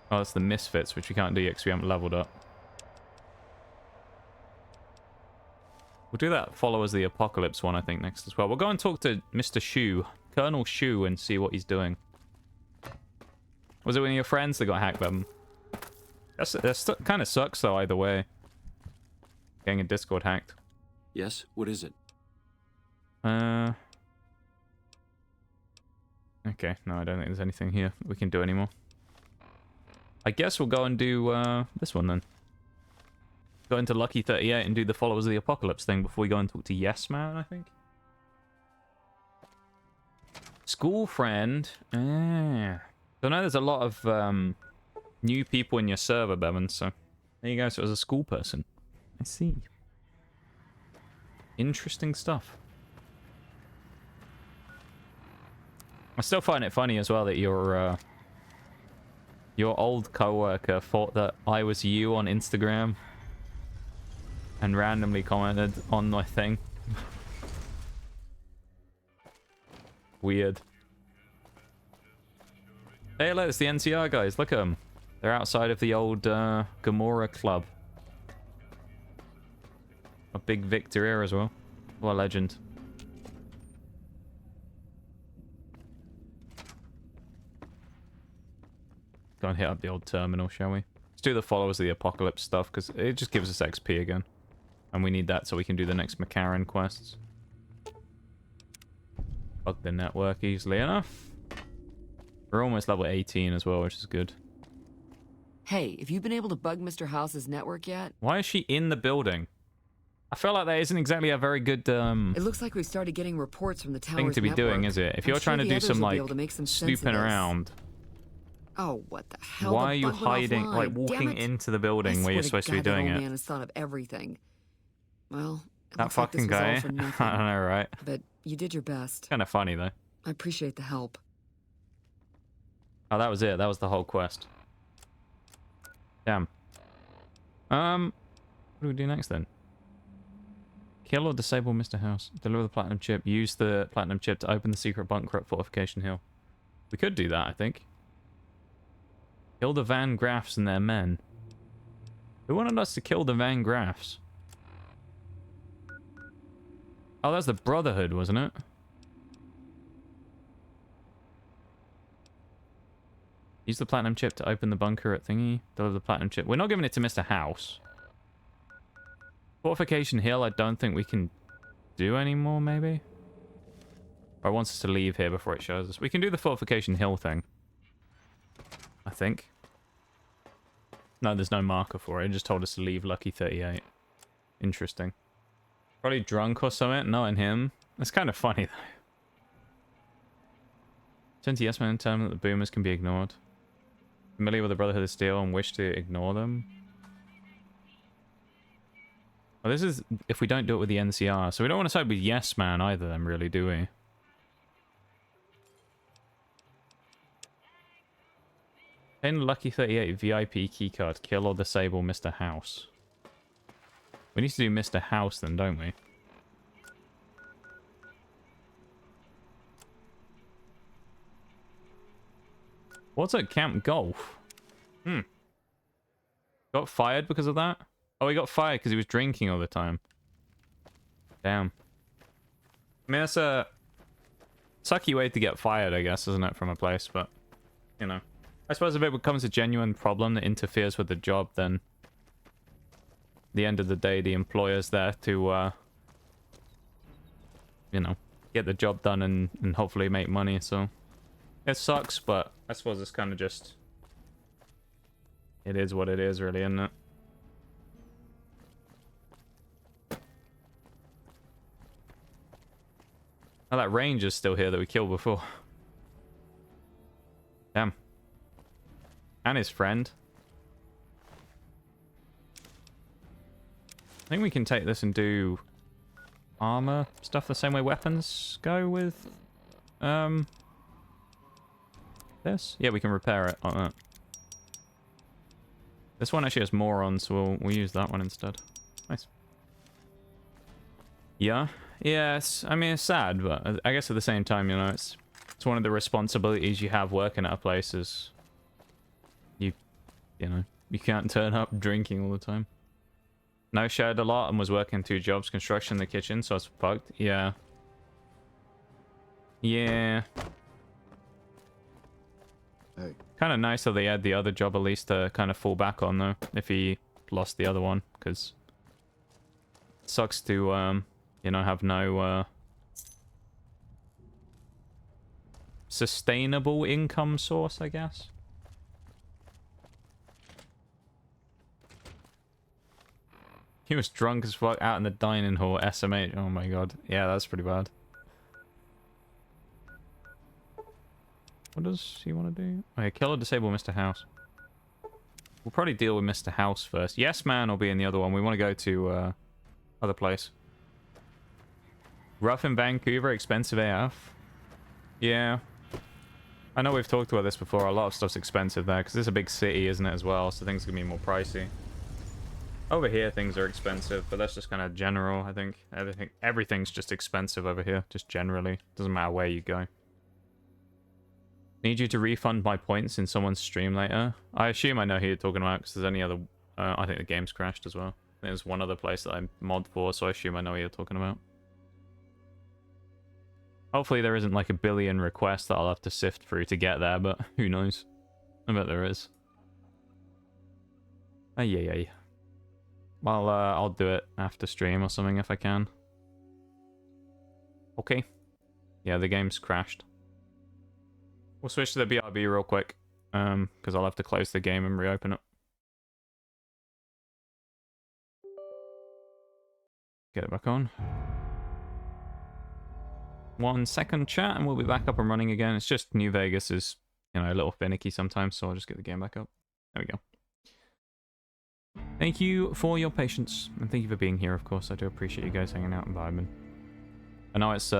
Oh, that's the Misfits, which we can't do yet because we haven't leveled up. We'll do that Followers of the Apocalypse one, I think, next as well. We'll go and talk to Mr. Shu, Colonel Shu, and see what he's doing. Was it one of your friends that got hacked, Bevan? That kind of sucks, though, either way. Getting a Discord hacked. Yes, what is it? Okay, no, I don't think there's anything here we can do anymore. I guess we'll go and do this one then. Go into Lucky 38 and do the Followers of the Apocalypse thing before we go and talk to Yes Man, I think. School friend. So I know there's a lot of new people in your server, Bevan, so there you go. So it was a school person. I see. Interesting stuff. I still find it funny as well that your old coworker thought that I was you on Instagram and randomly commented on my thing. Weird. Hey, look, it's the NCR guys. Look at them. They're outside of the old Gamora club. A big Victor here as well. What a legend. Go and hit up the old terminal, shall we? Let's do the Followers of the Apocalypse stuff, because it just gives us XP again. And we need that so we can do the next Mccaren quests. Bug the network easily enough. We're almost level 18 as well, which is good. Hey, have you been able to bug Mr. House's network yet? Why is she in the building? I feel like that isn't exactly a very good It looks like we've started getting reports from the tower's thing to be network. doing, is it? If I'm you're sure trying to the do others some, will be like, able to make some sense of snooping this. around, Oh, what the hell? why The are you bug went hiding, offline. like Damn walking it. into the building where you're supposed to be I swear doing God, that it? old man has thought of everything. Well, it That looks like this fucking was all guy? for nothing. I don't know, right? But you did your best. Kind of funny, though. I appreciate the help. Oh, that was it. That was the whole quest. Damn. What do we do next, then? Kill or disable Mr. House. Deliver the platinum chip. Use the platinum chip to open the secret bunker at Fortification Hill. We could do that, I think. Kill the Van Graffs and their men. Who wanted us to kill the Van Graffs? Oh, that's the Brotherhood, wasn't it? Use the platinum chip to open the bunker at thingy. Deliver the platinum chip. We're not giving it to Mr. House. Fortification Hill, I don't think we can do anymore, maybe? Or it wants us to leave here before it shows us. We can do the Fortification Hill thing. I think. No, there's no marker for it. It just told us to leave Lucky 38. Interesting. Probably drunk or something. Not in him. That's kind of funny, though. Turn to Yes Man and tell him that the boomers can be ignored. Familiar with the Brotherhood of Steel and wish to ignore them. Well, this is if we don't do it with the NCR. So we don't want to side with Yes Man either, then, really, do we? Obtain Lucky 38 VIP keycard. Kill or disable Mr. House. We need to do Mr. House then, don't we? What's at Camp Golf? Got fired because of that? Oh, he got fired because he was drinking all the time. Damn. I mean, that's a sucky way to get fired, I guess, isn't it, from a place? But, you know. I suppose if it becomes a genuine problem that interferes with the job, then at the end of the day, the employer's there to, you know, get the job done and hopefully make money, so... It sucks, but I suppose it's kind of just... It is what it is, really, isn't it? Oh, that ranger's still here that we killed before. Damn. And his friend. I think we can take this and do armor stuff the same way weapons go with this. Yeah, we can repair it like that. This one actually has more on, so we'll use that one instead. Nice. Yeah. Yes. I mean, it's sad, but I guess at the same time, you know, it's one of the responsibilities you have working at a place is you know, you can't turn up drinking all the time. No, shared a lot and was working 2 jobs, construction in the kitchen, so I was fucked. Yeah. Yeah. Hey. Kind of nice that they had the other job at least to kind of fall back on, though, if he lost the other one, because it sucks to, you know, have no, sustainable income source, I guess. He was drunk as fuck out in the dining hall, SMH. Oh my god. Yeah, that's pretty bad. What does he want to do? Okay, kill or disable Mr. House. We'll probably deal with Mr. House first. Yes, man will be in the other one. We want to go to, other place. Rough in Vancouver, expensive AF. Yeah. I know we've talked about this before. A lot of stuff's expensive there, because it's a big city, isn't it, as well? So things are going to be more pricey. Over here, things are expensive, but that's just kind of general, I think. Everything's just expensive over here, just generally. Doesn't matter where you go. Need you to refund my points in someone's stream later. I assume I know who you're talking about, because there's any other... I think the game's crashed as well. There's one other place that I mod for, so I assume I know what you're talking about. Hopefully there isn't like a billion requests that I'll have to sift through to get there, but who knows? I bet there is. Ay. Well, I'll do it after stream or something if I can. Okay. Yeah, the game's crashed. We'll switch to the BRB real quick, because I'll have to close the game and reopen it. Get it back on. 1 second, chat, and we'll be back up and running again. It's just New Vegas is, you know, a little finicky sometimes, so I'll just get the game back up. There we go. Thank you for your patience, and thank you for being here, of course. I do appreciate you guys hanging out and vibing. I know it's,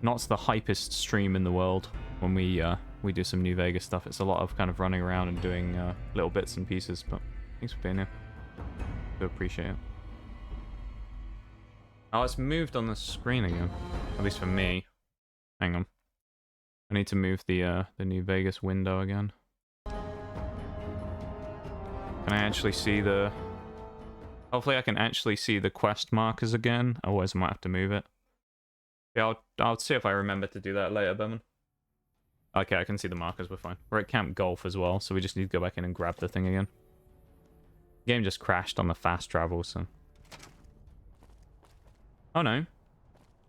not the hypest stream in the world when we do some New Vegas stuff. It's a lot of kind of running around and doing little bits and pieces, but thanks for being here. Do appreciate it. Oh, it's moved on the screen again. At least for me. Hang on. I need to move the New Vegas window again. Can I actually see the... Hopefully I can actually see the quest markers again. Otherwise I might have to move it. Yeah, I'll see if I remember to do that later, Berman. Okay, I can see the markers. We're fine. We're at Camp Golf as well, so we just need to go back in and grab the thing again. The game just crashed on the fast travel, so... Oh, no.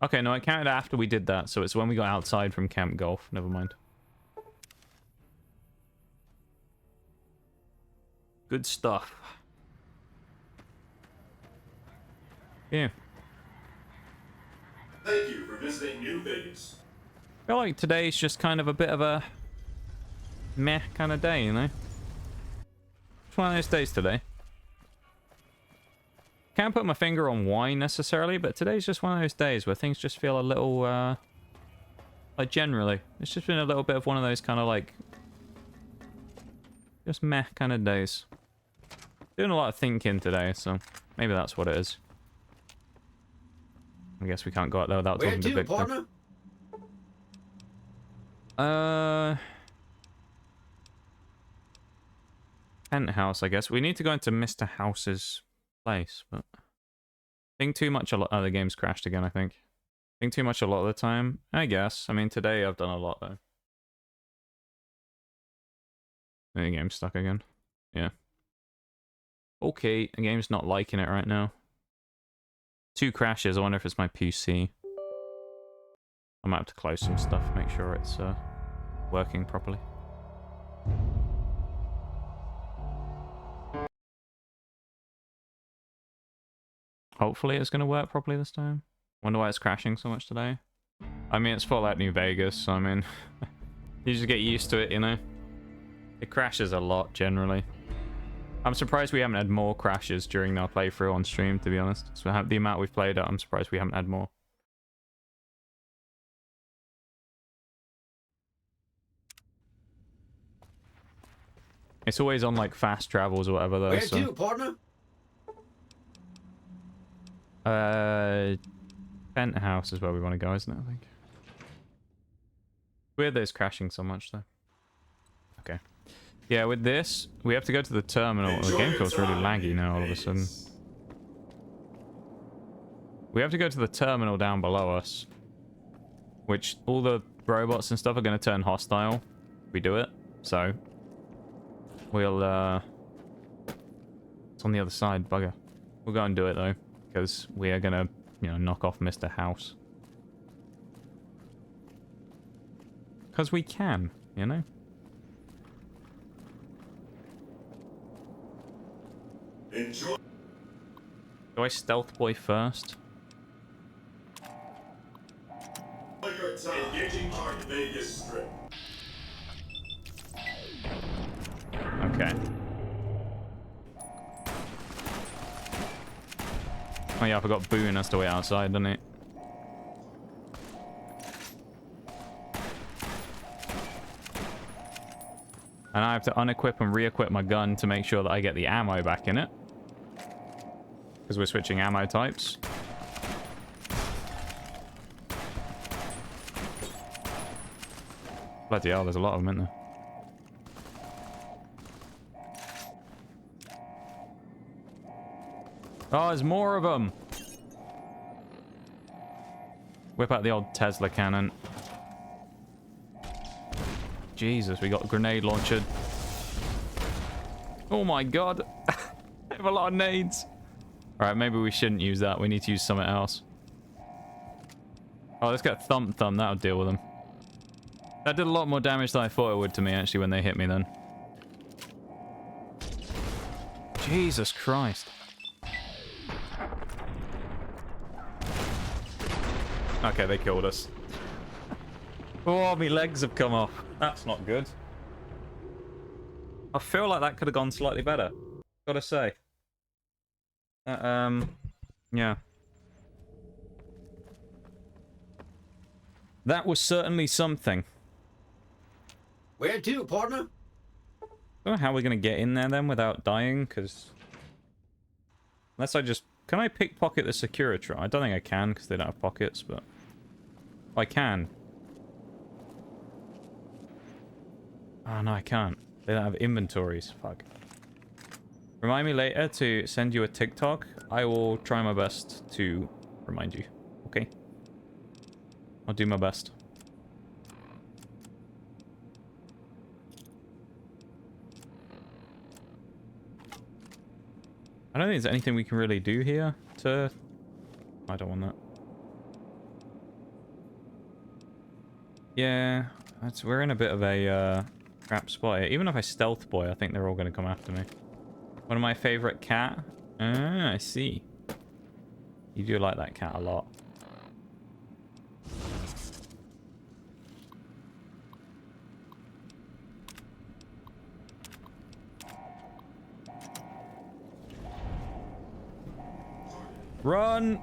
Okay, no, it counted after we did that, so it's when we got outside from Camp Golf. Never mind. Good stuff. Yeah. Thank you for visiting New Vegas. I feel like today's just kind of a bit of a meh kind of day, you know? It's one of those days today. Can't put my finger on why necessarily, but today's just one of those days where things just feel a little, like generally. It's just been a little bit of one of those kind of like, just meh kind of days. Doing a lot of thinking today, so maybe that's what it is. I guess we can't go out there without talking to Victor. Penthouse, I guess. We need to go into Mr. House's place, but think too much a lot. Oh, the game's crashed again, I think. Think too much a lot of the time, I guess. I mean, today I've done a lot, though. The game's stuck again. Yeah. Okay, the game's not liking it right now. 2 crashes. I wonder if it's my PC. I might have to close some stuff, make sure it's working properly. Hopefully it's going to work properly this time. Wonder why it's crashing so much today. I mean, it's Fallout New Vegas, so I mean, you just get used to it, you know? It crashes a lot, generally. I'm surprised we haven't had more crashes during our playthrough on stream, to be honest. So the amount we've played it, I'm surprised we haven't had more. It's always on, like, fast travels or whatever, though. Where to, partner? Penthouse is where we want to go, isn't it, I think? Weird that it's crashing so much, though. Okay. Yeah, with this, we have to go to the terminal. The game feels really laggy now all of a sudden. We have to go to the terminal down below us. Which, all the robots and stuff are going to turn hostile if we do it. So, we'll, it's on the other side, bugger. We'll go and do it, though. Because we are going to, you know, knock off Mr. House. Because we can, you know? Enjoy. Do I stealth boy first? Engaging target Vegas Strip. Okay. Oh yeah, I forgot Boone has to wait outside, doesn't it? And I have to unequip and re-equip my gun to make sure that I get the ammo back in it. Because we're switching ammo types. Bloody hell, there's a lot of them, isn't there? Oh, there's more of them! Whip out the old Tesla cannon. Jesus, we got a grenade launcher. Oh my god. I have a lot of nades. Alright, maybe we shouldn't use that. We need to use something else. Oh, let's get Thump. That'll deal with them. That did a lot more damage than I thought it would to me, actually, when they hit me then. Jesus Christ. Okay, they killed us. Oh, my legs have come off. That's not good. I feel like that could have gone slightly better. Gotta say. Yeah. That was certainly something. Where to, partner? I don't know how we're gonna get in there then without dying, because... Unless I just... Can I pickpocket the Securitron? I don't think I can, because they don't have pockets, but... I can. Oh, no, I can't. They don't have inventories. Fuck. Remind me later to send you a TikTok. I will try my best to remind you. Okay? I'll do my best. I don't think there's anything we can really do here to... I don't want that. Yeah, we're in a bit of a crap spot here. Even if I stealth boy, I think they're all going to come after me. One of my favorite cat. Ah, I see. You do like that cat a lot. Run!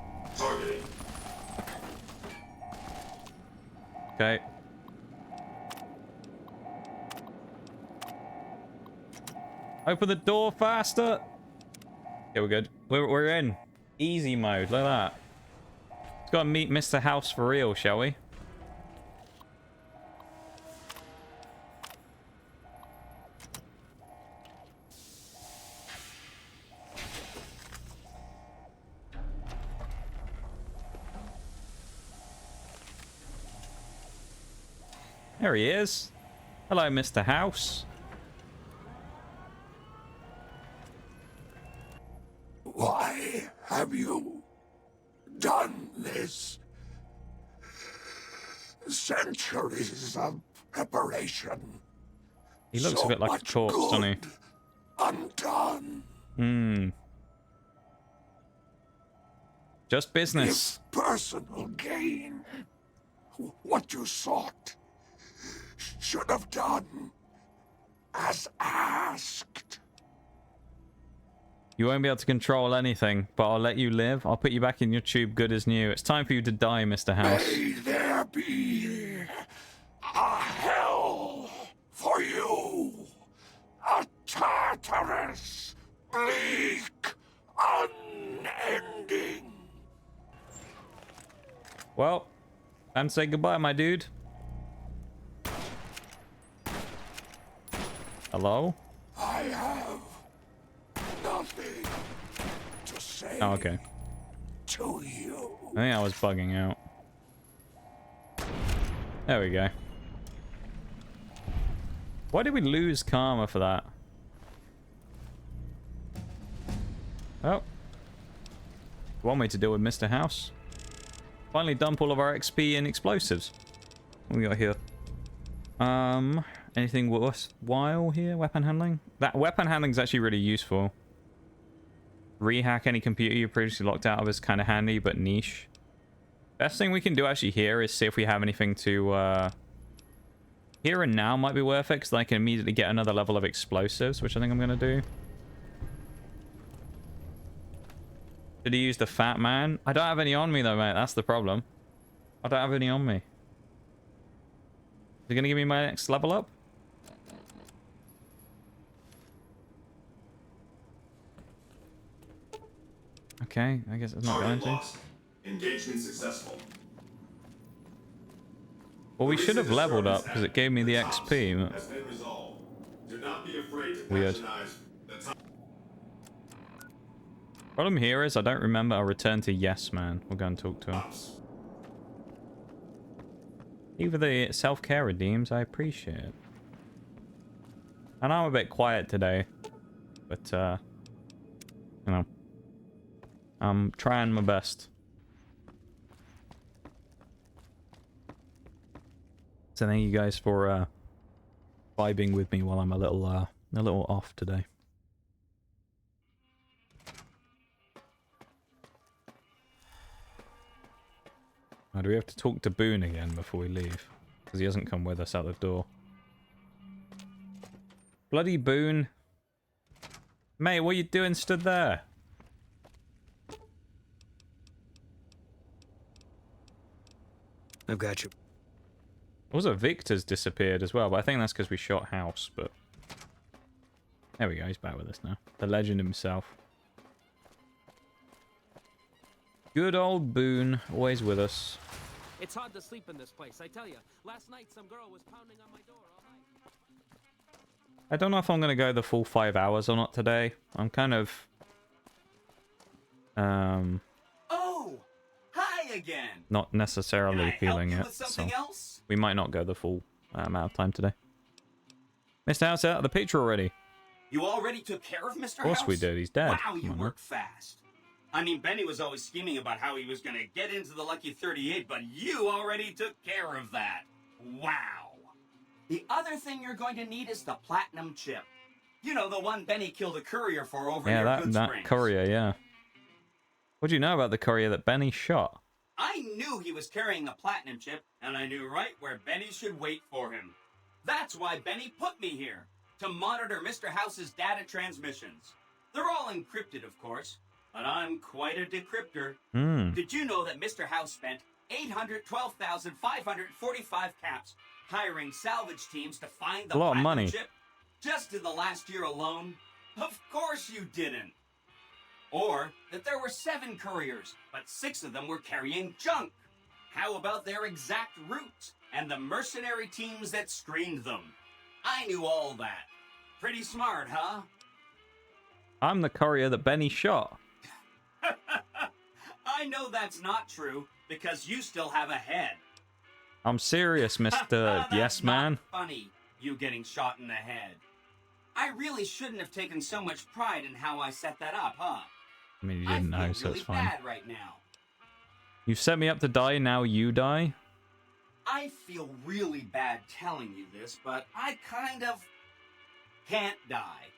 Okay. Open the door faster! Okay, we're good. We're in. Easy mode, look at that. Let's go and meet Mr. House for real, shall we? There he is. Hello, Mr. House. Why have you done this? Centuries of preparation. He looks a bit like a corpse, doesn't he? Undone. Hmm. Just business. If personal gain, what you sought, should have done as asked. You won't be able to control anything, but I'll let you live. I'll put you back in your tube good as new. It's time for you to die, Mr. House. May there be a hell for you. A Tartarus, bleak, unending. Well, and say goodbye, my dude. Hello? I have nothing to say Oh, okay. to you. I think I was bugging out. There we go. Why did we lose karma for that? Oh. One way to deal with Mr. House. Finally dump all of our XP in explosives. What we got here? Anything worthwhile here? Weapon handling? That weapon handling is actually really useful. Rehack any computer you previously locked out of is kind of handy, but niche. Best thing we can do actually here is see if we have anything to, here and now might be worth it, because I can immediately get another level of explosives, which I think I'm going to do. Did he use the fat man? I don't have any on me though, mate. That's the problem. I don't have any on me. Is he going to give me my next level up? Okay, I guess it's not going to. Engagement successful. Well, we should have leveled up because it gave me the XP. Has been resolved. Do not be afraid to Weird. patronize the top. Problem here is I don't remember a return to Yes Man. We'll go and talk to him. Either the self-care redeems, I appreciate it. I know I'm a bit quiet today, but you know, I'm trying my best. So thank you guys for vibing with me while I'm a little off today. Oh, do we have to talk to Boone again before we leave? Because he hasn't come with us out the door. Bloody Boone. Mate, what are you doing stood there? I've got you. Also, Victor's disappeared as well, but I think that's because we shot House, but... There we go, he's back with us now. The legend himself. Good old Boone, always with us. It's hard to sleep in this place, I tell you. Last night, some girl was pounding on my door all night. I don't know if I'm going to go the full 5 hours or not today. I'm kind of... Oh! Hi again! not necessarily feeling it, so... We might not go the full amount of time today. Mr. House out of the picture already. You already took care of Mr. House? Of course we did, he's dead. Wow, you work fast. I mean, Benny was always scheming about how he was going to get into the Lucky 38, but you already took care of that. Wow. The other thing you're going to need is the platinum chip. You know, the one Benny killed a courier for over near Good that Springs. courier, yeah. What do you know about the courier that Benny shot? I knew he was carrying the platinum chip, and I knew right where Benny should wait for him. That's why Benny put me here, to monitor Mr. House's data transmissions. They're all encrypted, of course, but I'm quite a decryptor. Did you know that Mr. House spent 812,545 caps hiring salvage teams to find the platinum money. chip? Just in the last year alone? Of course you didn't. Or that there were 7 couriers, but 6 of them were carrying junk. How about their exact routes and the mercenary teams that screened them? I knew all that. Pretty smart, huh? I'm the courier that Benny shot. I know that's not true, because you still have a head. I'm serious, Mr. Yes Man. Funny, you getting shot in the head. I really shouldn't have taken so much pride in how I set that up, huh? I mean, you didn't know, so really it's fine. bad right now. You set me up to die, now you die? I feel really bad telling you this, but I kind of can't die.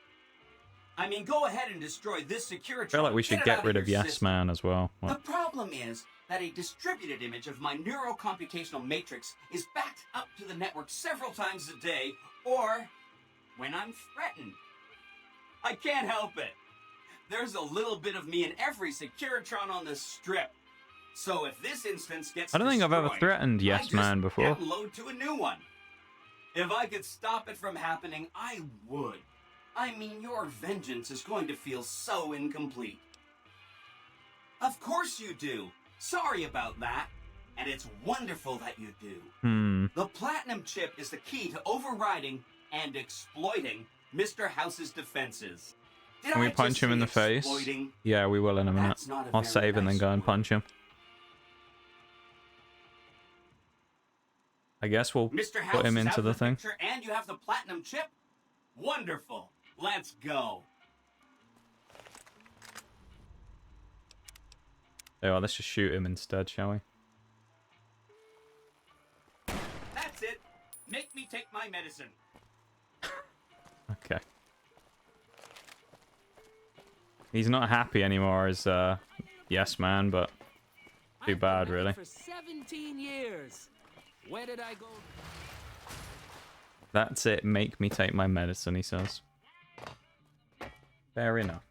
I mean, go ahead and destroy this Securitron. I feel like we should get rid of Yes Man as well. The problem is that a distributed image of my neurocomputational matrix is backed up to the network several times a day, or when I'm threatened. I can't help it. There's a little bit of me in every Securitron on the strip. So if this instance gets I don't think I've ever destroyed, threatened Yes Man before. download to a new one. If I could stop it from happening, I would. I mean, your vengeance is going to feel so incomplete. Of course you do. Sorry about that. And it's wonderful that you do. The Platinum chip is the key to overriding and exploiting Mr. House's defenses. Can we punch him in the face? Yeah, we will in a minute. I'll save and then go and punch him. I guess we'll put him into the thing. And you have the Platinum chip? Wonderful. Let's go. Oh, let's just shoot him instead, shall we? That's it. Make me take my medicine. Okay. He's not happy anymore as Yes Man, but too bad, really. For 17 years. Where did I go? That's it. Make me take my medicine, he says. Fair enough.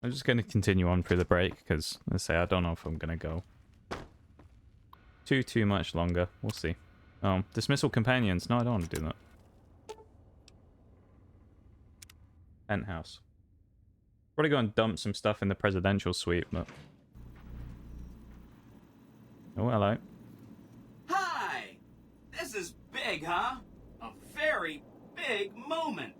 I'm just going to continue on through the break because, let's say, I don't know if I'm going to go too much longer. We'll see. Oh, dismissal companions. No, I don't want to do that. Penthouse. Probably go and dump some stuff in the presidential suite, but... Oh, hello. Hi! This is big, huh? A very big moment.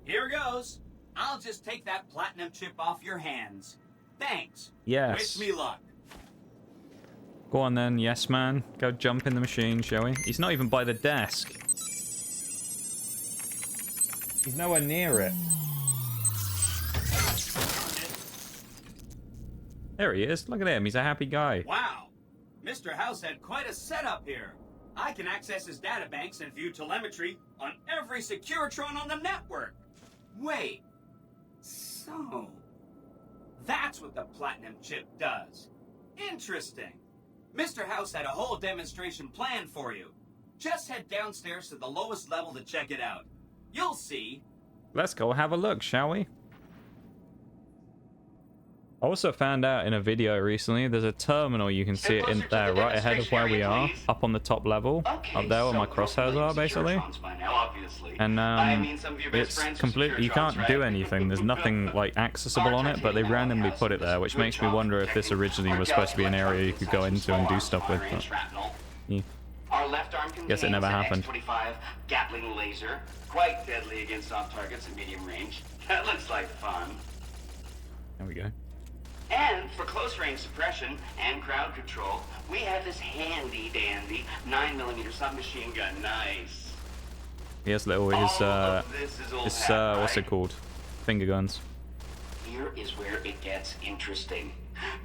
Here goes. I'll just take that Platinum chip off your hands. Thanks. Yes. Wish me luck. Go on then, Yes Man. Go jump in the machine, shall we? He's not even by the desk. He's nowhere near it. There he is. Look at him. He's a happy guy. Wow. Mr. House had quite a setup here. I can access his databanks and view telemetry on every Securitron on the network. Wait. So, that's what the Platinum chip does. Interesting. Mr. House had a whole demonstration planned for you. Just head downstairs to the lowest level to check it out. You'll see. Let's go have a look, shall we? I also found out in a video recently, there's a terminal, you can see it in there, right ahead of where we are, up on the top level, up there where my crosshairs are, basically. And it's completely, you can't do anything, there's nothing like accessible on it, but they randomly put it there, which makes me wonder if this originally was supposed to be an area you could go into and do stuff with. But, yeah. Our left arm Guess it never happened. X-25 Gatling laser, quite deadly against soft targets in medium range. That looks like fun. There we go. And for close-range suppression and crowd control, we have this handy-dandy 9mm submachine gun. Nice. He has little, what's it called? Finger guns. Here is where it gets interesting.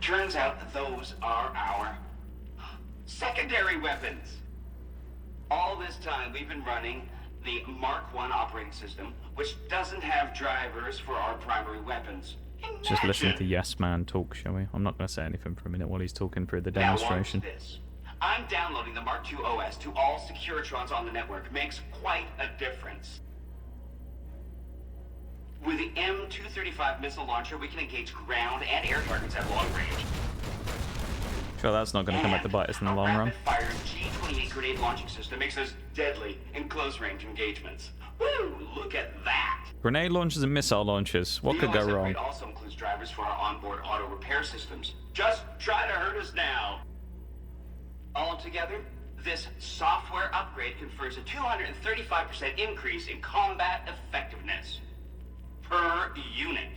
Turns out those are our secondary weapons. All this time we've been running the Mark I operating system, which doesn't have drivers for our primary weapons. Just listen to Yes Man talk, shall we? I'm not going to say anything for a minute while he's talking through the demonstration. Now watch this. I'm downloading the Mark II OS to all Securitrons on the network. Makes quite a difference. With the M235 missile launcher, we can engage ground and air targets at long range. Sure, that's not going to come back to bite us in the long run. Rapid-fire G28 grenade launching system makes us deadly in close-range engagements. Woo! Look at that! Grenade launchers and missile launchers. What could go wrong? It also includes drivers for our onboard auto repair systems. Just try to hurt us now. Altogether, this software upgrade confers a 235% increase in combat effectiveness per unit.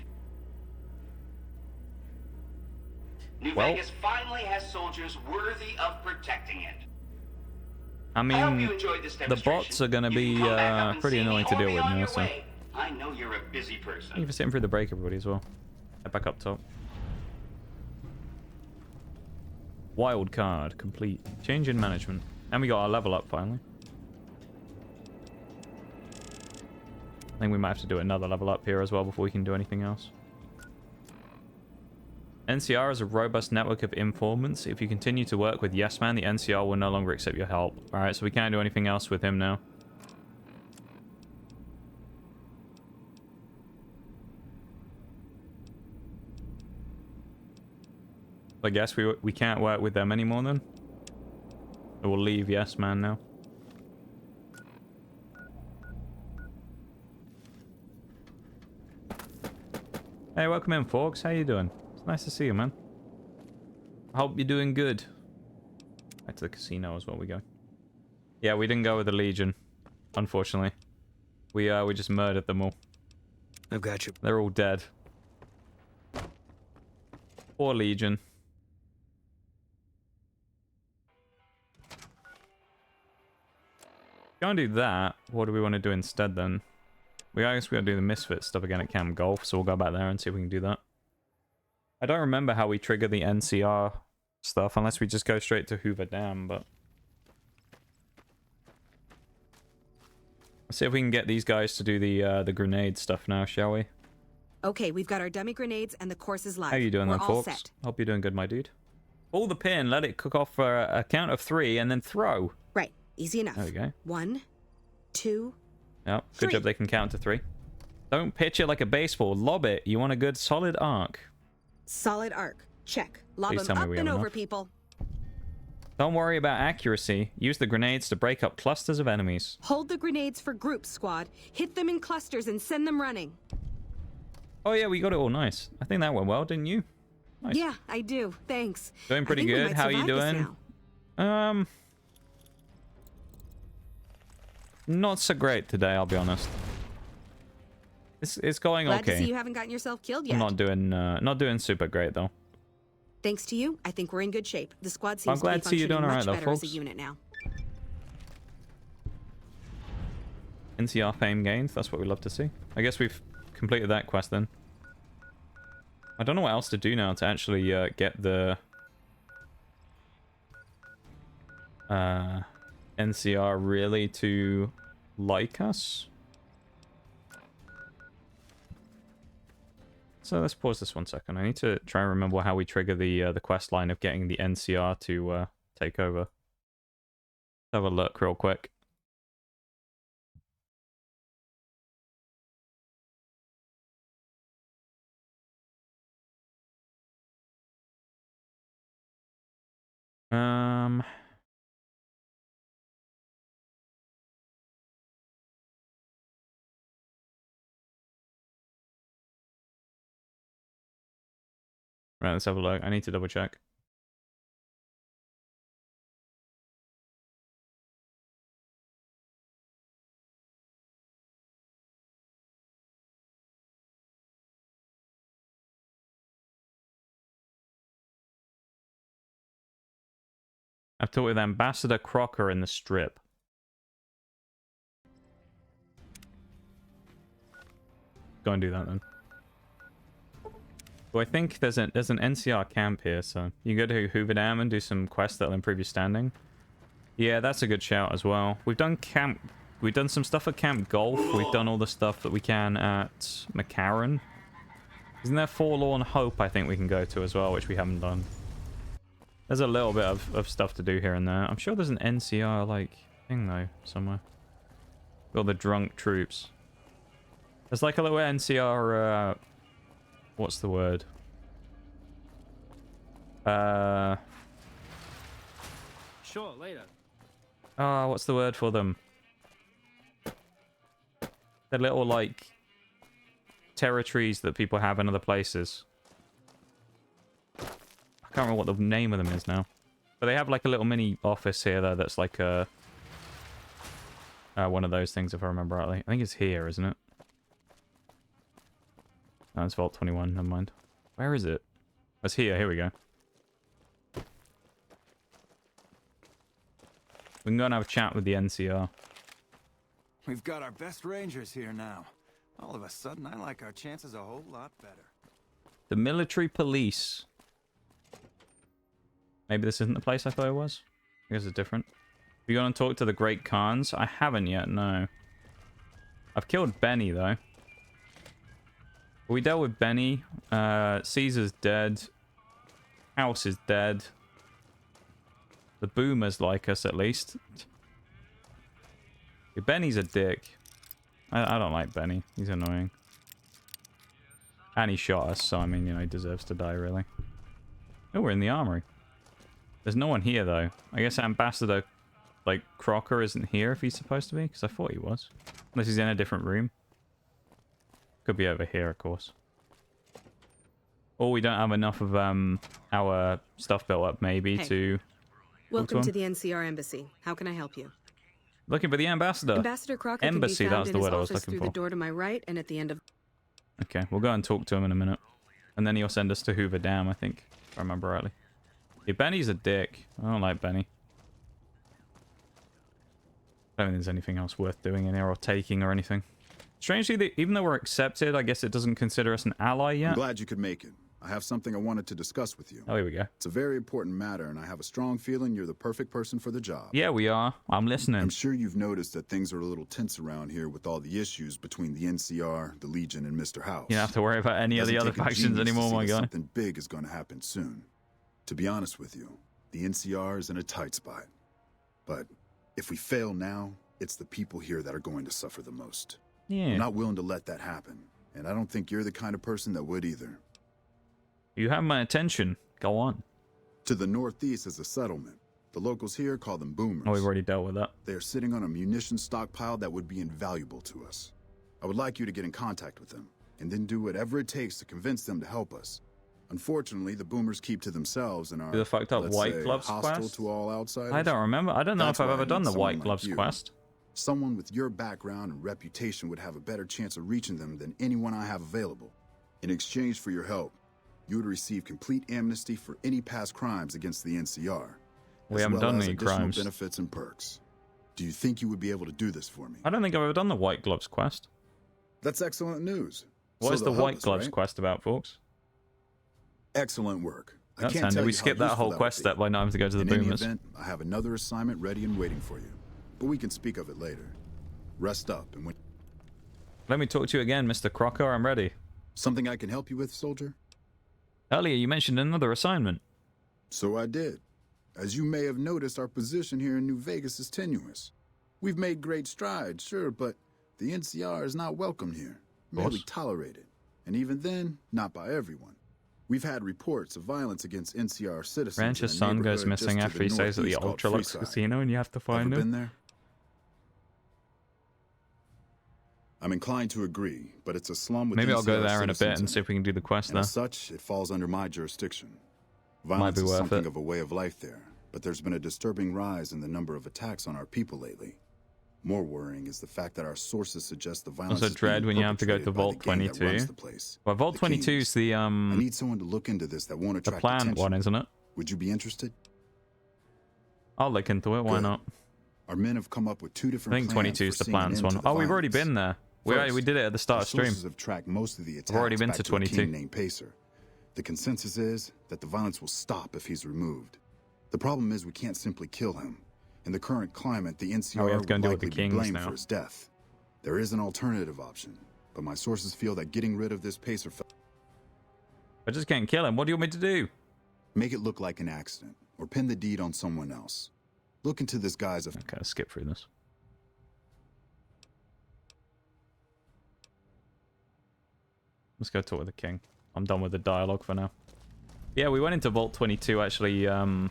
New Vegas finally has soldiers worthy of protecting it. I mean, the bots are going to be pretty annoying to deal with now, so... I know you're a busy person. Thank you for sitting through the break, everybody, as well. Head back up top. Wild card complete. Change in management. And we got our level up, finally. think we might have to do another level up here as well before we can do anything else. NCR is a robust network of informants. If you continue to work with Yes Man, the NCR will no longer accept your help. Alright, so we can't do anything else with him now. I guess we can't work with them anymore then. So we'll leave Yes Man now. Hey, welcome in, folks. How you doing? It's nice to see you, man. I hope you're doing good. Back to the casino as well we go. Yeah, we didn't go with the Legion, unfortunately. We just murdered them all. I've got you. They're all dead. Poor Legion. Can't do that. What do we want to do instead then? I guess we gotta do the Misfit stuff again at Camp Golf, so we'll go back there and see if we can do that. I don't remember how we trigger the NCR stuff, unless we just go straight to Hoover Dam, but... Let's see if we can get these guys to do the grenade stuff now, shall we? Okay, we've got our dummy grenades and the course is live. How you doing We're then, all folks? set. Hope you're doing good, my dude. Pull the pin, let it cook off for a count of 3, and then throw. Right, easy enough. There we go. 1, 2... Yep, good 3. job they can count to 3. Don't pitch it like a baseball. Lob it. You want a good solid arc. Solid arc. Check. Lob Please them tell me up we and have over, enough. people. Don't worry about accuracy. Use the grenades to break up clusters of enemies. Hold the grenades for groups, squad. Hit them in clusters and send them running. Oh yeah, we got it all nice. I think that went well, didn't you? Nice. Yeah, I do. Thanks. Doing pretty I think we good. might How are you survive this doing? now. Not so great today, I'll be honest. It's going Glad okay. to see you haven't gotten yourself killed yet. I'm not doing super great though. Thanks to you, I think we're in good shape. The squad I'm seems to glad be to see you functioning doing much alright though, better as folks. a unit now. NCR fame gained. That's what we love to see. I guess we've completed that quest then. I don't know what else to do now to actually get the NCR really to like us. So let's pause this 1 second. I need to try and remember how we trigger the quest line of getting the NCR to take over. Let's have a look real quick. Right, let's have a look. I need to double check. I've talked with Ambassador Crocker in the strip. Go and do that then. Well, I think there's an NCR camp here, so you can go to Hoover Dam and do some quests that'll improve your standing. Yeah, that's a good shout as well. We've done some stuff at Camp Golf. We've done all the stuff that we can at Mccaren. Isn't there Forlorn Hope I think we can go to as well, which we haven't done. There's a little bit of stuff to do here and there. I'm sure there's an NCR like thing though somewhere. All the drunk troops. There's like a little NCR what's the word? Sure, later. What's the word for them? They're little like territories that people have in other places. I can't remember what the name of them is now. But they have like a little mini office here though that's like a one of those things if I remember rightly. I think it's here, isn't it? No, it's Vault 21, never mind. Where is it? It's here, here we go. We can go and have a chat with the NCR. We've got our best rangers here now. All of a sudden, I like our chances a whole lot better. The military police. Maybe this isn't the place I thought it was. I guess it's different. Have you gone and talked to the Great Khans? I haven't yet, no. I've killed Benny, though. We dealt with Benny. Caesar's dead. House is dead. The boomers like us, at least. Benny's a dick. I don't like Benny. He's annoying. And he shot us, so I mean, you know, he deserves to die, really. Oh, we're in the armory. There's no one here, though. I guess Ambassador, like, Crocker isn't here if he's supposed to be, because I thought he was. Unless he's in a different room. Could be over here, of course. Or we don't have enough of our stuff built up, maybe, to... Welcome to the NCR Embassy. How can I help you? Looking for the Ambassador. Ambassador Crocker Embassy, can be that found was in the his word I was office looking through for. the door to my right and at the end of... Okay, we'll go and talk to him in a minute. And then he'll send us to Hoover Dam, I think, if I remember rightly. Yeah, Benny's a dick. I don't like Benny. I don't think there's anything else worth doing in here or taking or anything. Strangely, even though we're accepted, I guess it doesn't consider us an ally yet. I'm glad you could make it. I have something I wanted to discuss with you. Oh, here we go. It's a very important matter, and I have a strong feeling you're the perfect person for the job. Yeah, we are. I'm listening. I'm sure you've noticed that things are a little tense around here with all the issues between the NCR, the Legion, and Mr. House. You don't have to worry about any of the other factions anymore, my guy. Something big is going to happen soon. To be honest with you, the NCR is in a tight spot. But if we fail now, it's the people here that are going to suffer the most. Yeah. I'm not willing to let that happen, and I don't think you're the kind of person that would either. You have my attention. Go on. To the northeast is a settlement. The locals here call them boomers. Oh, we've already dealt with that. They're sitting on a munitions stockpile that would be invaluable to us. I would like you to get in contact with them, and then do whatever it takes to convince them to help us. Unfortunately, the boomers keep to themselves and are, The fucked up let's White say, Gloves hostile quest? to all outsiders. I don't remember. I don't know That's if I've why ever I done need the White someone like Gloves you. quest. Someone with your background and reputation would have a better chance of reaching them than anyone I have available. In exchange for your help, you would receive complete amnesty for any past crimes against the NCR. We haven't done any additional crimes. benefits and perks. Do you think you would be able to do this for me? I don't think I've ever done the White Gloves quest. That's excellent news. What So is the they'll help White us, Gloves right? quest about, folks? Excellent work. I That's can't handy. tell We you how skipped that useful whole would quest be. step by not having to go to the In any boomers. event, I have another assignment ready and waiting for you. But we can speak of it later. Rest up and when... Let me talk to you again, Mr. Crocker. I'm ready. Something I can help you with, soldier? Earlier, you mentioned another assignment. So I did. As you may have noticed, our position here in New Vegas is tenuous. We've made great strides, sure, but the NCR is not welcome here. Merely tolerated. And even then, not by everyone. We've had reports of violence against NCR citizens. Rancher's in a son goes neighborhood missing just to after the he stays at the northeast called Ultralux Freeside. Casino and you have to find Ever him. been there? I'm inclined to agree, but it's a slum with Maybe I'll go NCR there in a bit citizens and see if we can do the quest and there. as such, it falls under my jurisdiction. Might Violence be is worth something it. of a way of life there, but there's been a disturbing rise in the number of attacks on our people lately. More worrying is the fact that our sources suggest the violence Also is being dread when you have to go to perpetrated by Vault the gang that 22. runs the place. Well, Vault The 22 is the I need someone to look into this that won't attract plant attention. one, isn't it? Would you be interested? I'll look into it. Why Good. not? Our men have come up with two I different think plans 22 is for the seeing an plans end one. to the Oh, we've already violence. been there. First, We did it at the start our of stream. sources have tracked most of the attacks I've already been back to a 22. king named Pacer. The consensus is that the violence will stop if he's removed. The problem is we can't simply kill him. In the current climate, the NCR we have to go will and deal with the likely be kings blamed now. for his death. There is an alternative option, but my sources feel that getting rid of this Pacer I just can't kill him. What do you want me to do? make it look like an accident, or pin the deed on someone else. Look into this guy's... Okay, let's skip through this. Let's go talk with the king. I'm done with the dialogue for now. Yeah, we went into Vault 22 actually earlier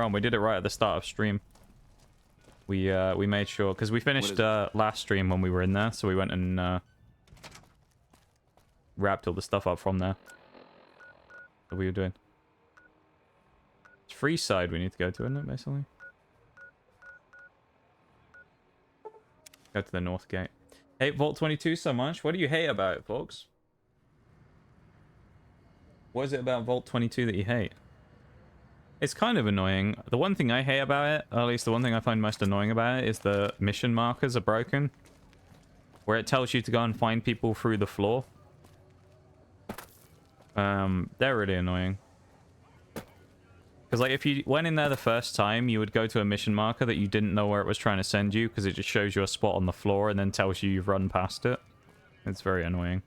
on. We did it right at the start of stream. We made sure, because we finished last stream when we were in there, so we went and wrapped all the stuff up from there that we were doing. It's Freeside we need to go to, isn't it, basically? Go to the north gate. Hate Vault 22 so much. What do you hate about it, folks? What is it about Vault 22 that you hate? It's kind of annoying. The one thing I hate about it, or at least the one thing I find most annoying about it, is the mission markers are broken. Where it tells you to go and find people through the floor. They're really annoying. Because, like, if you went in there the first time, you would go to a mission marker that you didn't know where it was trying to send you, because it just shows you a spot on the floor and then tells you you've run past it. It's very annoying.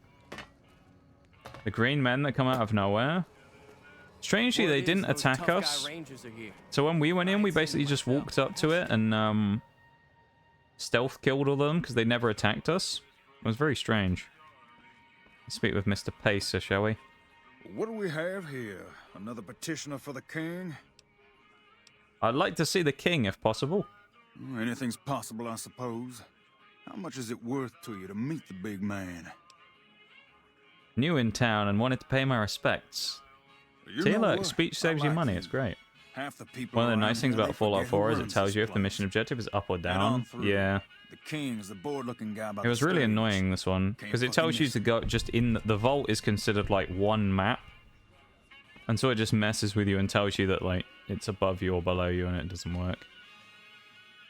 The green men that come out of nowhere. Strangely, they didn't attack us. So when we went in, we basically just walked up to it and stealth killed all of them because they never attacked us. It was very strange. Let's speak with Mr. Pacer, shall we? What do we have here? Another petitioner for the king? I'd like to see the king, if possible. Anything's possible, I suppose. How much is it worth to you to meet the big man? New in town and wanted to pay my respects. See, look, speech saves you money. It's great. Half the people One of the nice around things here, about they Fallout forget who 4 is it runs tells this you if the place. mission objective is up or Head on down. through. Yeah. The king's the bored-looking guy by It was the really stage. annoying, this one, because it tells you to go just in the vault is considered like one map, and so it just messes with you and tells you that like it's above you or below you, and it doesn't work.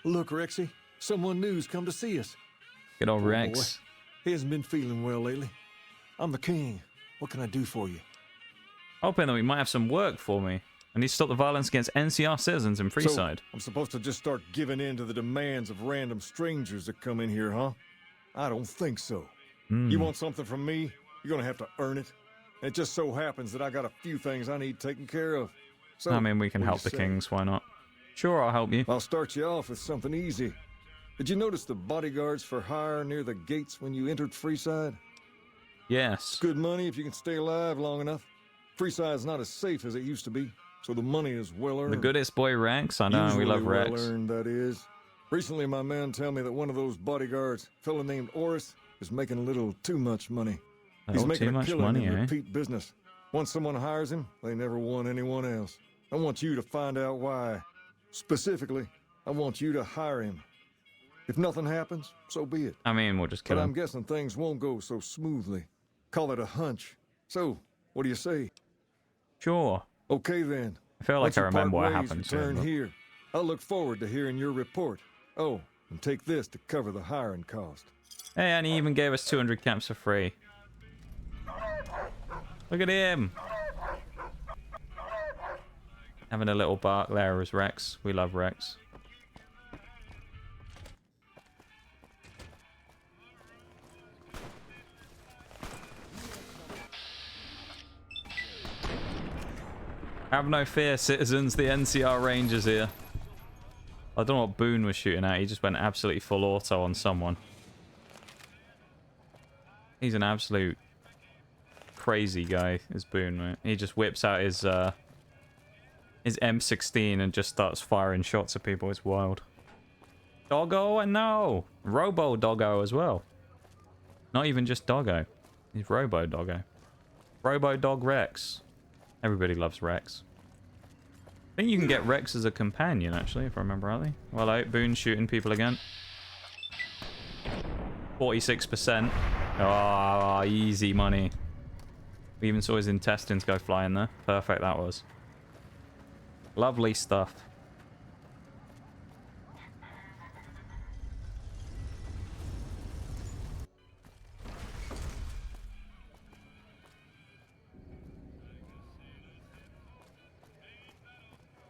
Look, Rexy, someone new's come to see us. Good old Poor Rex. boy. He hasn't been feeling well lately. I'm the king. What can I do for you? Hoping that we might have some work for me. I need to stop the violence against NCR citizens in Freeside. So, I'm supposed to just start giving in to the demands of random strangers that come in here, huh? I don't think so. You want something from me, you're gonna have to earn it. And it just so happens that I got a few things I need taken care of. So, I mean, we can what do help you the say? kings, why not? Sure, I'll help you. I'll start you off with something easy. Did you notice the bodyguards for hire near the gates when you entered Freeside? Yes. Good money if you can stay alive long enough. Freeside's not as safe as it used to be, so the money is well earned. The goodest boy Rex. I know, we love Rex. Well earned, that is. Recently, my men tell me that one of those bodyguards, a fellow named Oris, is making a little too much money. He's Oh, making too a much killing money, in eh? repeat business. Once someone hires him, they never want anyone else. I want you to find out why. Specifically, I want you to hire him. If nothing happens, so be it. I mean, we'll just kill But I'm him. guessing things won't go so smoothly. Call it a hunch. So, what do you say? Sure. Okay then. I feel like Once I you remember part what ways, happened. return soon, here. I'll look forward to hearing your report. Oh, and take this to cover the hiring cost. but- Hey, and he even gave us 200 caps for free. Look at him. Having a little bark there is Rex. We love Rex. Have no fear, citizens. The NCR Rangers here. I don't know what Boone was shooting at. He just went absolutely full auto on someone. He's an absolute crazy guy, is Boone, right? He just whips out his M16 and just starts firing shots at people. It's wild. Doggo, and no! Robo Doggo as well. Not even just Doggo. He's Robo Doggo. Robo Dog Rex. Everybody loves Rex. I think you can get Rex as a companion, actually, if I remember rightly. Well, out, Boone shooting people again. 46%. Ah, easy money. We even saw his intestines go flying there. Perfect that was. Lovely stuff.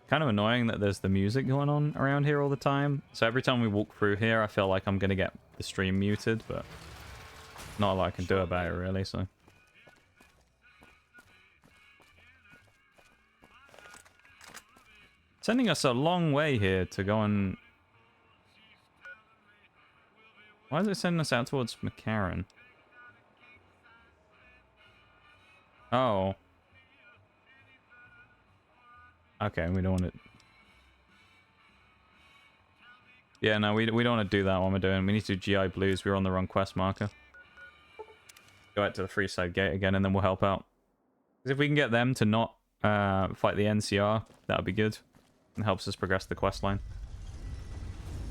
Kind of annoying that there's the music going on around here all the time. So every time we walk through here, I feel like I'm going to get the stream muted, but not a lot I can do about it, really, so. Sending us a long way here to go and... Why is it sending us out towards Mccaren? Oh. Okay, we don't want it. Yeah, no, we don't want to do that one we're doing. We need to do GI Blues. We're on the wrong quest marker. Go out to the Freeside Gate again, and then we'll help out. 'Cause if we can get them to not fight the NCR, that would be good. And helps us progress the quest line.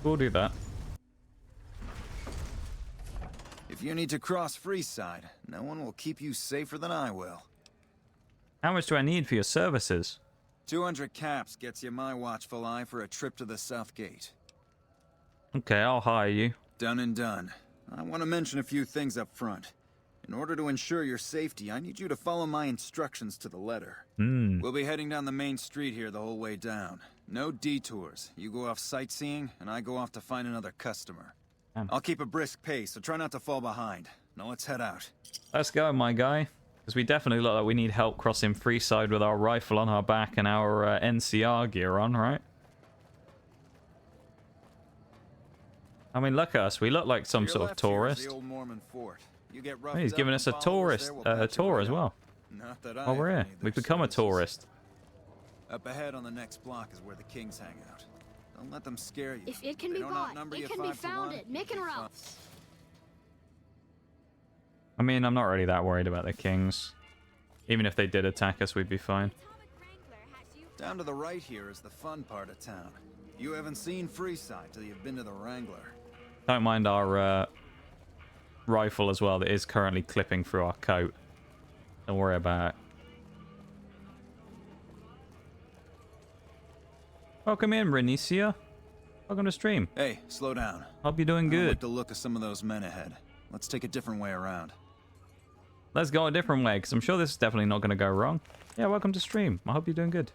We'll do that. If you need to cross Freeside, no one will keep you safer than I will. How much do I need for your services? 200 caps gets you my watchful eye for a trip to the South Gate. Okay, I'll hire you. Done and done. I want to mention a few things up front. In order to ensure your safety, I need you to follow my instructions to the letter. Hmm. We'll be heading down the main street here the whole way down. No detours. You go off sightseeing, and I go off to find another customer. I'll keep a brisk pace, so try not to fall behind. Now let's head out. Let's go, my guy. Because we definitely look like we need help crossing Freeside with our rifle on our back and our NCR gear on, right? I mean, look at us. We look like some sort of tourist. Hey, he's giving us a tour as well. While we're here, we've become a tourist. Up ahead on the next block is where the Kings hang out. Don't let them scare you. If it can be bought, it can be found at Mick and Ralph's. I mean, I'm not really that worried about the Kings. Even if they did attack us, we'd be fine. Down to the right here is the fun part of town. You haven't seen Freeside till you've been to the Wrangler. Don't mind our rifle as well that is currently clipping through our coat. Don't worry about it. Welcome in, Renicia. Welcome to stream. Hey, slow down. Hope you're doing I don't good. like the look of some of those men ahead. Let's take a different way around. Let's go a different way, because I'm sure this is definitely not going to go wrong. Yeah, welcome to stream. I hope you're doing good.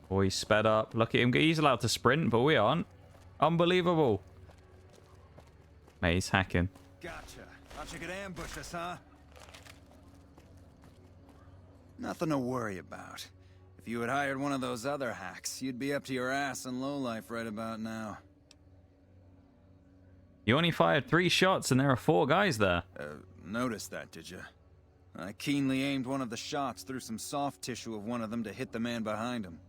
Oh, he's sped up. Look at him. He's allowed to sprint, but we aren't. Unbelievable. Mate, he's hacking. Gotcha. Thought you could ambush us, huh? Nothing to worry about. If you had hired one of those other hacks, you'd be up to your ass in lowlife right about now. You only fired 3 shots and there are 4 guys there. Noticed that, did you? I keenly aimed one of the shots through some soft tissue of one of them to hit the man behind him.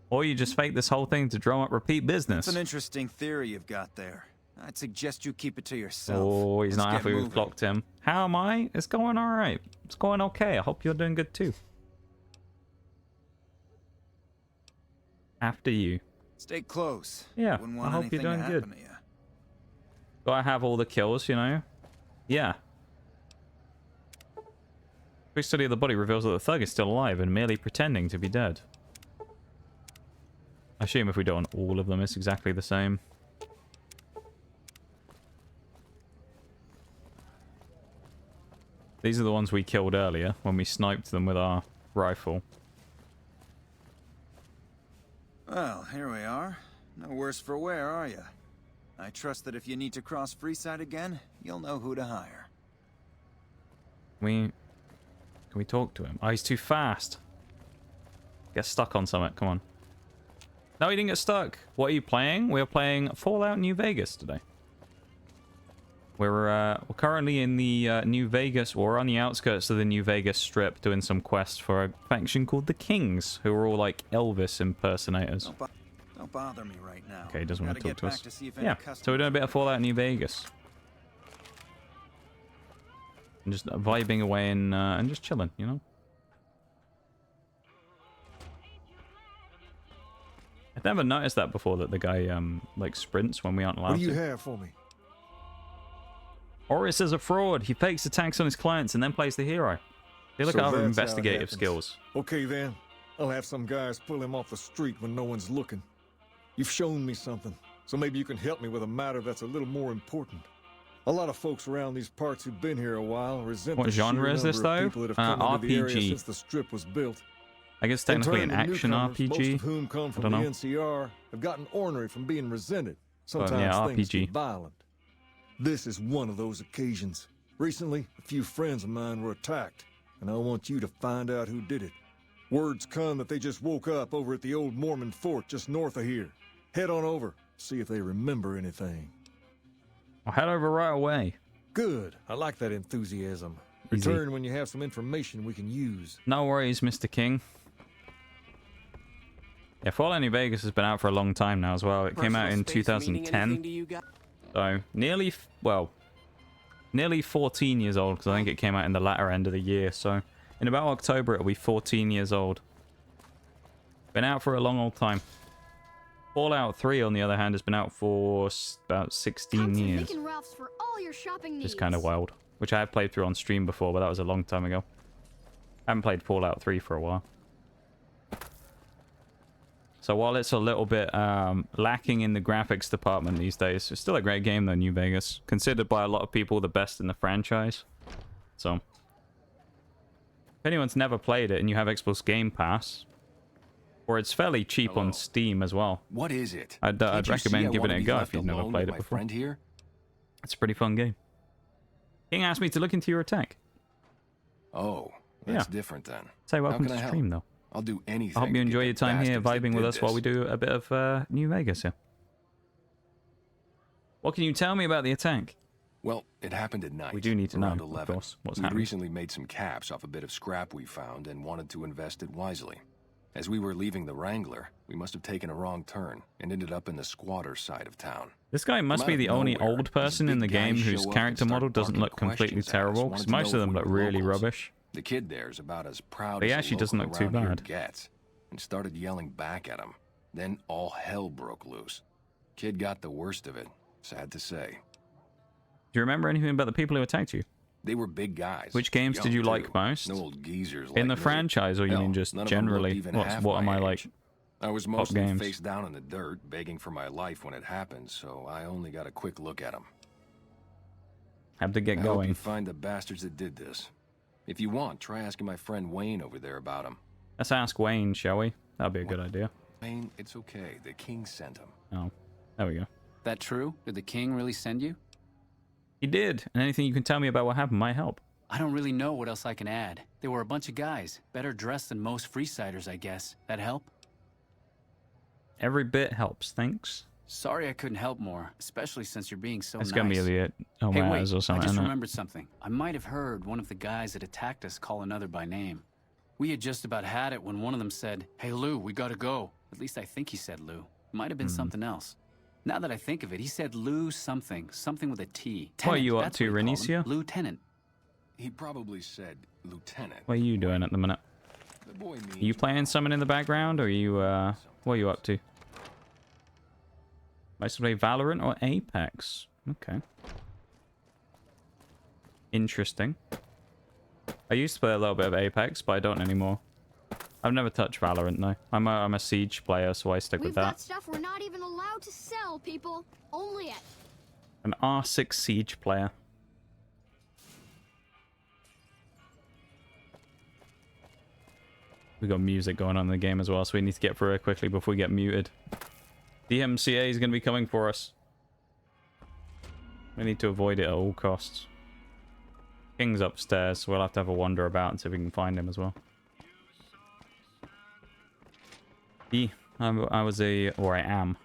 Or you just fake this whole thing to drum up repeat business. It's an interesting theory you've got there. I'd suggest you keep it to yourself. Oh, he's Let's not get happy we've moving. blocked him. How am I? It's going alright. It's going okay. I hope you're doing good too. After you. Stay close. Yeah, Wouldn't I want hope you're anything to doing good. happen to you. Gotta have all the kills, you know? Yeah. Quick study of the body reveals that the thug is still alive and merely pretending to be dead. I assume if we do on all of them, it's exactly the same. These are the ones we killed earlier when we sniped them with our rifle. Well, here we are. No worse for wear, are you? I trust that if you need to cross Freeside again, you'll know who to hire. Can we talk to him? Oh, he's too fast. Get stuck on something. Come on. No, he didn't get stuck. What are you playing? We're playing Fallout New Vegas today. We're currently in the New Vegas, or on the outskirts of the New Vegas Strip, doing some quests for a faction called the Kings, who are all like Elvis impersonators. Don't bother me right now. Okay, he doesn't want to talk to us. see if any Yeah, customers- so we're doing a bit of Fallout New Vegas. And just vibing away and just chilling, you know? I've never noticed that before, that the guy like sprints when we aren't allowed What do you to. have for me? Oris is a fraud. He fakes attacks on his clients and then plays the hero. They look So at our that's how it investigative happens. skills. Okay then, I'll have some guys pull him off the street when no one's looking. You've shown me something, so maybe you can help me with a matter that's a little more important. A lot of folks around these parts who've been here a while resent What the sheer genre is this, number of though? people that have come into the area RPG. since the strip was built. I guess In technically turn, an the action newcomers, most RPG. of whom come I from don't the know. NCR, have gotten ornery from being resented. But, Sometimes yeah, things RPG. get violent. This is one of those occasions. Recently, a few friends of mine were attacked, and I want you to find out who did it. Words come that they just woke up over at the old Mormon fort just north of here. Head on over, see if they remember anything. I'll head over right away. Good. I like that enthusiasm. Easy. Return when you have some information we can use. No worries, Mr. King. Yeah, Fallout New Vegas has been out for a long time now as well. It came out in 2010. So, nearly 14 years old, because I think it came out in the latter end of the year. So, in about October, it'll be 14 years old. Been out for a long old time. Fallout 3, on the other hand, has been out for about 16 years. Mick and Ralph's for all your shopping needs. Just kind of wild. Which I have played through on stream before, but that was a long time ago. I haven't played Fallout 3 for a while. So while it's a little bit lacking in the graphics department these days, it's still a great game though, New Vegas. Considered by a lot of people the best in the franchise. So, if anyone's never played it and you have Xbox Game Pass, or it's fairly cheap on Steam as well. What is it? I'd recommend giving it a go if you've never played it before. Here? It's a pretty fun game. King asked me to look into your attack. Oh, that's different then. Say welcome to the stream though. I'll do anything. I hope you enjoy your time here vibing with us while we do a bit of New Vegas here. What can you tell me about the attack? Well, it happened at night. We do need to know, around of 11. course, what's We'd happening. recently made some caps off a bit of scrap we found and wanted to invest it wisely. As we were leaving the Wrangler, we must have taken a wrong turn and ended up in the squatter side of town. This guy must be the only old person in the game whose character model doesn't look completely terrible, because most of them look really rubbish. The kid there's about as proud But he as a actually doesn't local look too around here bad. gets, and started yelling back at him. Then all hell broke loose. Kid got the worst of it, sad to say. Do you remember anything about the people who attacked you? They were big guys. Which games did you young, like too. most? No old geezers In the like me. franchise, or you Hell, mean just none of them looked generally? even What half am my I age. like? I was top mostly games? face down in the dirt, begging for my life when it happened, so I only got a quick look at them. Have to get I hope going. you find the bastards that did this. If you want, try asking my friend Wayne over there about him. Let's ask Wayne, shall we? That'd be a good idea. Wayne, it's okay. The king sent him. Oh, there we go. That true? Did the king really send you? He did, and anything you can tell me about what happened might help. I don't really know what else I can add. They were a bunch of guys, better dressed than most Freesiders, I guess. That help? Every bit helps, thanks. Sorry I couldn't help more, especially since you're being so It's nice. gonna be the Hey, wait, Omas or something. I just isn't it? remembered something. I might have heard one of the guys that attacked us call another by name. We had just about had it when one of them said, "Hey Lou, we gotta go." At least I think he said Lou. Might have been something else. Now that I think of it, he said Lou something with a T. What are you up Tenant, to, that's what he called him. Renicia? Lieutenant. He probably said lieutenant. What are you doing at the minute? The boy means Are you playing something in the background, or are you, what are you up to? Most play Valorant or Apex? Okay. Interesting. I used to play a little bit of Apex, but I don't anymore. I've never touched Valorant, though. I'm a Siege player, so I stick with We've got that. stuff we're not even allowed to sell, people. Only at An R6 Siege player. We got music going on in the game as well, so we need to get through it quickly before we get muted. DMCA is going to be coming for us. We need to avoid it at all costs. King's upstairs, so we'll have to have a wander about and see if we can find him as well. I am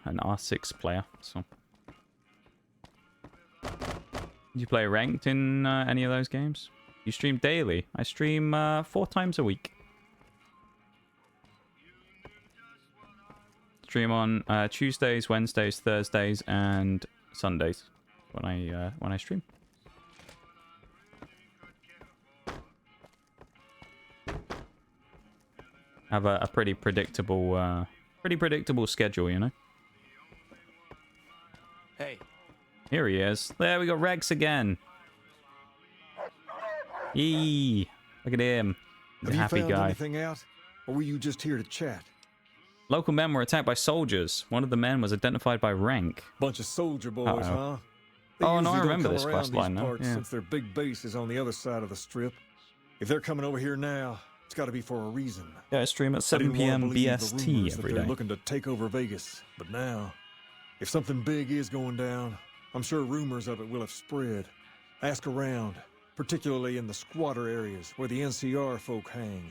an R6 player, so. Do you play ranked in any of those games? You stream daily? I stream 4 times a week. Stream on Tuesdays, Wednesdays, Thursdays, and Sundays when I stream. Have a pretty predictable schedule, you know. Hey. Here he is. There we got Rex again. Yee! Look at him. He's a happy Have you found guy. anything out, or were you just here to chat? Local men were attacked by soldiers. One of the men was identified by rank. Bunch of soldier boys, huh? They Oh, no, usually I don't remember come this around quest line these now. parts Yeah. since their big base is on the other side of the strip. If they're coming over here now, it's got to be for a reason. Yeah, I stream at I 7 didn't wanna p.m. believe the BST rumors that every they're day. looking to take over Vegas, but now, if something big is going down, I'm sure rumors of it will have spread. Ask around, particularly in the squatter areas where the NCR folk hang.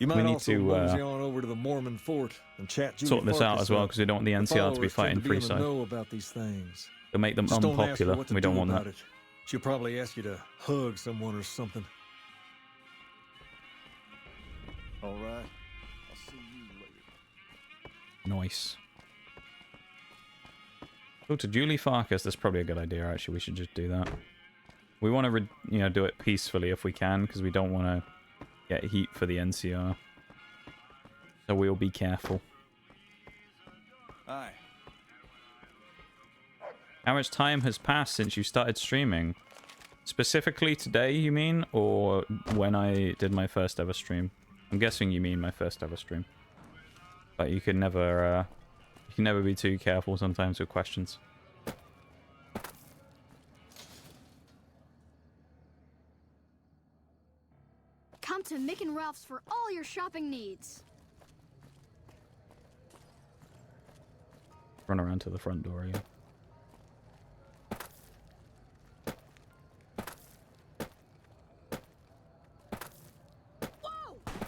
You might We need also to, mosey on over to the Mormon fort and chat Julie sort this out Farkas as well, up. because we don't want the The NCR to be followers tend fighting to be in the Freeside. know about these things. It'll make them Just don't ask her unpopular. what to We don't do want about that. it. She'll probably ask you to hug someone or something. All right. I'll see you later. Nice. Go to Julie Farkas. That's probably a good idea, actually. We should just do that. We want to, do it peacefully if we can, because we don't want to get heat for the NCR. So we'll be careful. Hi. How much time has passed since you started streaming? Specifically today, you mean? Or when I did my first ever stream? I'm guessing you mean my first ever stream. But you can never be too careful sometimes with questions. Come to Mick and Ralph's for all your shopping needs. Run around to the front door, yeah.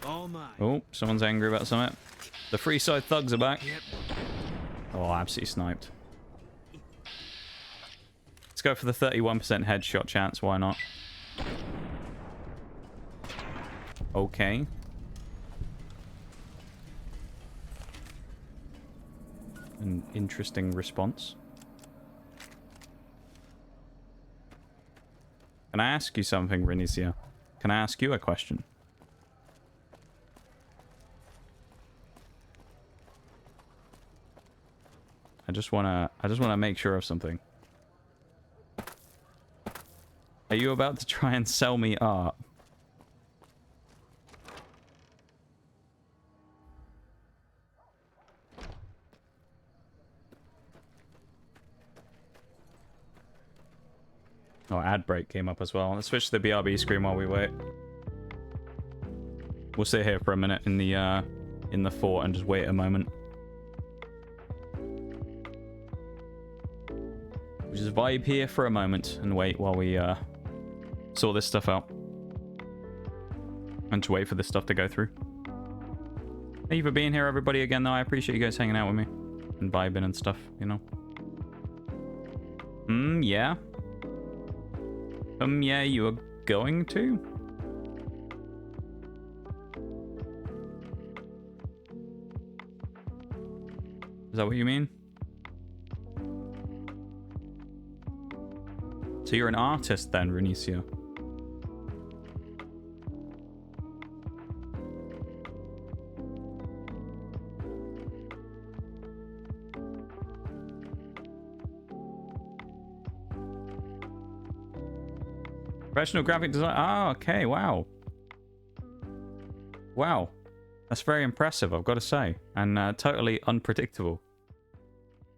Oh my. Oh, someone's angry about something. The Freeside thugs are back. Oh, absolutely sniped. Let's go for the 31% headshot chance. Why not? Okay. An interesting response. Can I ask you something, Renicia? Can I ask you a question? I just wanna make sure of something. Are you about to try and sell me art? Oh, ad break came up as well. Let's switch to the BRB screen while we wait. We'll sit here for a minute in the fort and just wait a moment. We'll just vibe here for a moment and wait while we sort this stuff out. And to wait for this stuff to go through. Thank you for being here, everybody, again, though. I appreciate you guys hanging out with me. And vibing and stuff, you know. Yeah. Yeah, you are going to? Is that what you mean? So you're an artist then, Renicia? Professional graphic design. Ah, okay, wow. Wow. That's very impressive, I've got to say. And totally unpredictable.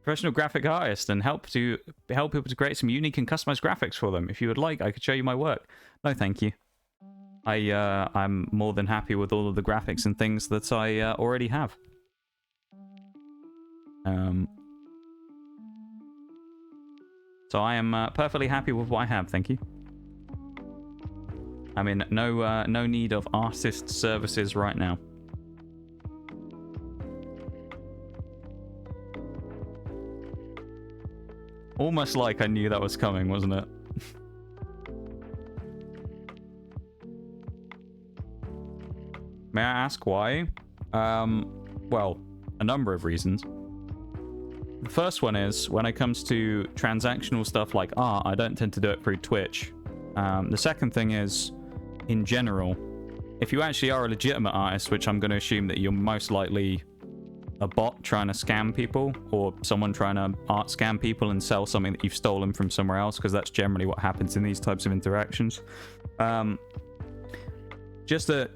Professional graphic artist and help people to create some unique and customized graphics for them. If you would like, I could show you my work. No, thank you. I'm more than happy with all of the graphics and things that I already have. So I am perfectly happy with what I have, thank you. I'm in no need of artist services right now. Almost like I knew that was coming, wasn't it? May I ask why? Well, a number of reasons. The first one is, when it comes to transactional stuff like art, I don't tend to do it through Twitch. The second thing is, in general, if you actually are a legitimate artist, which I'm going to assume that you're most likely a bot trying to scam people, or someone trying to art scam people and sell something that you've stolen from somewhere else, because that's generally what happens in these types of interactions. Just a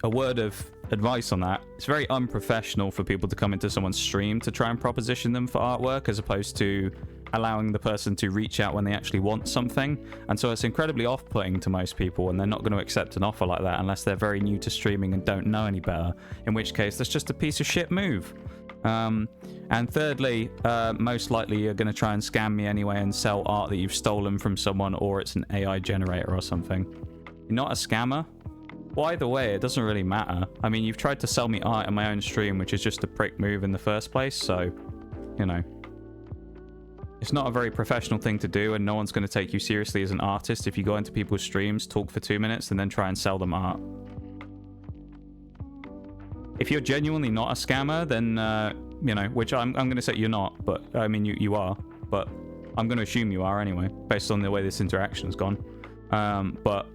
word of advice on that. It's very unprofessional for people to come into someone's stream to try and proposition them for artwork, as opposed to allowing the person to reach out when they actually want something. And so it's incredibly off-putting to most people, and they're not going to accept an offer like that unless they're very new to streaming and don't know any better, in which case that's just a piece of shit move. And thirdly, most likely you're going to try and scam me anyway and sell art that you've stolen from someone, or it's an AI generator or something. You're not a scammer? Well, either way, it doesn't really matter. I mean, you've tried to sell me art in my own stream, which is just a prick move in the first place, so, you know. It's not a very professional thing to do, and no one's going to take you seriously as an artist if you go into people's streams, talk for 2 minutes, and then try and sell them art. If you're genuinely not a scammer, then, you know, which I'm going to say you're not, but, I mean, you are, but I'm going to assume you are anyway, based on the way this interaction's gone. But,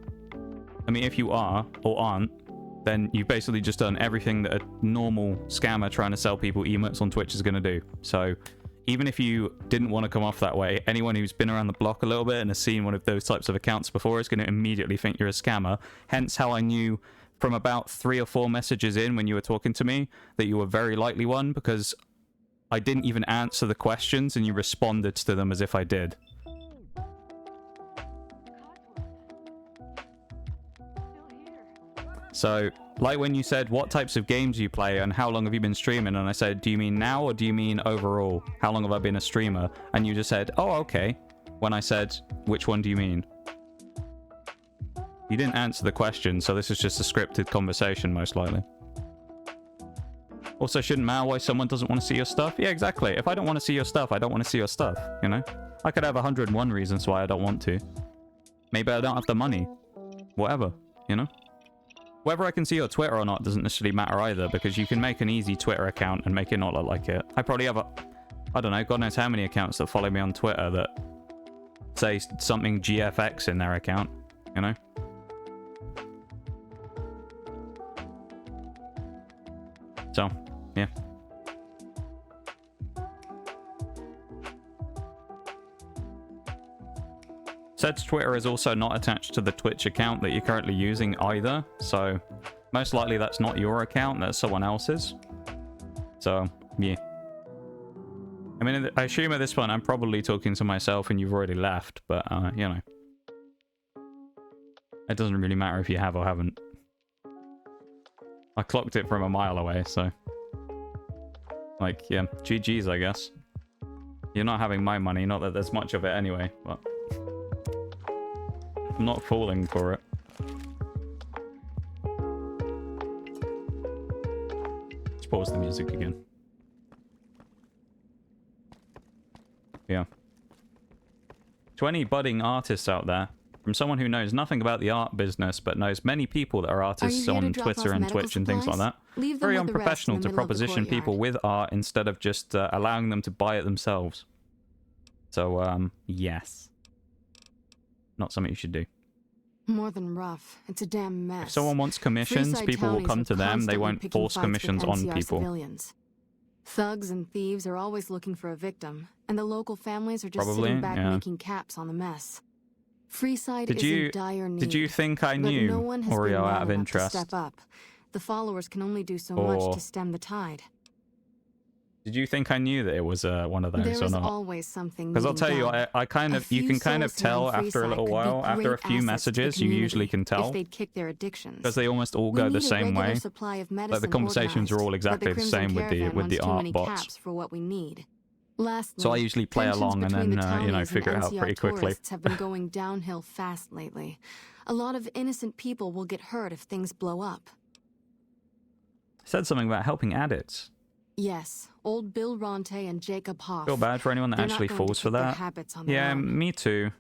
I mean, if you are, or aren't, then you've basically just done everything that a normal scammer trying to sell people emotes on Twitch is going to do. So, even if you didn't want to come off that way, anyone who's been around the block a little bit and has seen one of those types of accounts before is going to immediately think you're a scammer. Hence how I knew from about 3 or 4 messages in when you were talking to me that you were very likely one, because I didn't even answer the questions and you responded to them as if I did. So, like when you said, what types of games you play and how long have you been streaming? And I said, do you mean now or do you mean overall? How long have I been a streamer? And you just said, oh, okay. When I said, which one do you mean? You didn't answer the question, so this is just a scripted conversation, most likely. Also, shouldn't matter why someone doesn't want to see your stuff? Yeah, exactly. If I don't want to see your stuff, I don't want to see your stuff, you know? I could have 101 reasons why I don't want to. Maybe I don't have the money. Whatever, you know? Whether I can see your Twitter or not doesn't necessarily matter either, because you can make an easy Twitter account and make it not look like it. I probably have I don't know, God knows how many accounts that follow me on Twitter that say something GFX in their account, you know? So, yeah. Said's Twitter is also not attached to the Twitch account that you're currently using either, so most likely that's not your account, that's someone else's. So, yeah. I mean, I assume at this point I'm probably talking to myself and you've already left, but, you know. It doesn't really matter if you have or haven't. I clocked it from a mile away, so... Like, yeah, GG's, I guess. You're not having my money, not that there's much of it anyway, but... I'm not falling for it. Let's pause the music again. Yeah. To any budding artists out there, from someone who knows nothing about the art business but knows many people that are artists on Twitter and Twitch and things like that, very unprofessional to proposition people with art instead of just allowing them to buy it themselves. So, yes. Not something you should do. More than rough. It's a damn mess. If someone wants commissions, Freeside people will townies come are to them. They constantly won't picking force fights with commissions on NCR people. Civilians. Thugs and thieves are always looking for a victim, and the local families are just Probably, sitting back yeah. making caps on the mess. Freeside Did is you in dire need. did you think I knew, but no one has been Oreo, man out of enough interest? to step up. The followers can only do so Or- much to stem the tide. Did you think I knew that it was one of those There or is not? always something. Because I'll tell you, I kind of, you can kind of tell after a little while, after a few messages, you usually can tell. If they'd kick their addictions. Because they almost all go the same way. Like the conversations are all exactly the same with the art bots. For what we need. Lastly, So I usually play tensions along and between then, the you know, townies figure it and out NCR pretty quickly. tourists have been going downhill fast lately. A lot of innocent people will get hurt if things blow up. Said something about helping addicts. Yes, old Bill Ronte and Jacob Hoff. Feel bad for anyone that They're actually not going falls to for keep their that. habits on their Yeah, own. me too.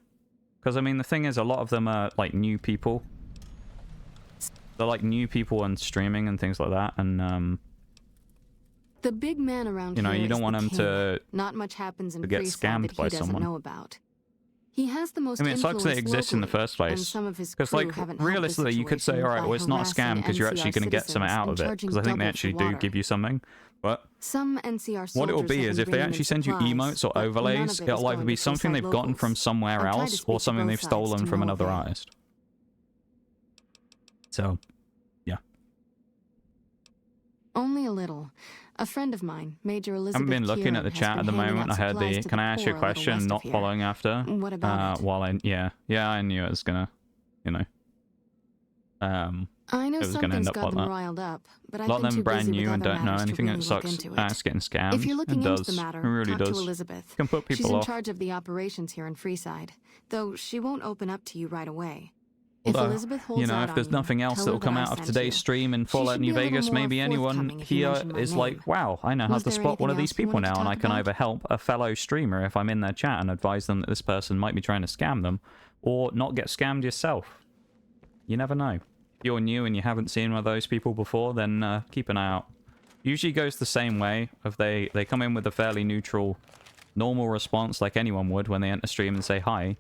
Because, I mean, the thing is, a lot of them are, like, new people. They're, like, new people on streaming and things like that, and, The big man around you know, here you don't is want the him king. to Not much happens in get Freeside scammed that by he doesn't someone. know about. He has the most I mean, it sucks that it influence exists in the locally, first and place. some of his Because, crew like, haven't helped the realistically, you could say, situation alright, well, by it's not a harassing scam because you're NCR actually going to get something citizens out and of it. charging Because I think they double actually for do water. give you something. But Some NCR what it will soldiers be have is been if they bringing in actually send you supplies, emotes or but none of overlays, it is it'll either going be to something Freeside they've gotten from locals. somewhere I've tried to else speak or to something both they've sides stolen to from no another avail. artist. So, yeah. Only a little. A friend of mine, Major I Elizabeth haven't been looking at Kieran, the has chat been at the handing moment. I out heard supplies the, to can I ask you a poor little question, west of not here. following after? What about it? While yeah, I knew it was gonna, you know. I know it was gonna something's end up got like them that. riled up, but A I've lot of been them too brand busy with new and other don't know matters to anything. really It look sucks. into it. It's getting scammed. If you're looking it into does. the matter, It really talk does. to Elizabeth. It can put She's people in off. charge of the operations here in Freeside, though she won't open up to you right away. If Although, Elizabeth holds you know, out if there's on you, nothing else tell that'll her come that I out of sent today's you. stream in She Fallout should New be a little Vegas, more maybe anyone forthcoming if you here mention my is name. like, wow, I know how Was to there spot one of anything these else you people wanted to now, and I talk can about? either help a fellow streamer if I'm in their chat and advise them that this person might be trying to scam them, or not get scammed yourself. You never know. If you're new and you haven't seen one of those people before, then keep an eye out. Usually goes the same way. If they come in with a fairly neutral, normal response like anyone would when they enter stream and say hi.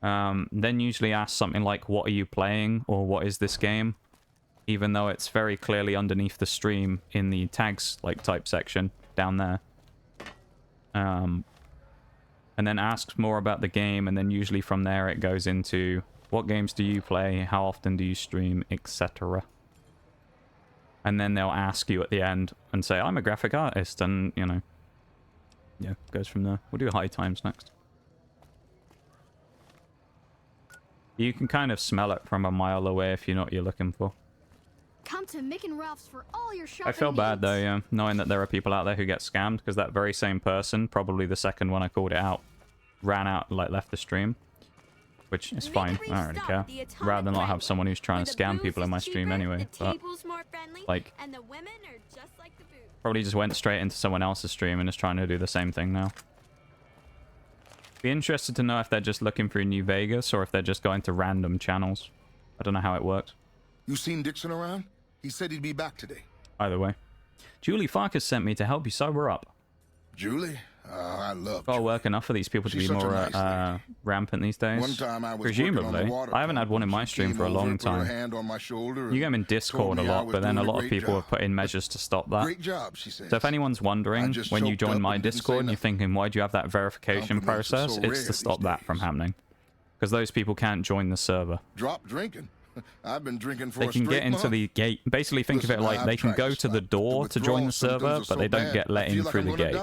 Then usually ask something like, what are you playing? Or what is this game? Even though it's very clearly underneath the stream in the tags like type section down there. And then asks more about the game, and then usually from there it goes into what games do you play, how often do you stream, etc. And then they'll ask you at the end and say, I'm a graphic artist, and, you know, yeah, goes from there. We'll do high times next. You can kind of smell it from a mile away if you know what you're looking for. Come to Mick and Ralph's for all your shopping I feel bad, needs. though, yeah, knowing that there are people out there who get scammed, because that very same person, probably the second one I called it out, ran out, like, left the stream. Which is fine, I don't really care. Rather than not have someone who's trying to scam people in my stream anyway. But, like, probably just went straight into someone else's stream and is trying to do the same thing now. Be interested to know if they're just looking for New Vegas or if they're just going to random channels. I don't know how it works. You seen Dixon around? He said he'd be back today. Either way. Julie Farkas sent me to help you sober up. Julie? I love Got to work enough for these people to be more rampant these days. One time I was presumably. I haven't had one in my stream for a long time. You get them in Discord a lot, but then a lot of people have put in measures to stop that. Great job, she says. So if anyone's wondering, when you join my Discord and you're thinking, why do you have that verification process? It's to stop that from happening. Because those people can't join the server. Drop drinking. I've been drinking for they can get into the gate. Basically, think of it like they can go to the door to join the server, but they don't get let in through the gate.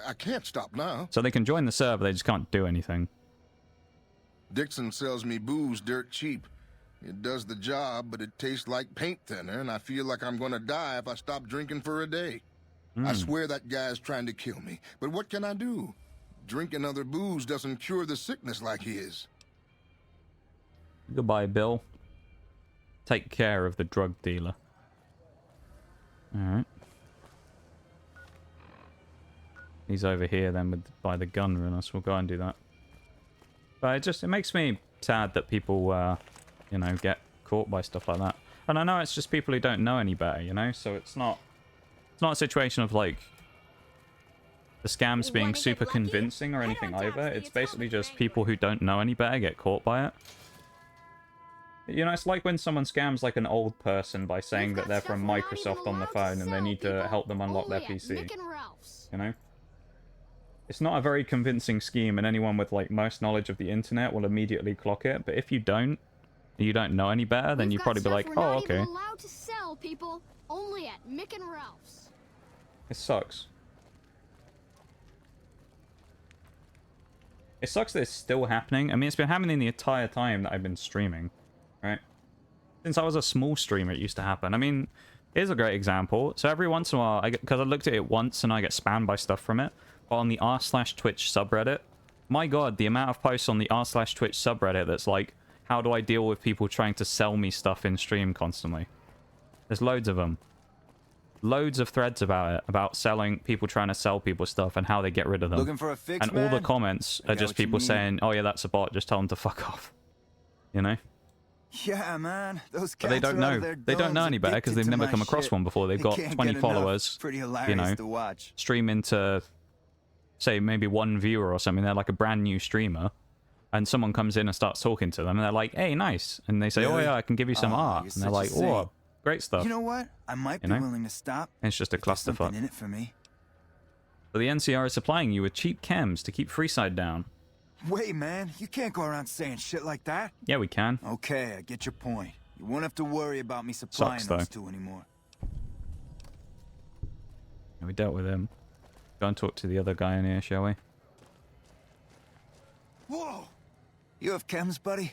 I can't stop now. So they can join the server, they just can't do anything. Dixon sells me booze dirt cheap. It does the job, but it tastes like paint thinner, and I feel like I'm gonna die if I stop drinking for a day. I swear that guy's trying to kill me, but what can I do? Drinking other booze doesn't cure the sickness like his. Goodbye, Bill. Take care of the drug dealer. Alright. He's over here then by the gun run, so we'll go and do that. But it makes me sad that people, you know, get caught by stuff like that. And I know it's just people who don't know any better, you know? So it's not a situation of, like, the scams being super convincing or anything either. It's basically just people who don't know any better get caught by it. You know, it's like when someone scams, like, an old person by saying that they're from Microsoft on the phone and they need to help them unlock their PC. You know? It's not a very convincing scheme, and anyone with, like, most knowledge of the internet will immediately clock it. But if you don't know any better, then you'd probably be like, oh, okay. Allowed to sell, people. Only at Mick and Ralph's. It sucks. It sucks that it's still happening. I mean, it's been happening the entire time that I've been streaming, right? Since I was a small streamer, it used to happen. I mean, here's a great example. So every once in a while, because I looked at it once and I get spammed by stuff from it, on the r/Twitch subreddit, my god, the amount of posts on the r/Twitch subreddit that's like, how do I deal with people trying to sell me stuff in stream constantly? There's loads of them. Loads of threads about it, about selling, people trying to sell people stuff and how they get rid of them. Looking for a fix, and all the comments are just people saying, oh yeah, that's a bot, just tell them to fuck off. You know? Yeah, man. Those cats but they don't know. They don't know any better because they've never come across one before. They've got 20 followers, you know, stream into, say, maybe one viewer or something. They're like a brand new streamer. And someone comes in and starts talking to them. And they're like, hey, nice. And they say, oh, yeah, I can give you some art. And they're like, oh, great stuff. You know what? I might be willing to stop. And it's just a clusterfuck. In it for me. So the NCR is supplying you with cheap chems to keep Freeside down. Wait, man. You can't go around saying shit like that. Yeah, we can. Okay, I get your point. You won't have to worry about me supplying those two anymore. We dealt with him. Go and talk to the other guy in here, shall we? Whoa! You have chems, buddy?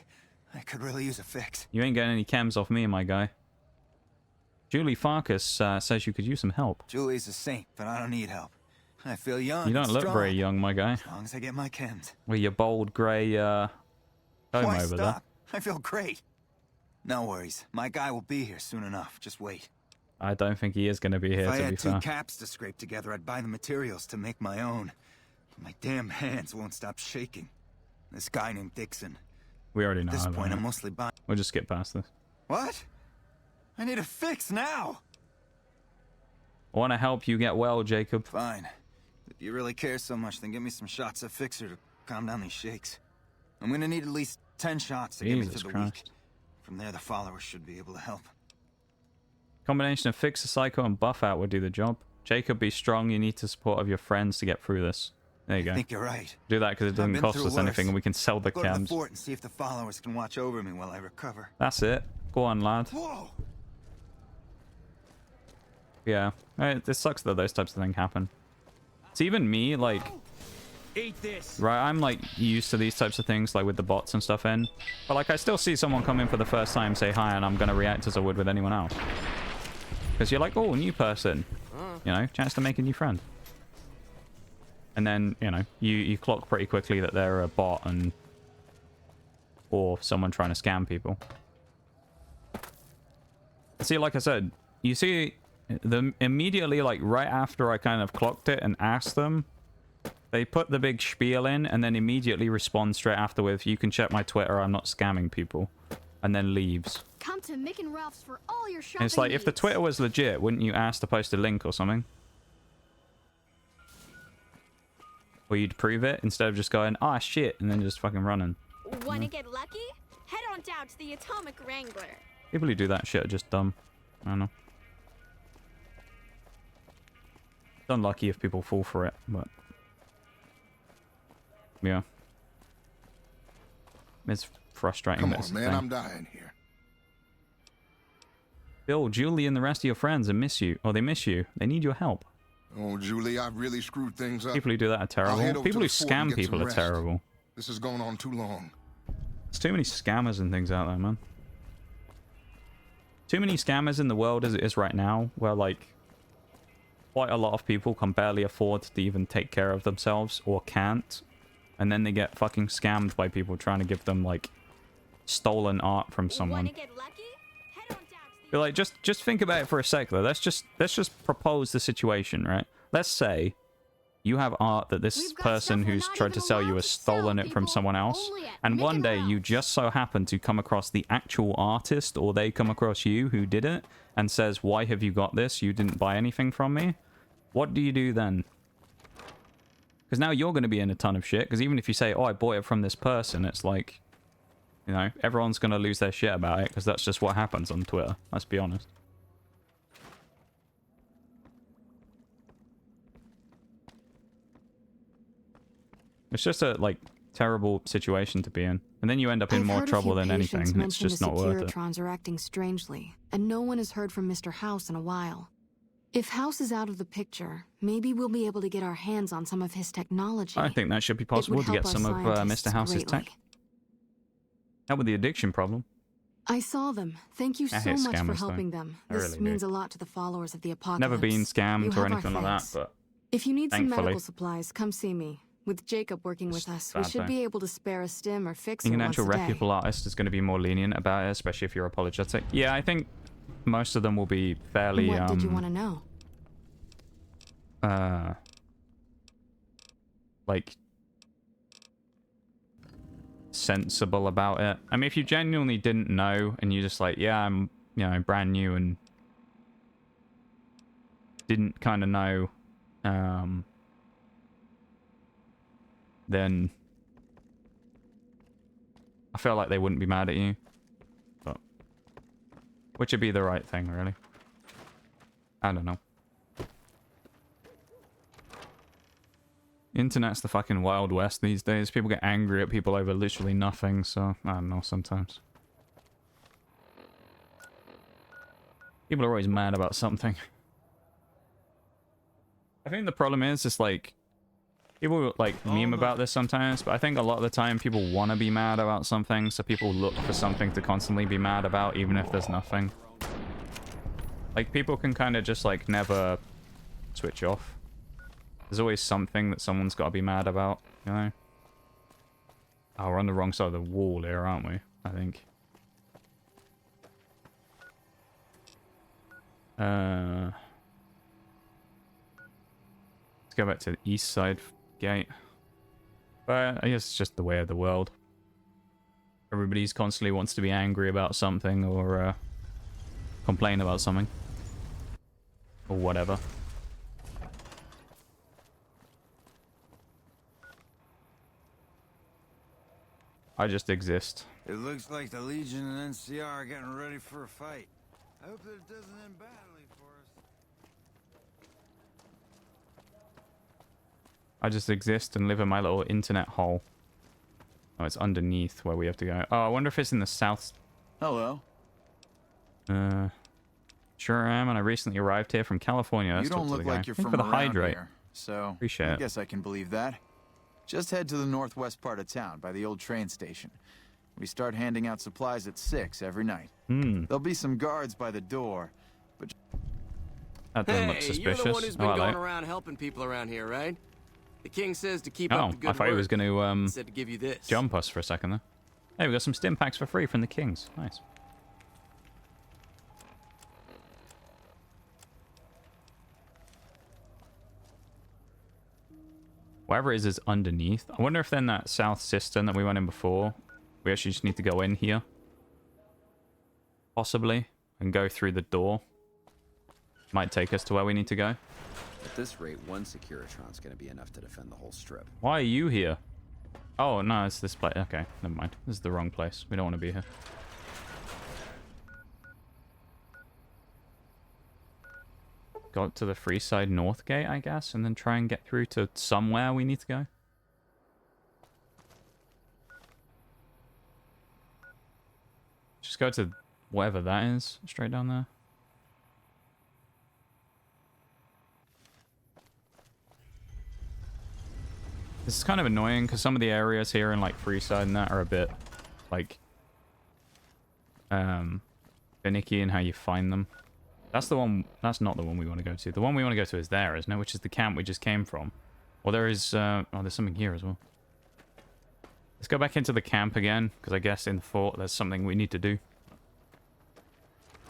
I could really use a fix. You ain't getting any chems off me, my guy. Julie Farkas says you could use some help. Julie's a saint, but I don't need help. I feel young. You don't look strong. very young, my guy. As long as I get my chems. With your bold grey comb over there. I feel great. No worries. My guy will be here soon enough. Just wait. I don't think he is going to be here, if I to had be two fair. caps to scrape together, I'd buy the materials to make my own. My damn hands won't stop shaking. This guy named Dixon. We already know. At this about point, it. I'm mostly buying. We'll just skip past this. What? I need a fix now. I want to help you get well, Jacob. Fine. If you really care so much, then give me some shots of Fixer to calm down these shakes. I'm gonna need at least 10 shots to get me through the week. From there, the followers should be able to help. Combination of Fixer, Psycho, and Buff Out would do the job. Jacob, be strong. You need the support of your friends to get through this. There you go. I think you're right. Do that because it doesn't cost us anything and we can sell the Go to the chems. fort and see if the followers can watch over me while I recover. That's it. Go on, lad. Whoa! Yeah, it sucks that those types of things happen. It's even me, like, Eat this. right, I'm like used to these types of things, like with the bots and stuff in. But like, I still see someone come in for the first time, say hi, and I'm gonna react as I would with anyone else. Because you're like, oh, new person. You know, chance to make a new friend. And then, you know, you clock pretty quickly that they're a bot and... or someone trying to scam people. See, like I said, you see them immediately, like right after I kind of clocked it and asked them, they put the big spiel in and then immediately respond straight after with, you can check my Twitter, I'm not scamming people. And then leaves. Come to Mick and Ralph's for all your shopping And it's like, if the needs. Twitter was legit, wouldn't you ask to post a link or something? Or you'd prove it instead of just going, ah, shit, and then just fucking running. Wanna get lucky? Head on down to the Atomic Wrangler. People who do that shit are just dumb. I don't know. It's unlucky if people fall for it, but... yeah. It's frustrating. Come on, man, I'm dying here. Bill, Julie, and the rest of your friends miss you. Or they miss you. They need your help. Oh, Julie, I've really screwed things up. People who do that are terrible. People who scam people are terrible. This is going on too long. There's too many scammers and things out there, man. Too many scammers in the world as it is right now, where, like, quite a lot of people can barely afford to even take care of themselves, or can't. And then they get fucking scammed by people trying to give them, like, stolen art from someone. But, like, just think about it for a sec, though. Let's just propose the situation, right? Let's say you have art that this person who's tried to sell you has stolen it from someone else, and one day you just so happen to come across the actual artist, or they come across you who did it, and says, why have you got this? You didn't buy anything from me? What do you do then? Because now you're going to be in a ton of shit, because even if you say, oh, I bought it from this person, it's like, you know, everyone's going to lose their shit about it, because that's just what happens on Twitter. Let's be honest. It's just a, like, terrible situation to be in. And then you end up in more trouble than anything, and it's just not worth it. The Securitrons are acting strangely, and no one has heard from Mr. House in a while. If House is out of the picture, maybe we'll be able to get our hands on some of his technology. I think that should be possible to get some of Mr. House's tech. Help with the addiction problem. I saw them. Thank you so much for helping them. This means a lot to the followers of the apocalypse. Never been scammed or anything like that, but if you need some thankfully. medical supplies, come see me. With Jacob working with us, we should be able to spare a stim or fix it Being an once actual a day. reputable artist is going to be more lenient about it, especially if you're apologetic. Yeah, I think most of them will be fairly, What did you want to know? like, sensible about it. I mean, if you genuinely didn't know and you're just like, yeah, I'm, you know, brand new and didn't kind of know, then I feel like they wouldn't be mad at you. But which would be the right thing, really. I don't know. Internet's the fucking Wild West these days. People get angry at people over literally nothing, so I don't know, sometimes. People are always mad about something. I think the problem is, it's like, people like meme about this sometimes, but I think a lot of the time people want to be mad about something, so people look for something to constantly be mad about, even if there's nothing. Like, people can kind of just, like, never switch off. There's always something that someone's got to be mad about, you know? Oh, we're on the wrong side of the wall here, aren't we? I think. Let's go back to the east side gate. But I guess it's just the way of the world. Everybody's constantly wants to be angry about something or complain about something. Or whatever. I just exist. It looks like the Legion and NCR are getting ready for a fight. I hope that it doesn't end badly for us. I just exist and live in my little internet hole. Oh, it's underneath where we have to go. Oh, I wonder if it's in the south. Hello. Sure am, and I recently arrived here from California. Let's You don't talk to look the guy. like you're Thank from for the around hydrate. here, so Appreciate I it. guess I can believe that. Just head to the northwest part of town by the old train station. We start handing out supplies at 6 every night. There'll be some guards by the door, but That doesn't look Hey, suspicious. you're the one who's been Oh, going hello. around helping people around here, right? The king says to keep Oh, up the good I thought he was work. going Said to give you this. jump us for a second there. Hey, we got some stim packs for free from the Kings. Nice. Whatever it is underneath. I wonder if then that south cistern that we went in before, we actually just need to go in here. Possibly. And go through the door. Might take us to where we need to go. At this rate, one Securitron's going to be enough to defend the whole strip. Why are you here? Oh, no, it's this place. Okay, never mind. This is the wrong place. We don't want to be here. Go up to the Freeside North Gate, I guess, and then try and get through to somewhere we need to go. Just go to whatever that is, straight down there. This is kind of annoying because some of the areas here in like Freeside and that are a bit like finicky in how you find them. That's the one. That's not the one we want to go to. The one we want to go to is there, isn't it? Which is the camp we just came from. Well, there is. Oh, there's something here as well. Let's go back into the camp again because I guess in the fort there's something we need to do.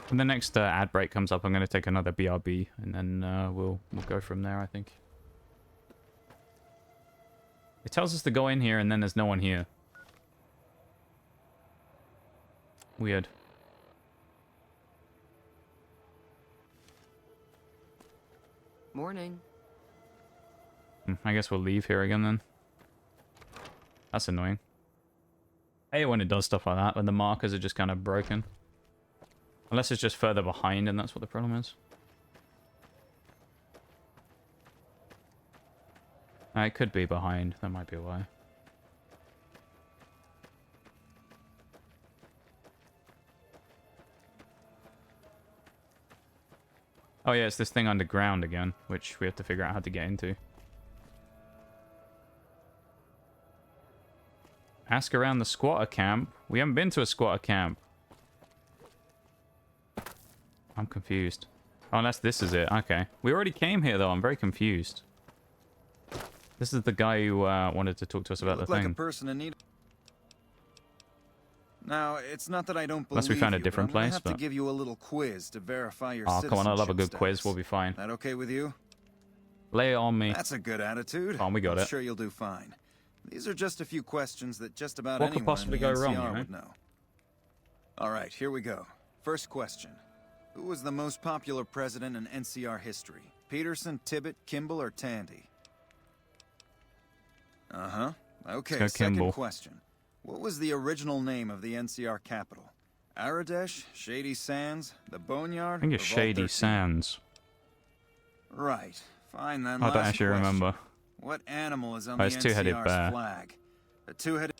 When the next ad break comes up, I'm going to take another BRB and then we'll go from there. I think. It tells us to go in here, and then there's no one here. Weird. Morning. I guess we'll leave here again, then. That's annoying. I hate when it does stuff like that, when the markers are just kind of broken. Unless it's just further behind, and that's what the problem is. It could be behind. That might be why. Oh yeah, it's this thing underground again, which we have to figure out how to get into. Ask around the squatter camp. We haven't been to a squatter camp. I'm confused. Oh, unless this is it. Okay. We already came here, though. I'm very confused. This is the guy who wanted to talk to us about the like thing. A person in need. Now, it's not that I don't believe Unless we found a you, different but I'm gonna place, have but... to give you a little quiz to verify your Oh, come on, I love a good citizenship quiz. status. We'll be fine. That okay with you? Lay it on me. That's a good attitude. Oh, we got I'm it. sure you'll do fine. These are just a few questions that just about What could anyone possibly in the go wrong, NCR you know? would know. All right, here we go. First question. Who was the most popular president in NCR history? Peterson, Tibbet, Kimball, or Tandy? Uh-huh. Okay, Let's go second Kimball. question. What was the original name of the NCR capital? Aradesh, Shady Sands, the Boneyard, I think it's or Vault Shady 13? Sands. Right. Fine then. I don't Last actually question. remember. What animal is on Oh, the it's two-headed NCR's bear. flag? A two-headed...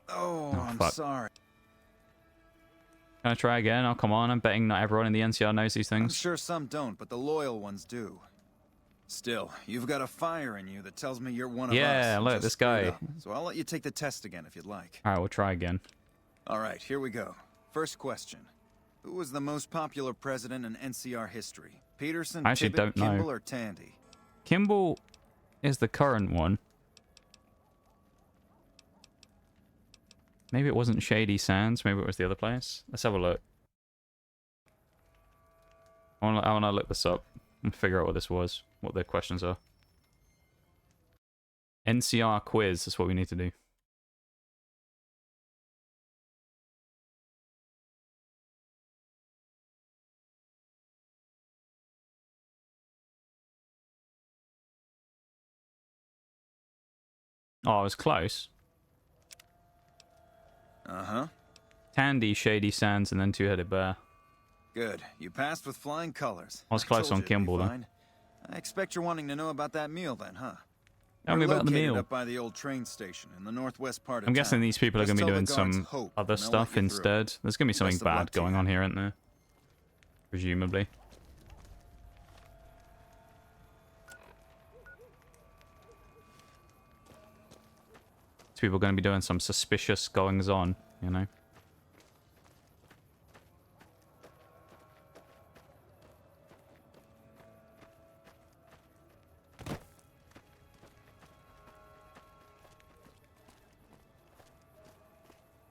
Oh, I'm fuck. sorry. Can I try again? Oh, come on. I'm betting not everyone in the NCR knows these I'm things. sure some don't, but the loyal ones do. Still, you've got a fire in you that tells me you're one of us. Yeah, who look, just this screwed guy. up. So I'll let you take the test again if you'd like. Alright, we'll try again. All right, here we go. First question. Who was the most popular president in NCR history? Peterson, I actually Tibbet, don't know. Kimball, or Tandy? Kimball is the current one. Maybe it wasn't Shady Sands. Maybe it was the other place. Let's have a look. I want to look this up and figure out what this was. What the questions are. NCR quiz is what we need to do. Oh, I was close. Uh-huh. Tandy, Shady Sands, and then Two-Headed Bear. Good. You passed with flying colors. I was close told on you it'd be Kimball, though. fine. I expect you're wanting to know about that meal then, huh? Tell me We're about the located meal. up by the old train station in the northwest part of I'm guessing town. these people are Just going to be tell doing the guards some hope, other and they'll stuff let you through. instead. There's going to be something Best of luck bad to going you. on here, isn't there? Presumably. These people are going to be doing some suspicious goings on, you know.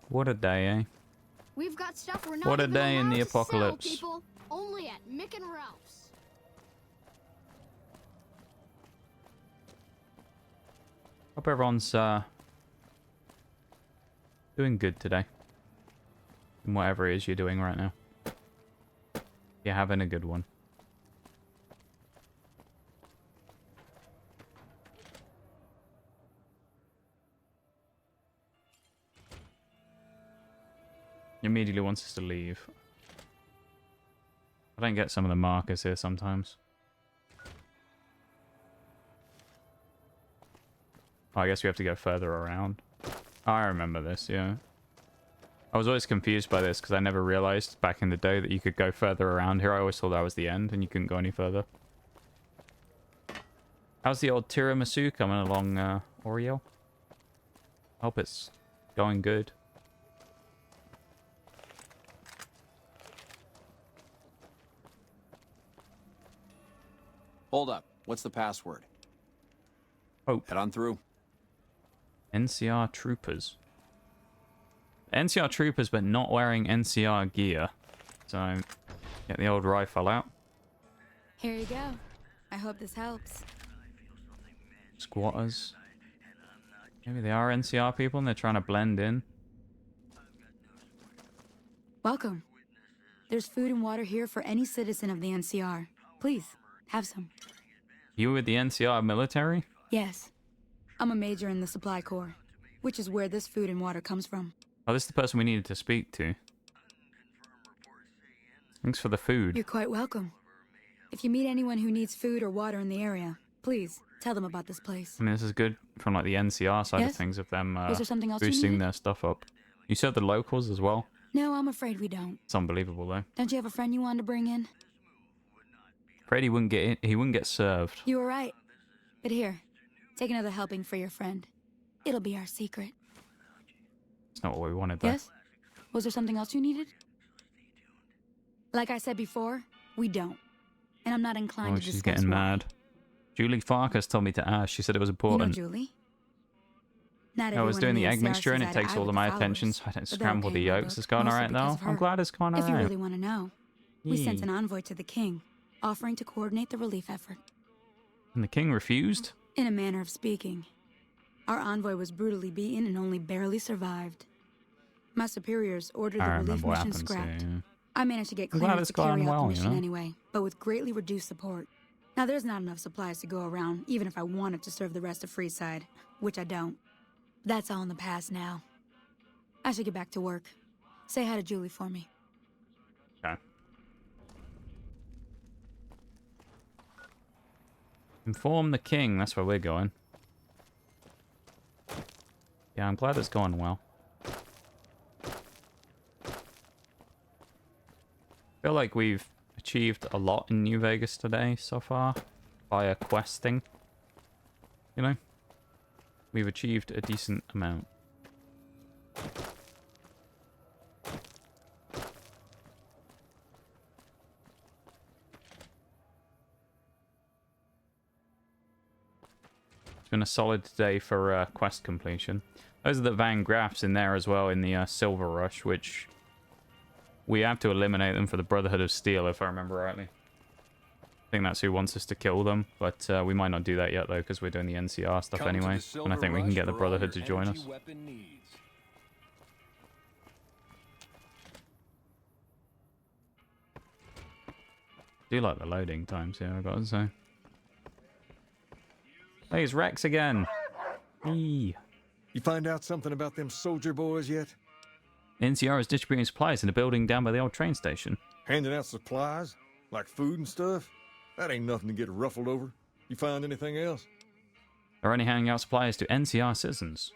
What a day, eh? We've got stuff we're not What a even day in allowed the to sell, apocalypse. people. Only at Mick and Ralph's. Hope everyone's doing good today. In whatever it is you're doing right now. You're having a good one. He immediately wants us to leave. I don't get some of the markers here sometimes. Oh, I guess we have to go further around. Oh, I remember this, yeah. I was always confused by this because I never realized back in the day that you could go further around here. I always thought that was the end and you couldn't go any further. How's the old tiramisu coming along, Oreo? I hope it's going good. Hold up. What's the password? Oh. Head on through. NCR troopers. NCR troopers, but not wearing NCR gear. So, get the old rifle out. Here you go. I hope this helps. Squatters. Maybe they are NCR people and they're trying to blend in. Welcome. There's food and water here for any citizen of the NCR. Please, have some. You with the NCR military? Yes. I'm a major in the Supply Corps, which is where this food and water comes from. Oh, this is the person we needed to speak to. Thanks for the food. You're quite welcome. If you meet anyone who needs food or water in the area, please tell them about this place. I mean, this is good from like the NCR side Yes? of things, of them Was there something else you boosting needed? their stuff up. You said the locals as well? No, I'm afraid we don't. It's unbelievable though. Don't you have a friend you wanted to bring in? Afraid he wouldn't get in, he wouldn't get served. You were right. But here, take another helping for your friend. It'll be our secret. It's not what we wanted though. Yes? Was there something else you needed? Like I said before, we don't. And I'm not inclined Oh, to she's discuss getting why. mad. Julie Farkas told me to ask. She said it was You know important. Julie? Not I was everyone doing in the egg NCR mixture and sees it eye to takes eye all with of the my followers, attention, so I don't but they're scramble okay the in my yolks. book, It's going mostly alright because though. of her. I'm glad it's going If you alright. really want to know, we sent an envoy to the king, offering to coordinate the relief effort. And the king refused? In a manner of speaking. Our envoy was brutally beaten and only barely survived. My superiors ordered I the relief remember what mission happened, so, scrapped. yeah. I managed to get I'm glad clearance it's to carry gone out well, the you mission know? anyway, but with greatly reduced support. Now, there's not enough supplies to go around, even if I wanted to serve the rest of Freeside, which I don't. That's all in the past now. I should get back to work. Say hi to Julie for me. Okay. Inform the king. That's where we're going. Yeah, I'm glad it's going well. I feel like we've achieved a lot in New Vegas today so far via questing. You know? We've achieved a decent amount. It's been a solid day for quest completion. Those are the Van Graffs in there as well in the Silver Rush, which we have to eliminate them for the Brotherhood of Steel, if I remember rightly. I think that's who wants us to kill them, but we might not do that yet, though, because we're doing the NCR stuff anyway, and I think we can get the Brotherhood to join us. Do like the loading times here, I've got to say. Hey, it's Rex again. Eee. You find out something about them soldier boys yet? NCR is distributing supplies in a building down by the old train station. Handing out supplies? Like food and stuff? That ain't nothing to get ruffled over. You find anything else? They're only handing out supplies to NCR citizens.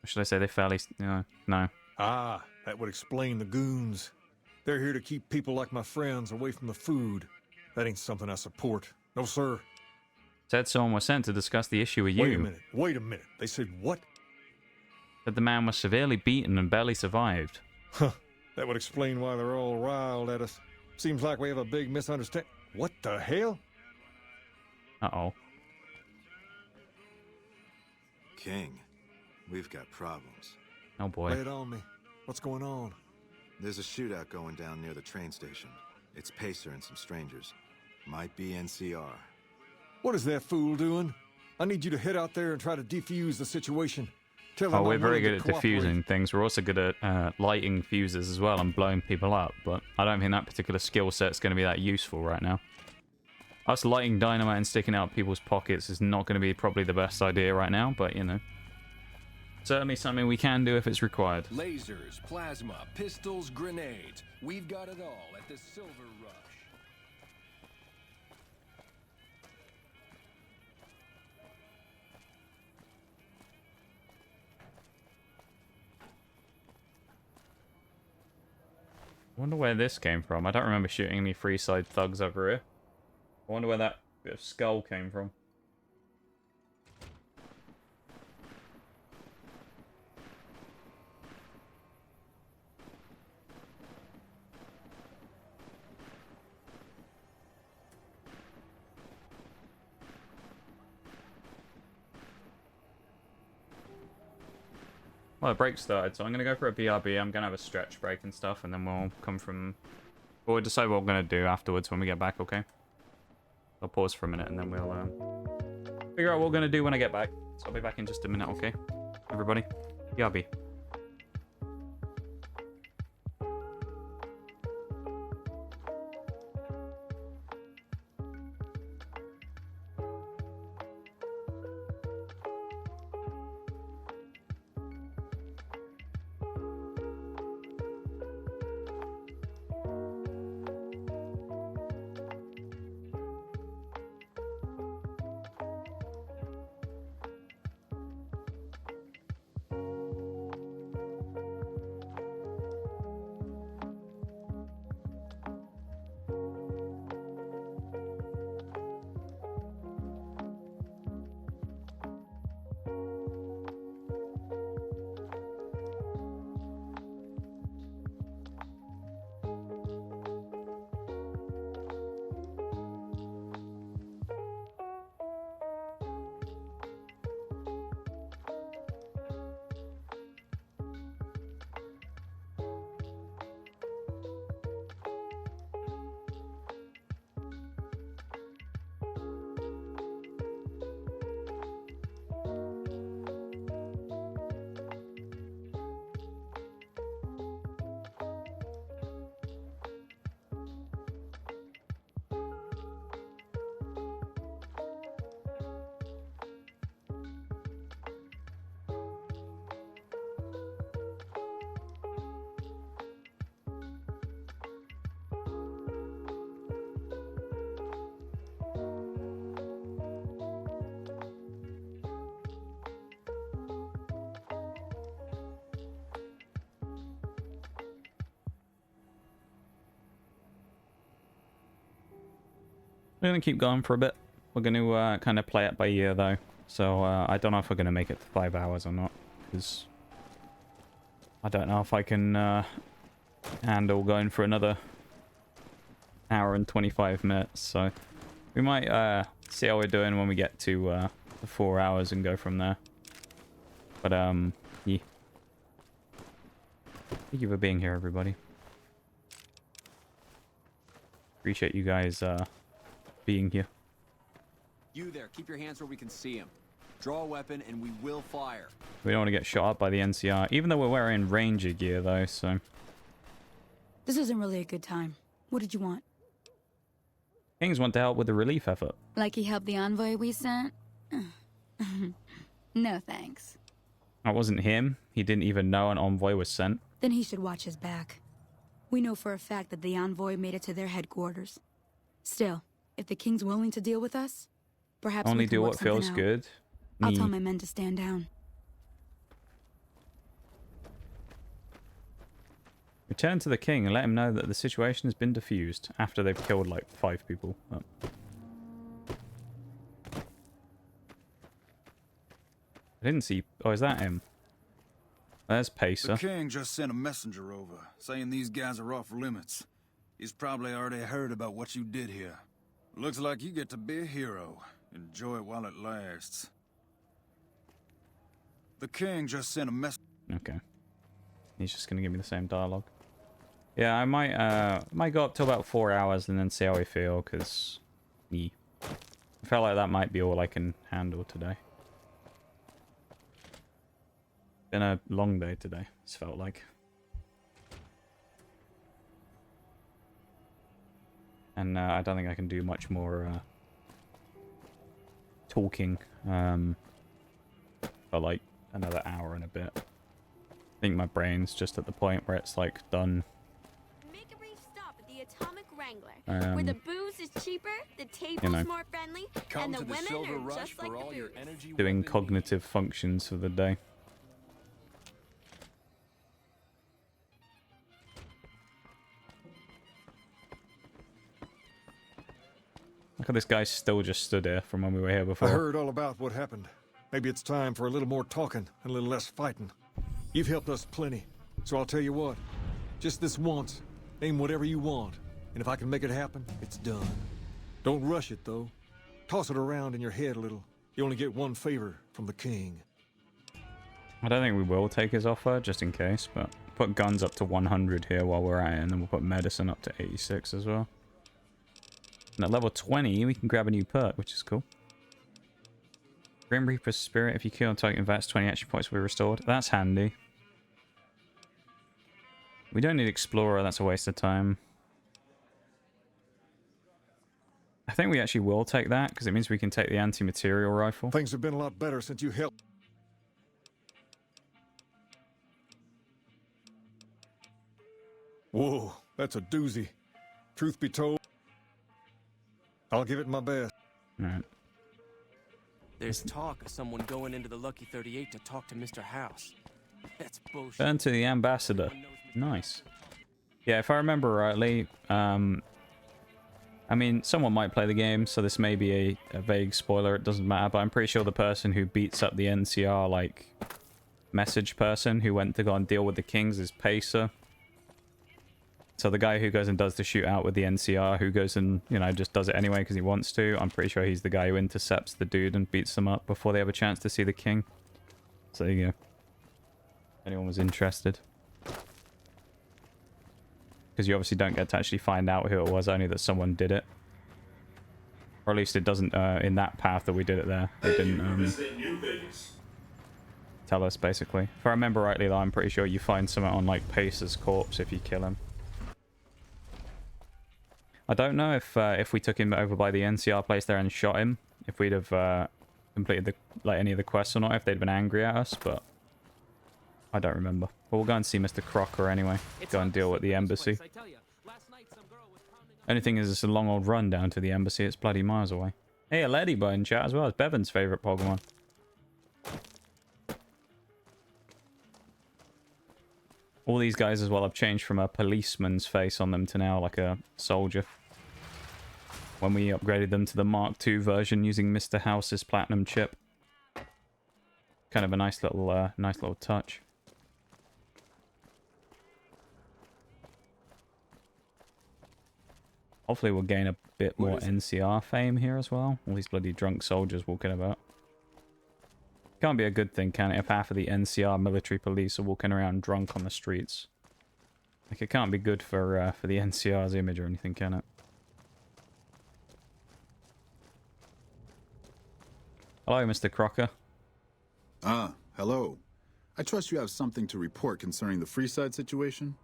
Or should I say they fairly... no. Ah, that would explain the goons. They're here to keep people like my friends away from the food. That ain't something I support. No, sir. Said someone was sent to discuss the issue with you. Wait a minute. They said what? That the man was severely beaten and barely survived. Huh. That would explain why they're all riled at us. Seems like we have a big misunderstanding. What the hell? Uh-oh. King, we've got problems. Oh boy. Lay it on me. What's going on? There's a shootout going down near the train station. It's Pacer and some strangers. Might be NCR. What is that fool doing? I need you to head out there and try to defuse the situation. Tell them We're I'm very willing good to at diffusing things. We're also good at lighting fuses as well and blowing people up, but I don't think that particular skill set's going to be that useful right now. Us lighting dynamite and sticking out people's pockets is not going to be probably the best idea right now, but, you know. Certainly something we can do if it's required. Lasers, plasma, pistols, grenades. We've got it all at the Silver Rush. I wonder where this came from. I don't remember shooting any Freeside thugs over here. I wonder where that bit of skull came from. Well, the break started, so I'm going to go for a BRB. I'm going to have a stretch break and stuff, and then we'll come from... We'll decide what we're going to do afterwards when we get back, okay? I'll pause for a minute, and then we'll figure out what we're going to do when I get back. So I'll be back in just a minute, okay? Everybody, BRB. We're going to keep going for a bit. We're going to kind of play it by ear, though. So I don't know if we're going to make it to 5 hours or not. Because I don't know if I can handle going for another hour and 25 minutes. So we might see how we're doing when we get to the 4 hours and go from there. But, yeah. Thank you for being here, everybody. Appreciate you guys being here. You there, keep your hands where we can see him. Draw a weapon and we will fire. We don't want to get shot up by the NCR, even though we're wearing ranger gear though, so... This isn't really a good time. What did you want? Kings want to help with the relief effort. Like he helped the envoy we sent? No thanks. That wasn't him. He didn't even know an envoy was sent. Then he should watch his back. We know for a fact that the envoy made it to their headquarters. Still, if the king's willing to deal with us, perhaps Only we can do work what feels something out. good. I'll tell my men to stand down. Return to the king and let him know that the situation has been diffused after they've killed like 5 people. Oh. I didn't see... Oh, is that him? There's Pacer. The king just sent a messenger over, saying these guys are off limits. He's probably already heard about what you did here. Looks like you get to be a hero. Enjoy it while it lasts. The king just sent a message. Okay. He's just gonna give me the same dialogue. Yeah, I might go up to about 4 hours and then see how I feel, because I felt like that might be all I can handle today. Been a long day today, it's felt like. And I don't think I can do much more talking for like another hour and a bit. I think my brain's just at the point where it's like done. Make a brief stop at the Atomic Wrangler, where the booze is cheaper, the table's more friendly, and the women are just like the booze. Doing cognitive functions for the day. Look at this guy still just stood here from when we were here before. I heard all about what happened. Maybe it's time for a little more talking and a little less fighting. You've helped us plenty, so I'll tell you what. Just this once, name whatever you want, and if I can make it happen, it's done. Don't rush it, though. Toss it around in your head a little. You only get one favor from the king. I don't think we will take his offer, just in case, but put guns up to 100 here while we're at it, and then we'll put medicine up to 86 as well. And at level 20, we can grab a new perk, which is cool. Grim Reaper's Spirit, if you kill a target invests 20 action points will be restored. That's handy. We don't need Explorer, that's a waste of time. I think we actually will take that, because it means we can take the anti-material rifle. Things have been a lot better since you helped. Whoa, that's a doozy. Truth be told, I'll give it my best. Alright. There's talk of someone going into the Lucky 38 to talk to Mr. House. That's bullshit. Turn to the ambassador. Nice. Yeah, if I remember rightly, I mean, someone might play the game, so this may be a vague spoiler, it doesn't matter, but I'm pretty sure the person who beats up the NCR, like, message person who went to go and deal with the kings is Pacer. So the guy who goes and does the shootout with the NCR, who goes and, you know, just does it anyway because he wants to, I'm pretty sure he's the guy who intercepts the dude and beats them up before they have a chance to see the king. So there you go. If anyone was interested. Because you obviously don't get to actually find out who it was, only that someone did it. Or at least it doesn't, in that path that we did it there. It didn't tell us, basically. If I remember rightly, though, I'm pretty sure you find something on, like, Pacer's corpse if you kill him. I don't know if we took him over by the NCR place there and shot him, if we'd have completed the, like, any of the quests or not, if they'd been angry at us, but I don't remember. But we'll go and see Mr. Crocker anyway. Go and deal with the embassy. Only thing is, it's a long old run down to the embassy. It's bloody miles away. Hey, a ladybird in chat as well. It's Bevan's favourite Pokemon. All these guys as well have changed from a policeman's face on them to now like a soldier. When we upgraded them to the Mark II version using Mr. House's platinum chip. Kind of a nice little touch. Hopefully we'll gain a bit more NCR fame here as well. All these bloody drunk soldiers walking about. Can't be a good thing, can it, if half of the NCR military police are walking around drunk on the streets? Like, it can't be good for the NCR's image or anything, can it? Hello, Mr. Crocker. Ah, hello. I trust you have something to report concerning the Freeside situation?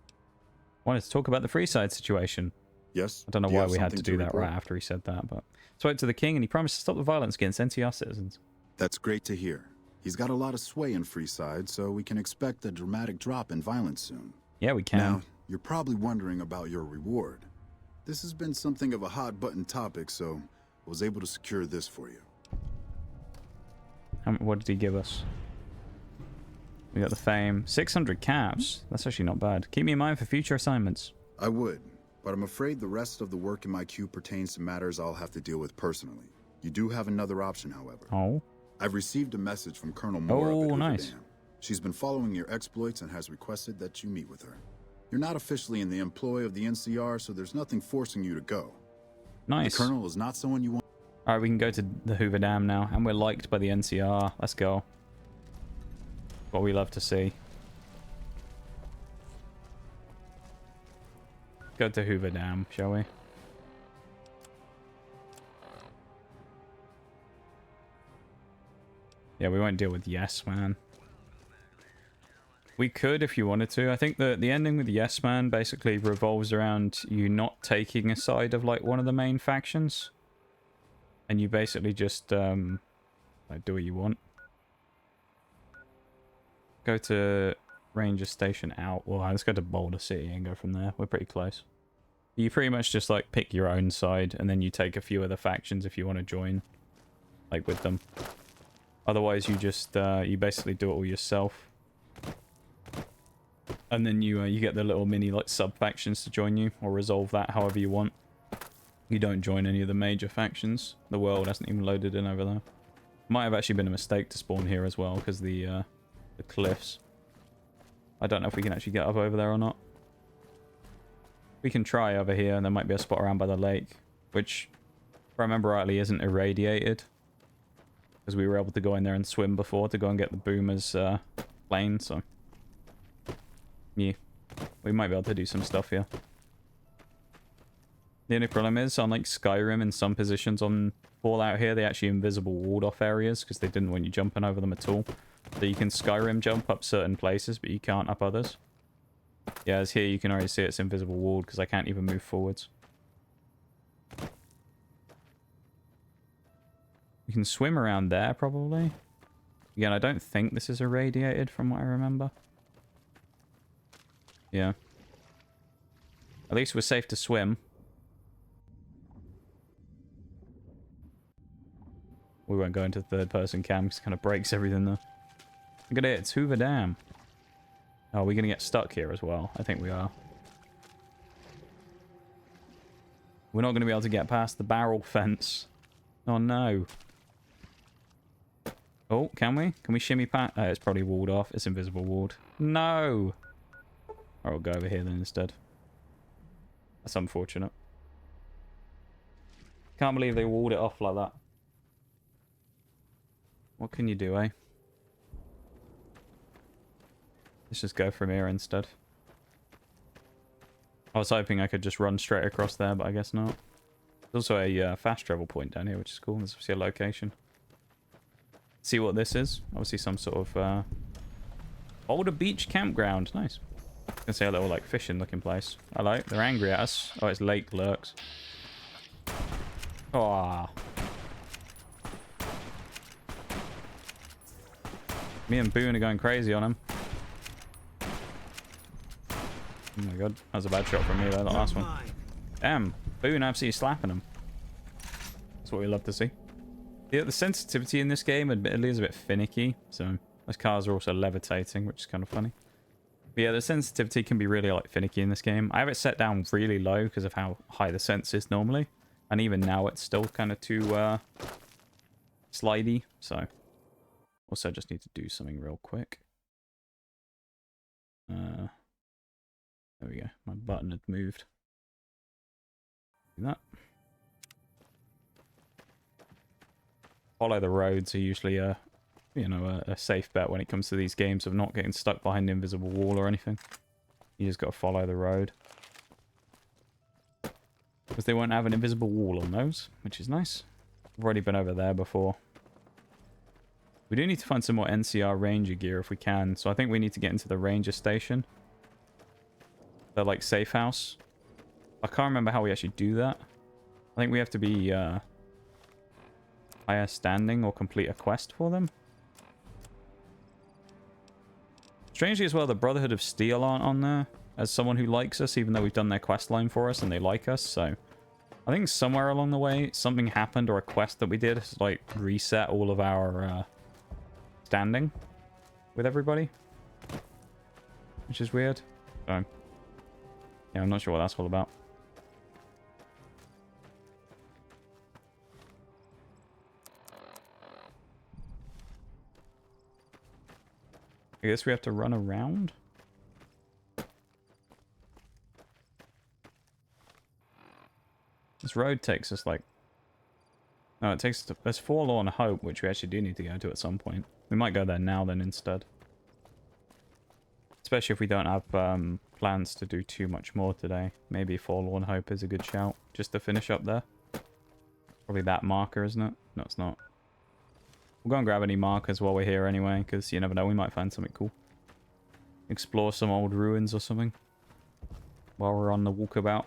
Wanted to talk about the Freeside situation. Yes. I don't know why we had to do that right after he said that, but... Spoke to the king and he promised to stop the violence against NCR citizens. That's great to hear. He's got a lot of sway in Freeside, so we can expect a dramatic drop in violence soon. Yeah, we can. Now, you're probably wondering about your reward. This has been something of a hot-button topic, so I was able to secure this for you. What did he give us? We got the fame. 600 caps. That's actually not bad. Keep me in mind for future assignments. I would, but I'm afraid the rest of the work in my queue pertains to matters I'll have to deal with personally. You do have another option, however. Oh? I've received a message from Colonel Moore up at nice. Hoover Dam. She's been following your exploits and has requested that you meet with her. You're not officially in the employ of the NCR, so there's nothing forcing you to go. Nice. The Colonel is not someone you want. Alright, we can go to the Hoover Dam now, and we're liked by the NCR. Let's go. What we love to see. Go to Hoover Dam, shall we? Yeah, we won't deal with Yes Man. We could if you wanted to. I think the ending with Yes Man basically revolves around you not taking a side of like one of the main factions. And you basically just like do what you want. Go to Ranger Station out. Well, let's go to Boulder City and go from there. We're pretty close. You pretty much just like pick your own side and then you take a few other factions if you want to join. Like with them. Otherwise you just you basically do it all yourself. And then you get the little mini like sub factions to join you or resolve that however you want. You don't join any of the major factions. The world hasn't even loaded in over there. Might have actually been a mistake to spawn here as well because the cliffs. I don't know if we can actually get up over there or not. We can try over here and there might be a spot around by the lake, which if I remember rightly isn't irradiated. Because we were able to go in there and swim before to go and get the boomer's plane, so yeah, we might be able to do some stuff here. The only problem is on like Skyrim in some positions on Fallout here they actually invisible walled off areas because they didn't want you jumping over them at all. So you can Skyrim jump up certain places but you can't up others. Yeah, as here you can already see it's invisible walled because I can't even move forwards. You can swim around there probably. Again, I don't think this is irradiated from what I remember. Yeah. At least we're safe to swim. We won't go into third person cam because it kind of breaks everything though. Look at it, it's Hoover Dam. Oh, we're going to get stuck here as well. I think we are. We're not going to be able to get past the barrel fence. Oh no. Oh, can we? Can we shimmy past? Oh, it's probably walled off. It's invisible walled. No! Or we'll go over here then instead. That's unfortunate. Can't believe they walled it off like that. What can you do, eh? Let's just go from here instead. I was hoping I could just run straight across there, but I guess not. There's also a fast travel point down here, which is cool. There's obviously a location. See what this is? Obviously some sort of Boulder Beach campground. Nice. I can see a little like fishing looking place. Hello, they're angry at us. Oh, it's Lake Lurks. Oh. Me and Boone are going crazy on him. Oh my god, that was a bad shot from me though, that last one. Damn, Boone absolutely slapping him. That's what we love to see. Yeah, the sensitivity in this game admittedly is a bit finicky, so those cars are also levitating, which is kind of funny. But yeah, the sensitivity can be really like finicky in this game. I have it set down really low because of how high the sense is normally. And even now it's still kind of too slidey, so also just need to do something real quick. There we go. My button had moved. Do that. Follow the roads are usually a safe bet when it comes to these games of not getting stuck behind an invisible wall or anything. You just got to follow the road. Because they won't have an invisible wall on those, which is nice. I've already been over there before. We do need to find some more NCR Ranger gear if we can, so I think we need to get into the Ranger Station. The, like, safe house. I can't remember how we actually do that. I think we have to be higher standing or complete a quest for them. Strangely as well, the Brotherhood of Steel aren't on there as someone who likes us, even though we've done their quest line for us and they like us, so I think somewhere along the way something happened or a quest that we did has like reset all of our standing with everybody. which is weird. So, yeah, I'm not sure what that's all about. I guess we have to run around. This road takes us like... No, it takes us to... There's Forlorn Hope, which we actually do need to go to at some point. We might go there now then instead. Especially if we don't have plans to do too much more today. Maybe Forlorn Hope is a good shout. Just to finish up there. Probably that marker, isn't it? No, it's not. We'll go and grab any markers while we're here anyway, because you never know, we might find something cool. Explore some old ruins or something. While we're on the walkabout.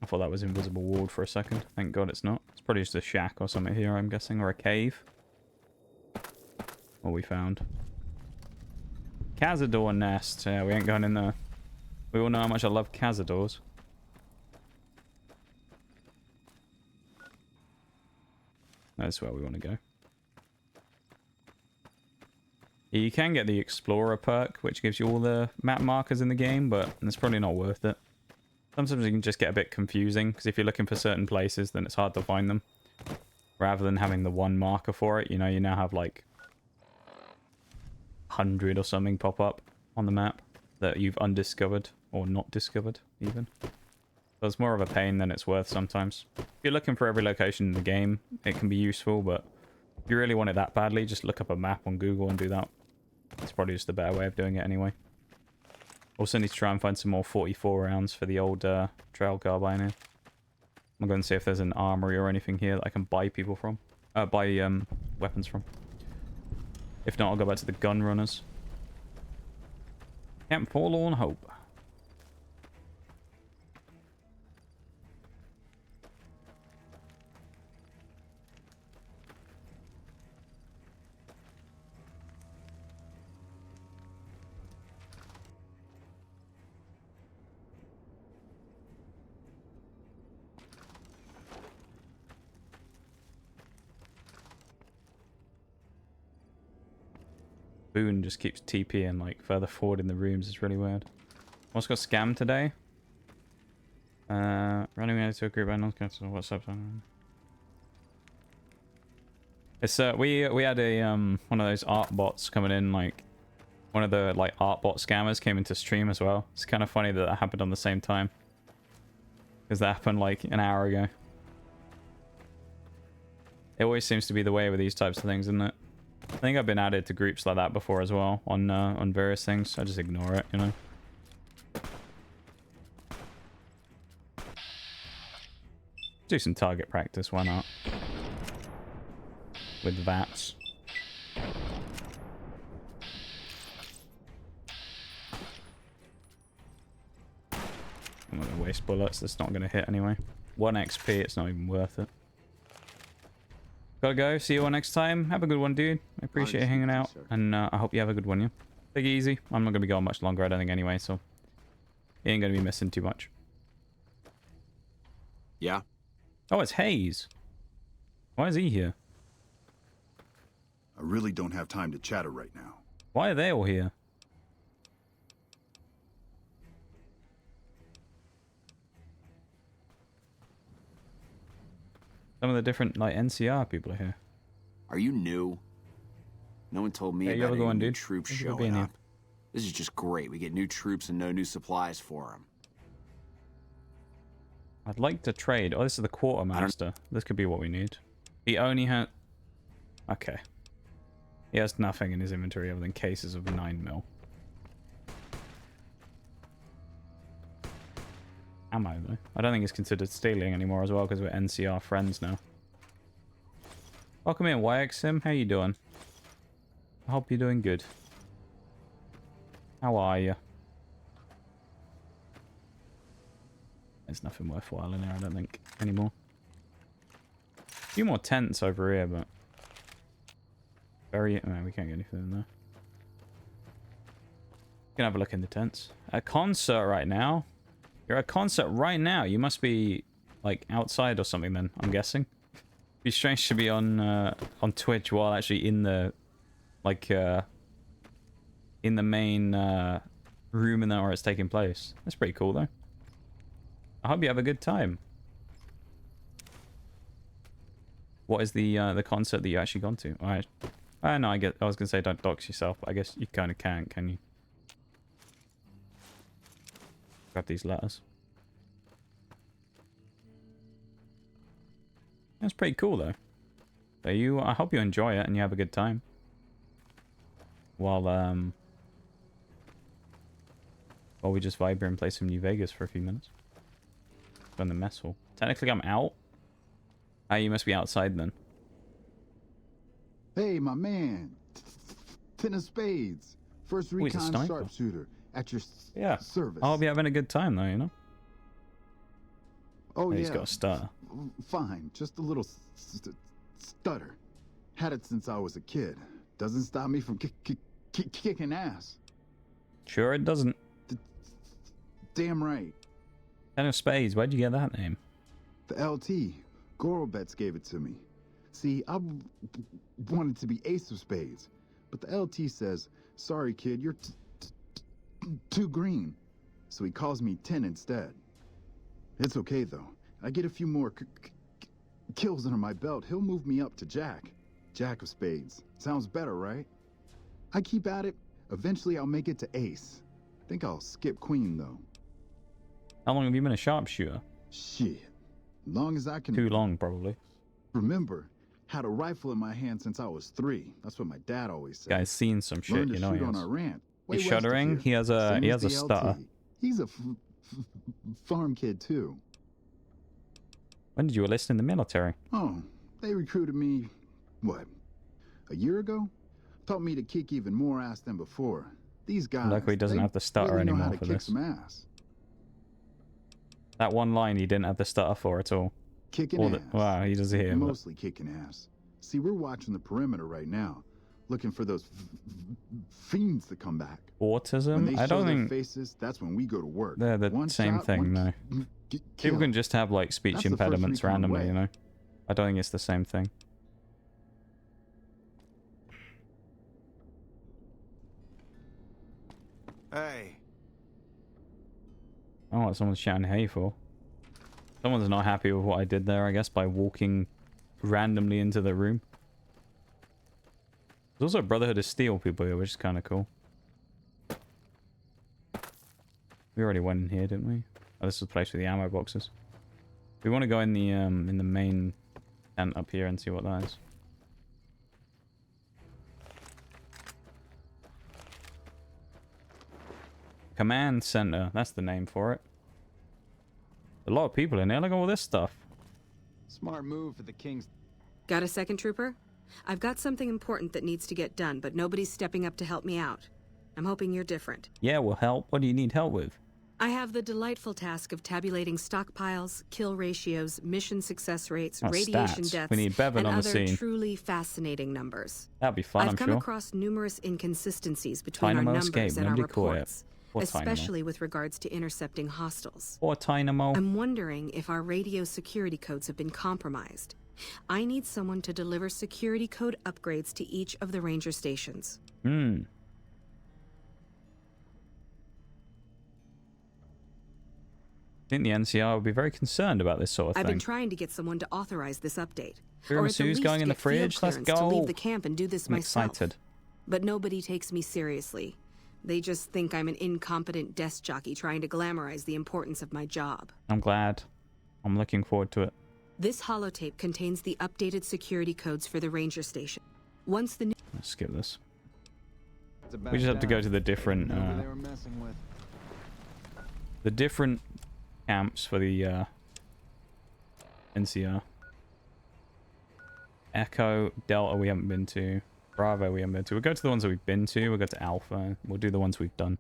I thought that was invisible ward for a second. Thank God it's not. It's probably just a shack or something here, I'm guessing, or a cave. What we found. Cazador nest. Yeah, we ain't going in there. We all know how much I love Cazadors. That's where we want to go. You can get the Explorer perk, which gives you all the map markers in the game, but it's probably not worth it. Sometimes it can just get a bit confusing, because if you're looking for certain places, then it's hard to find them. Rather than having the one marker for it, you know, you now have like 100 or something pop up on the map that you've undiscovered, or not discovered, even. So it's more of a pain than it's worth sometimes. If you're looking for every location in the game, it can be useful, but if you really want it that badly, just look up a map on Google and do that. It's probably just the better way of doing it anyway. Also need to try and find some more 44 rounds for the old trail carbine here. I'm going to see if there's an armory or anything here that I can buy people from. Buy weapons from. If not, I'll go back to the gun runners. Camp Forlorn Hope. Boone just keeps TPing like further forward in the rooms. It's really weird. Almost got scammed today. Running out to a group. What's up? It's we had a one of those art bots coming in, like one of the like art bot scammers came into stream as well. It's kind of funny that happened on the same time, because that happened like an hour ago. It always seems to be the way with these types of things, isn't it? I think I've been added to groups like that before as well on various things. I just ignore it, you know. Do some target practice, why not? With VATS. I'm not gonna waste bullets. That's not gonna hit anyway. 1 XP. It's not even worth it. Gotta go. See you all next time. Have a good one, dude. I appreciate you hanging out. And I hope you have a good one, yeah? Take it easy. I'm not going to be going much longer, I don't think, anyway, so... You ain't going to be missing too much. Yeah? Oh, it's Hayes. Why is he here? I really don't have time to chatter right now. Why are they all here? Some of the different, like, NCR people are here. Are you new? No one told me about any new dude. troops Thank you for showing being up. here. This is just great. We get new troops and no new supplies for them. I'd like to trade. Oh, this is the quartermaster. This could be what we need. He only had... Okay. He has nothing in his inventory other than cases of 9mm. Ammo, though. I don't think it's considered stealing anymore as well, because we're NCR friends now. Welcome in, YXM. How you doing? I hope you're doing good. How are you? There's nothing worthwhile in there, I don't think, anymore. A few more tents over here, but... Very... No, we can't get anything in there. We can have a look in the tents. A concert right now. You're at a concert right now. You must be, like, outside or something then, I'm guessing. It'd be strange to be on Twitch while actually in the, like, in the main room in there where it's taking place. That's pretty cool, though. I hope you have a good time. What is the concert that you actually gone to? Alright. No, I was gonna say don't dox yourself, but I guess you kind of can you? Grab these letters. That's pretty cool, though. So I hope you enjoy it and you have a good time. While we just vibe here and play some New Vegas for a few minutes. Go in the mess hall. Technically, I'm out. Ah, you must be outside then. Hey, my man. Ten of spades. First recon sharpshooter at your service. I hope you're having a good time, though, you know? Oh, yeah. He's got a stutter. Fine. Just a little stutter. Had it since I was a kid. Doesn't stop me from kicking ass. Sure it doesn't. Damn right. Ten of spades. Where'd you get that name? The LT. Gorobets gave it to me. See, I wanted to be ace of spades, but the LT says, sorry kid, you're too green. So he calls me 10 instead. It's okay though. I get a few more kills under my belt. He'll move me up to Jack. Jack of spades. Sounds better, right? I keep at it. Eventually I'll make it to ace. Think I'll skip queen though. How long have you been a sharpshooter? Shit. Long as I can. Too long, probably. Remember, had a rifle in my hand since I was 3. That's what my dad always said. Guy's seen some shit, you know. He on our ranch. He's shuddering. He has a stutter. He's a farm kid too. When did you enlist in the military? Oh, they recruited me. What? A year ago? Taught me to kick even more ass than before. These guys. Luckily, he doesn't have the stutter really know anymore how to for kick this. Some ass. That one line he didn't have the stutter for at all. Kicking ass. Wow, he doesn't hear. Mostly kicking ass. See, we're watching the perimeter right now, looking for those fiends to come back. Autism? When they I don't show their think faces, that's when we go to work. they're the One same shot, thing, one no. People can just have like speech That's the first impediments recon randomly, away. you know. I don't think it's the same thing. Hey. I don't know what someone's shouting hey for. Someone's not happy with what I did there, I guess, by walking randomly into the room. There's also a Brotherhood of Steel people here, which is kind of cool. We already went in here, didn't we? Oh, this is the place for the ammo boxes. We want to go in the main tent up here and see what that is. Command Center. That's the name for it. A lot of people in there. Look at all this stuff. Smart move for the Kings. Got a second, Trooper? I've got something important that needs to get done, but nobody's stepping up to help me out. I'm hoping you're different. Yeah, we'll help. What do you need help with? I have the delightful task of tabulating stockpiles, kill ratios, mission success rates, Oh, radiation stats. deaths, We need Bevan and on the other scene. truly fascinating numbers. That'd be fun, I've I'm come sure. across numerous inconsistencies between our Dynamo numbers escape, and our nobody caught it. reports, Poor Dynamo. especially with regards to intercepting hostiles. Or Dynamo. I'm wondering if our radio security codes have been compromised. I need someone to deliver security code upgrades to each of the ranger stations. Hmm. I think the NCR would be very concerned about this sort of I've thing. been trying to get someone to authorize this update. Tiramisu Or at the is least going in the get field fridge? Let's clearance to go. leave the camp and do this I'm myself. excited. But nobody takes me seriously. They just think I'm an incompetent desk jockey trying to glamorize the importance of my job. I'm glad. I'm looking forward to it. This holotape contains the updated security codes for the ranger station. Once the new... Let's skip this. We just have to go to the different camps for the NCR. Echo, Delta we haven't been to. Bravo we haven't been to. We'll go to the ones that we've been to. We'll go to Alpha. We'll do the ones we've done.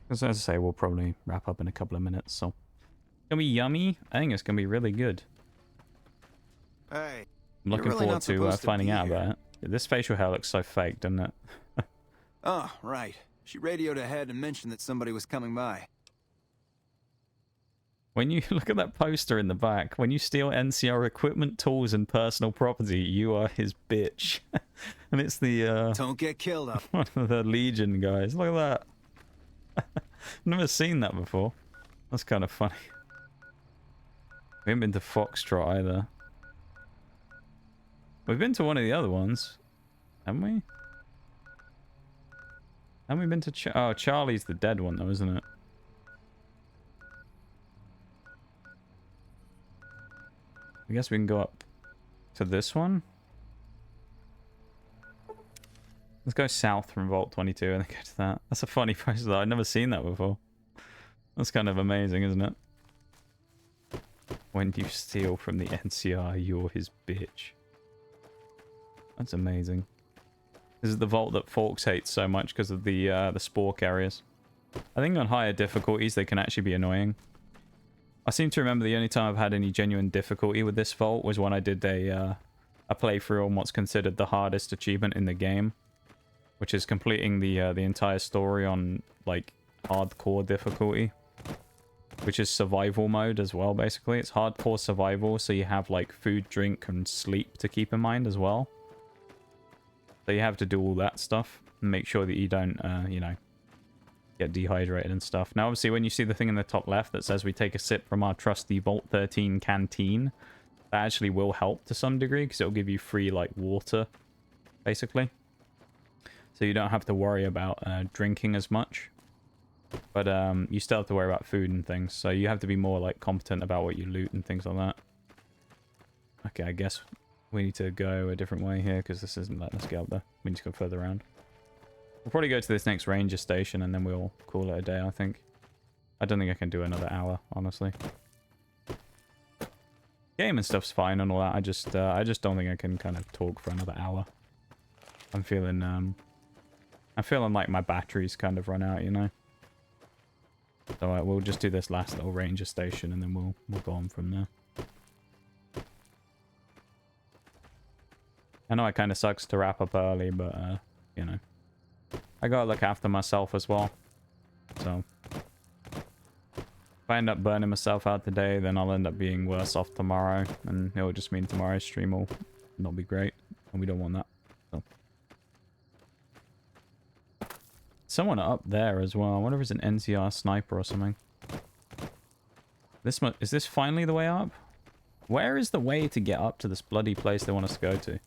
Because as I say, we'll probably wrap up in a couple of minutes. So it's gonna be yummy. I think it's gonna be really good. Hey. I'm looking forward to finding out about it. This facial hair looks so fake, doesn't it? Oh, right. She radioed ahead and mentioned that somebody was coming by. When you look at that poster in the back, when you steal NCR equipment, tools, and personal property, you are his bitch. And it's the Don't get killed up. one of the Legion guys. Look at that. Never seen that before. That's kind of funny. We haven't been to Foxtrot either. We've been to one of the other ones, haven't we? Haven't we been to oh, Charlie's the dead one though, isn't it? I guess we can go up to this one. Let's go south from Vault 22 and then go to that. That's a funny poster though. I've never seen that before. That's kind of amazing, isn't it? When you steal from the NCR, you're his bitch. That's amazing. This is the vault that Forks hates so much because of the spork areas. I think on higher difficulties they can actually be annoying. I seem to remember the only time I've had any genuine difficulty with this vault was when I did a playthrough on what's considered the hardest achievement in the game, which is completing the entire story on like hardcore difficulty, which is survival mode as well. Basically, it's hardcore survival, so you have like food, drink, and sleep to keep in mind as well. So you have to do all that stuff and make sure that you don't, you know, get dehydrated and stuff. Now, obviously, when you see the thing in the top left that says we take a sip from our trusty Vault 13 canteen, that actually will help to some degree because it'll give you free, like, water, basically. So you don't have to worry about drinking as much. But you still have to worry about food and things. So you have to be more, like, competent about what you loot and things like that. Okay, I guess we need to go a different way here because this isn't letting us get up there. We need to go further around. We'll probably go to this next ranger station and then we'll call it a day, I think. I don't think I can do another hour, honestly. Game and stuff's fine and all that. I just don't think I can kind of talk for another hour. I'm feeling like my battery's kind of run out, you know. So we'll just do this last little ranger station and then we'll go on from there. I know it kind of sucks to wrap up early, but you know, I gotta look after myself as well. So if I end up burning myself out today, then I'll end up being worse off tomorrow, and it'll just mean tomorrow's stream will not be great, and we don't want that. So. Someone up there as well. I wonder if it's an NCR sniper or something. Is this finally the way up? Where is the way to get up to this bloody place they want us to go to?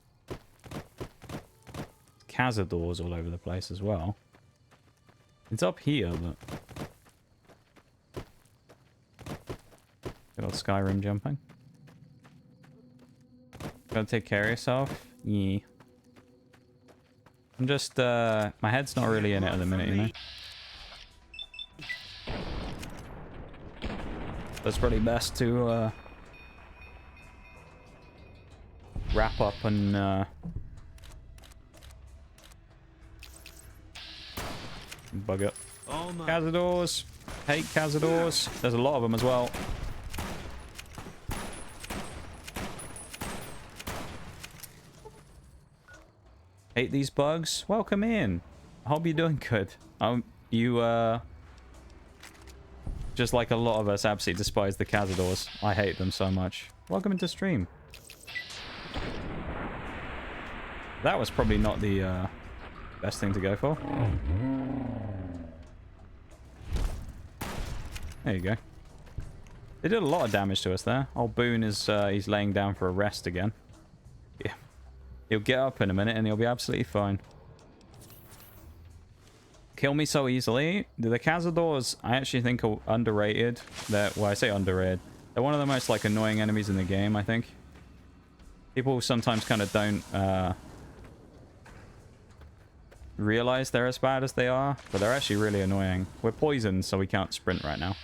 Cazadors all over the place as well. It's up here, but... Good old Skyrim jumping. Gotta take care of yourself? Yeah. I'm just, my head's not really in it at the minute, you know? It's probably best to, wrap up and, bug it. Oh my. Cazadors. Hate Cazadors. There's a lot of them as well. Hate these bugs. Welcome in. I hope you're doing good. You, just like a lot of us, absolutely despise the Cazadors. I hate them so much. Welcome into stream. That was probably not the, best thing to go for. There you go. They did a lot of damage to us there. Old Boone is, he's laying down for a rest again. Yeah. He'll get up in a minute and he'll be absolutely fine. Kill me so easily. The Cazadors, I actually think are underrated. Well, I say underrated. They're one of the most, like, annoying enemies in the game, I think. People sometimes kind of don't, realize they're as bad as they are, but they're actually really annoying. We're poisoned, so we can't sprint right now.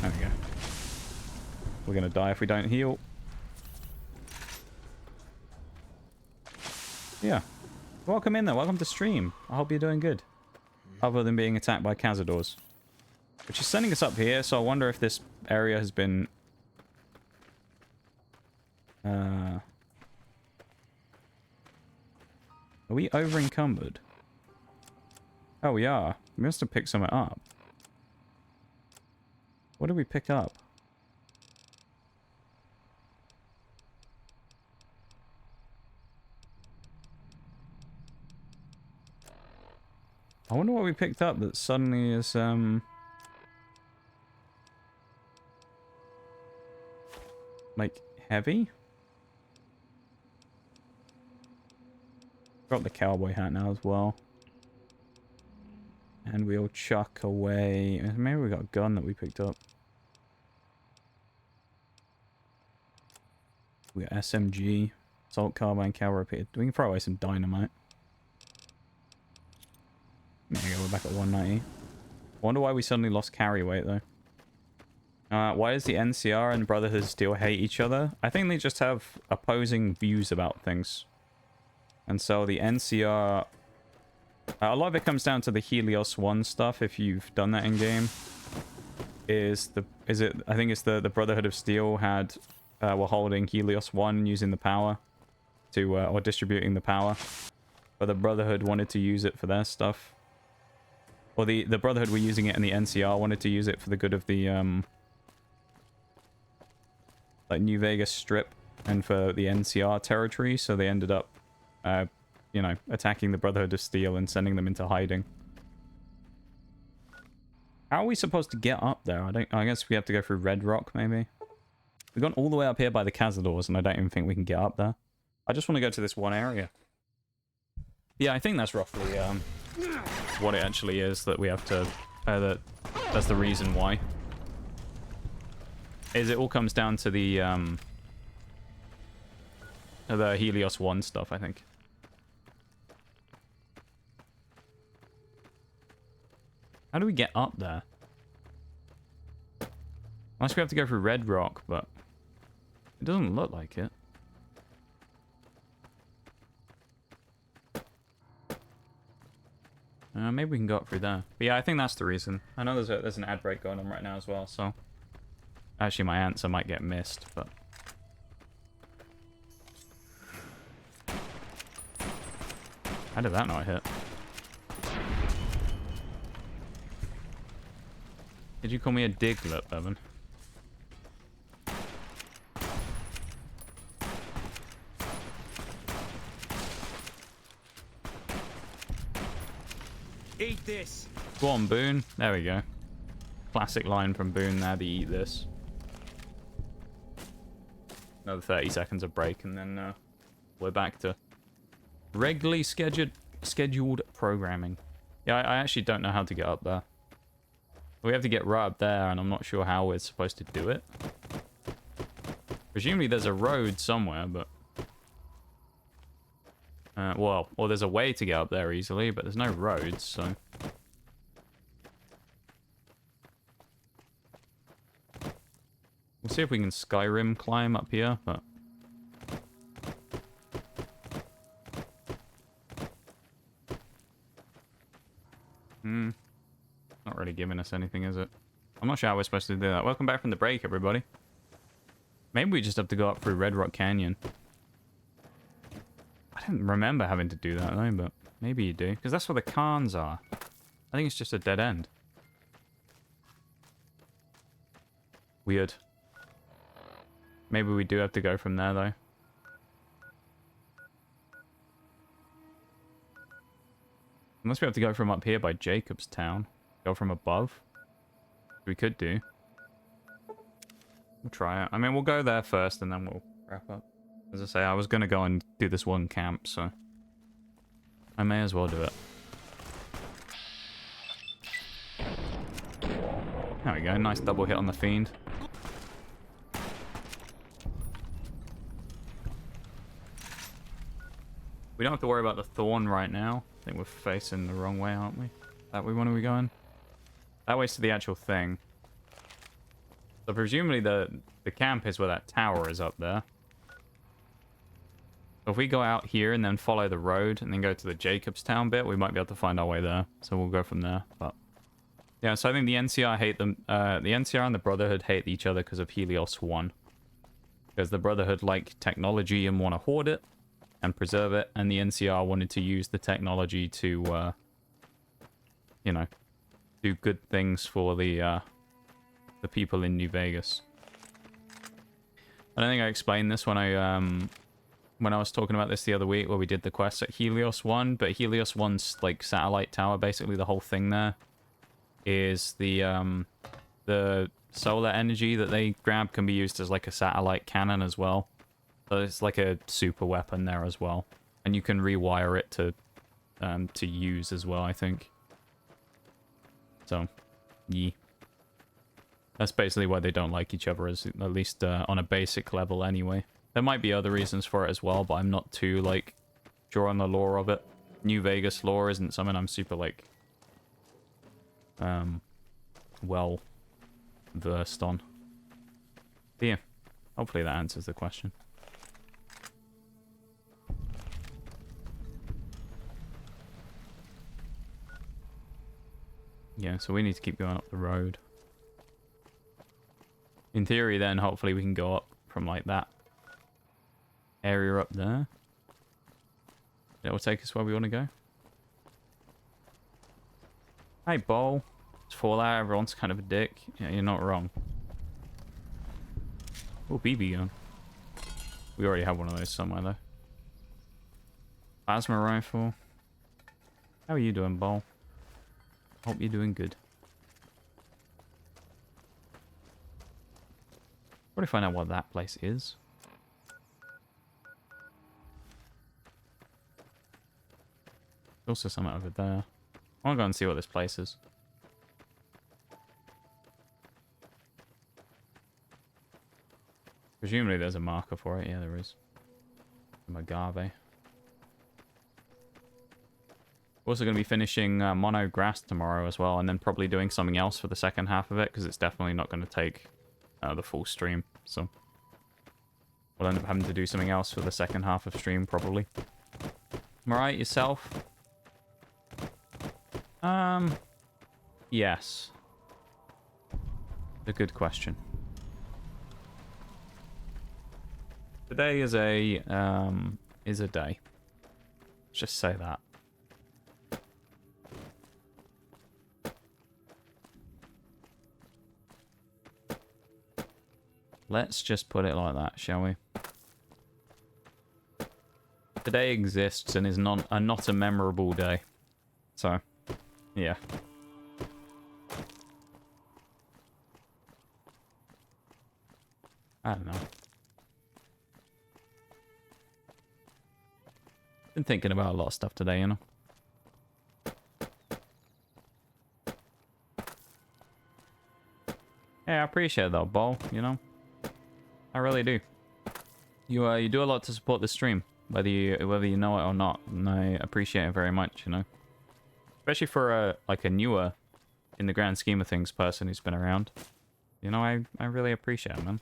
There we go. We're gonna die if we don't heal. Yeah. Welcome in there. Welcome to stream. I hope you're doing good. Other than being attacked by Cazadors. Which is sending us up here, so I wonder if this area has been... Are we over encumbered? Oh, we are. We must have picked something up. What did we pick up? I wonder what we picked up that suddenly is, like, heavy? Got the cowboy hat now as well. And we'll chuck away... Maybe we got a gun that we picked up. We got SMG, assault carbine, cow repeated. We can throw away some dynamite. There we go, we're back at 190. I wonder why we suddenly lost carry weight, though. Why does the NCR and Brotherhood still hate each other? I think they just have opposing views about things. And so the NCR... a lot of it comes down to the Helios 1 stuff, if you've done that in-game. I think it's the Brotherhood of Steel had... were holding Helios 1 using the power to... or distributing the power. But the Brotherhood wanted to use it for their stuff. Or the Brotherhood were using it and the NCR wanted to use it for the good of the... like New Vegas Strip and for the NCR territory, so they ended up... you know, attacking the Brotherhood of Steel and sending them into hiding. How are we supposed to get up there? I guess we have to go through Red Rock, maybe? We've gone all the way up here by the Cazadors, and I don't even think we can get up there. I just want to go to this one area. Yeah, I think that's roughly what it actually is that we have to... that's the reason why. It all comes down to the Helios 1 stuff, I think. How do we get up there? Unless we have to go through Red Rock, but it doesn't look like it. Maybe we can go up through there. But yeah, I think that's the reason. I know there's an ad break going on right now as well, so... Actually, my answer might get missed, but... How did that not hit? Did you call me a diglet, Evan? Eat this. Go on, Boone. There we go. Classic line from Boone there, the eat this. Another 30 seconds of break, and then we're back to regularly scheduled programming. Yeah, I actually don't know how to get up there. We have to get right up there, and I'm not sure how we're supposed to do it. Presumably there's a road somewhere, but... well, or there's a way to get up there easily, but there's no roads, so... We'll see if we can Skyrim climb up here, but... Not really giving us anything, is it? I'm not sure how we're supposed to do that. Welcome back from the break, everybody. Maybe we just have to go up through Red Rock Canyon. I don't remember having to do that, though, but maybe you do. Because that's where the Khans are. I think it's just a dead end. Weird. Maybe we do have to go from there, though. Unless we have to go from up here by Jacobstown. Go from above. We could do. We'll try it. I mean, we'll go there first and then we'll wrap up. As I say, I was going to go and do this one camp, so... I may as well do it. There we go. Nice double hit on the Fiend. We don't have to worry about the Thorn right now. I think we're facing the wrong way, aren't we? That way, when are we going? That way's to the actual thing. So presumably the camp is where that tower is up there. So if we go out here and then follow the road and then go to the Jacobstown bit, we might be able to find our way there. So we'll go from there. But yeah, so I think the NCR hate them. The NCR and the Brotherhood hate each other because of Helios 1. Because the Brotherhood like technology and want to hoard it and preserve it, and the NCR wanted to use the technology to you know, do good things for the people in New Vegas. I don't think I explained this when I was talking about this the other week, where we did the quest at Helios 1, but Helios 1's like satellite tower, basically the whole thing there is the solar energy that they grab can be used as like a satellite cannon as well. So it's like a super weapon there as well, and you can rewire it to use as well, I think. So, yeah. That's basically why they don't like each other, at least on a basic level anyway. There might be other reasons for it as well, but I'm not too, like, sure on the lore of it. New Vegas lore isn't something I'm super, like, well versed on. But yeah, hopefully that answers the question. Yeah, so we need to keep going up the road. In theory, then, hopefully we can go up from, like, that area up there. That will take us where we want to go. Hey, Bo. It's Fallout. Everyone's kind of a dick. Yeah, you're not wrong. Oh, BB gun. We already have one of those somewhere, though. Plasma rifle. How are you doing, Bo? Hope you're doing good. Probably find out what that place is. There's also something over there. I want to go and see what this place is. Presumably there's a marker for it. Yeah, there is. Mojave. We're also going to be finishing Mono Grass tomorrow as well, and then probably doing something else for the second half of it, because it's definitely not going to take the full stream. So we'll end up having to do something else for the second half of stream, probably. Am I right, yourself? Yes. A good question. Today is a day. Let's just say that. Let's just put it like that, shall we? Today exists and is not a memorable day. So, yeah. I don't know. Been thinking about a lot of stuff today, you know. Yeah, I appreciate it though, Bo, you know. I really do. You do a lot to support the stream, whether you know it or not, and I appreciate it very much, you know. Especially for like a newer, in the grand scheme of things, person who's been around. You know, I really appreciate it, man.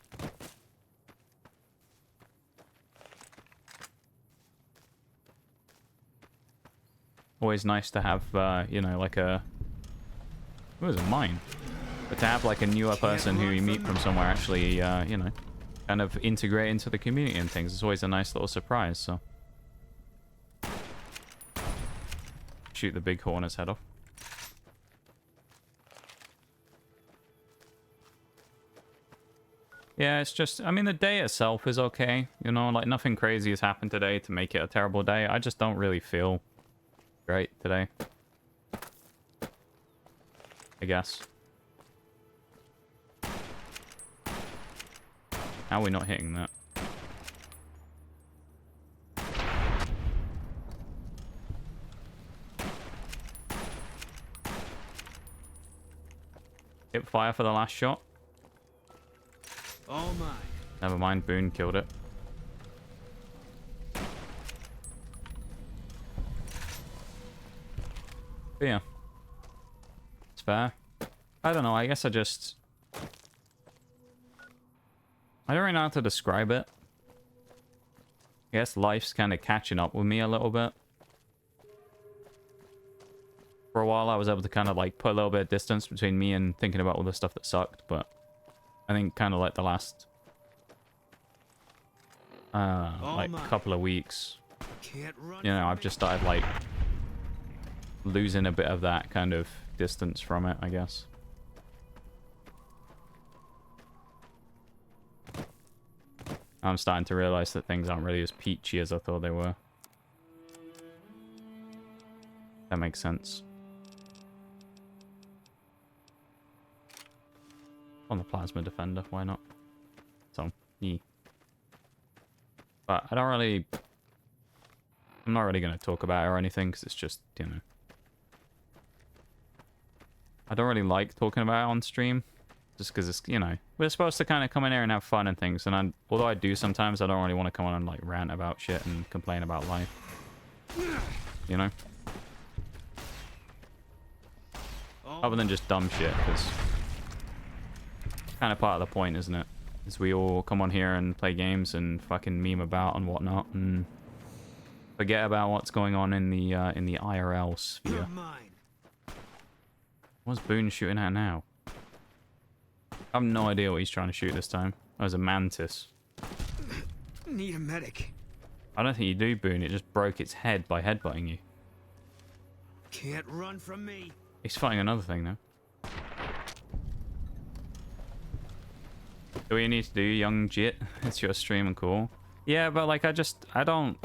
Always nice to have, you know, like a... It was a mine. But to have like a newer person who you meet from somewhere actually, you know, kind of integrate into the community and things. It's always a nice little surprise, so. Shoot the big hornet's head off. Yeah, it's just, I mean, the day itself is okay. You know, like nothing crazy has happened today to make it a terrible day. I just don't really feel great today, I guess. How are we not hitting that? Hip fire for the last shot. Oh my. Never mind, Boone killed it. But yeah. It's fair. I don't know, I guess I don't really know how to describe it. I guess life's kind of catching up with me a little bit. For a while I was able to kind of like put a little bit of distance between me and thinking about all the stuff that sucked, but I think kind of like the last like couple of weeks, you know, I've just started like losing a bit of that kind of distance from it, I guess. I'm starting to realize that things aren't really as peachy as I thought they were. That makes sense. On the plasma defender, why not? So, yeah. But I don't really... I'm not really going to talk about it or anything, because it's just, you know... I don't really like talking about it on stream. Just because it's, you know... We're supposed to kind of come in here and have fun and things, and although I do sometimes, I don't really want to come on and, like, rant about shit and complain about life. You know? Other than just dumb shit, because... kind of part of the point, isn't it? Is we all come on here and play games and fucking meme about and whatnot, and forget about what's going on in the IRL sphere. What's Boone shooting at now? I have no idea what he's trying to shoot this time. Oh, it was a mantis. Need a medic. I don't think you do, Boone. It just broke its head by headbutting you. Can't run from me. He's fighting another thing now. Do what you need to do, young Jit. It's your stream and cool. Yeah, but like I don't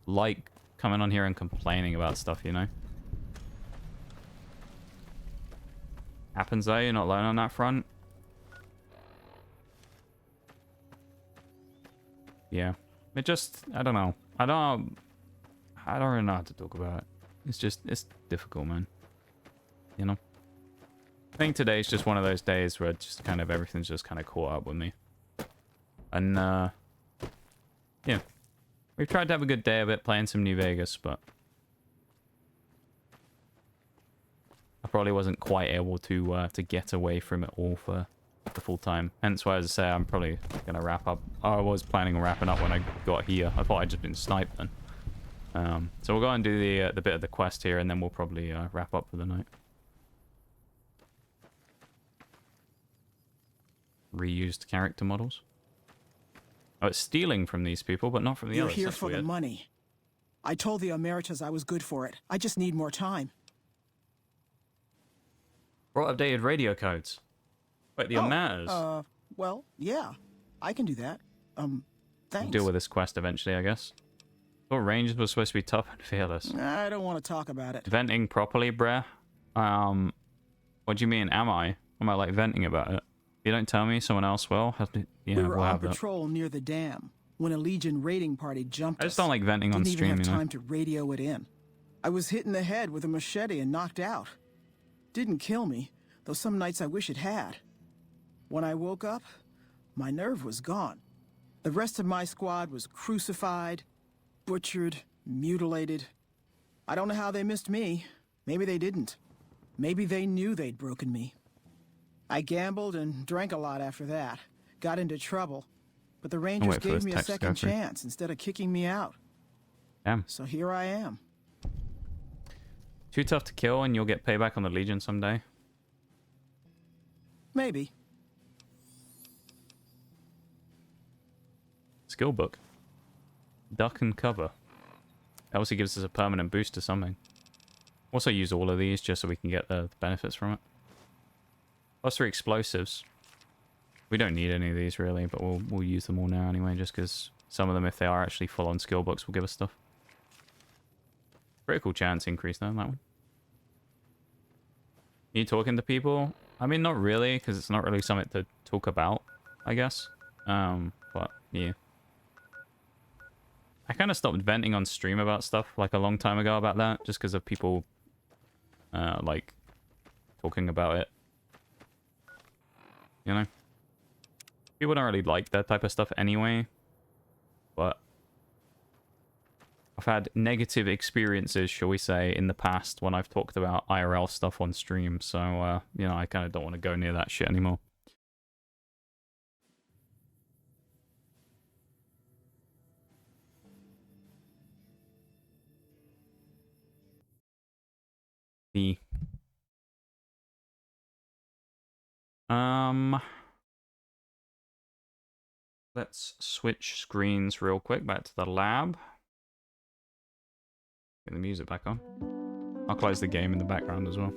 like coming on here and complaining about stuff, you know? Happens though, you're not alone on that front. Yeah. It just, I don't know. I don't really know how to talk about it. It's difficult, man. You know? I think today's just one of those days where just kind of everything's just kind of caught up with me. And, yeah. We've tried to have a good day of it, playing some New Vegas, but... I probably wasn't quite able to get away from it all for the full time. Hence why, as I say, I'm probably going to wrap up. I was planning on wrapping up when I got here. I thought I'd just been sniped then. So we'll go and do the bit of the quest here, and then we'll probably wrap up for the night. Reused character models. Oh, it's stealing from these people, but not from the others. You're here That's for weird. the money. I told the Emeritus I was good for it. I just need more time. Brought updated radio codes. Wait, the Emeritus? Well, yeah. I can do that. Thanks. We'll deal with this quest eventually, I guess. Thought Rangers was supposed to be tough and fearless. I don't want to talk about it. Venting properly, bruh? What do you mean, am I? Am I, like, venting about it? If you don't tell me, someone else will. We were on patrol near the dam when a Legion raiding party jumped us. I just don't like venting on stream, Didn't even have time to radio it in. I was hit in the head with a machete and knocked out. Didn't kill me, though some nights I wish it had. When I woke up, my nerve was gone. The rest of my squad was crucified, butchered, mutilated. I don't know how they missed me. Maybe they didn't. Maybe they knew they'd broken me. I gambled and drank a lot after that. Got into trouble. But the Rangers gave me a second chance instead of kicking me out. Damn. So here I am. Too tough to kill and you'll get payback on the Legion someday. Maybe. Skill book. Duck and cover. That also gives us a permanent boost to something. Also use all of these just so we can get the benefits from it. Plus 3 explosives. We don't need any of these really, but we'll use them all now anyway, just because some of them, if they are actually full-on skill books, will give us stuff. Critical chance increase though, that one. You talking to people? I mean, not really, because it's not really something to talk about, I guess. But yeah. I kind of stopped venting on stream about stuff like a long time ago about that, just because of people like talking about it. You know? People don't really like that type of stuff anyway. But I've had negative experiences, shall we say, in the past when I've talked about IRL stuff on stream. So, you know, I kind of don't want to go near that shit anymore. Let's switch screens real quick back to the lab. Get the music back on. I'll close the game in the background as well.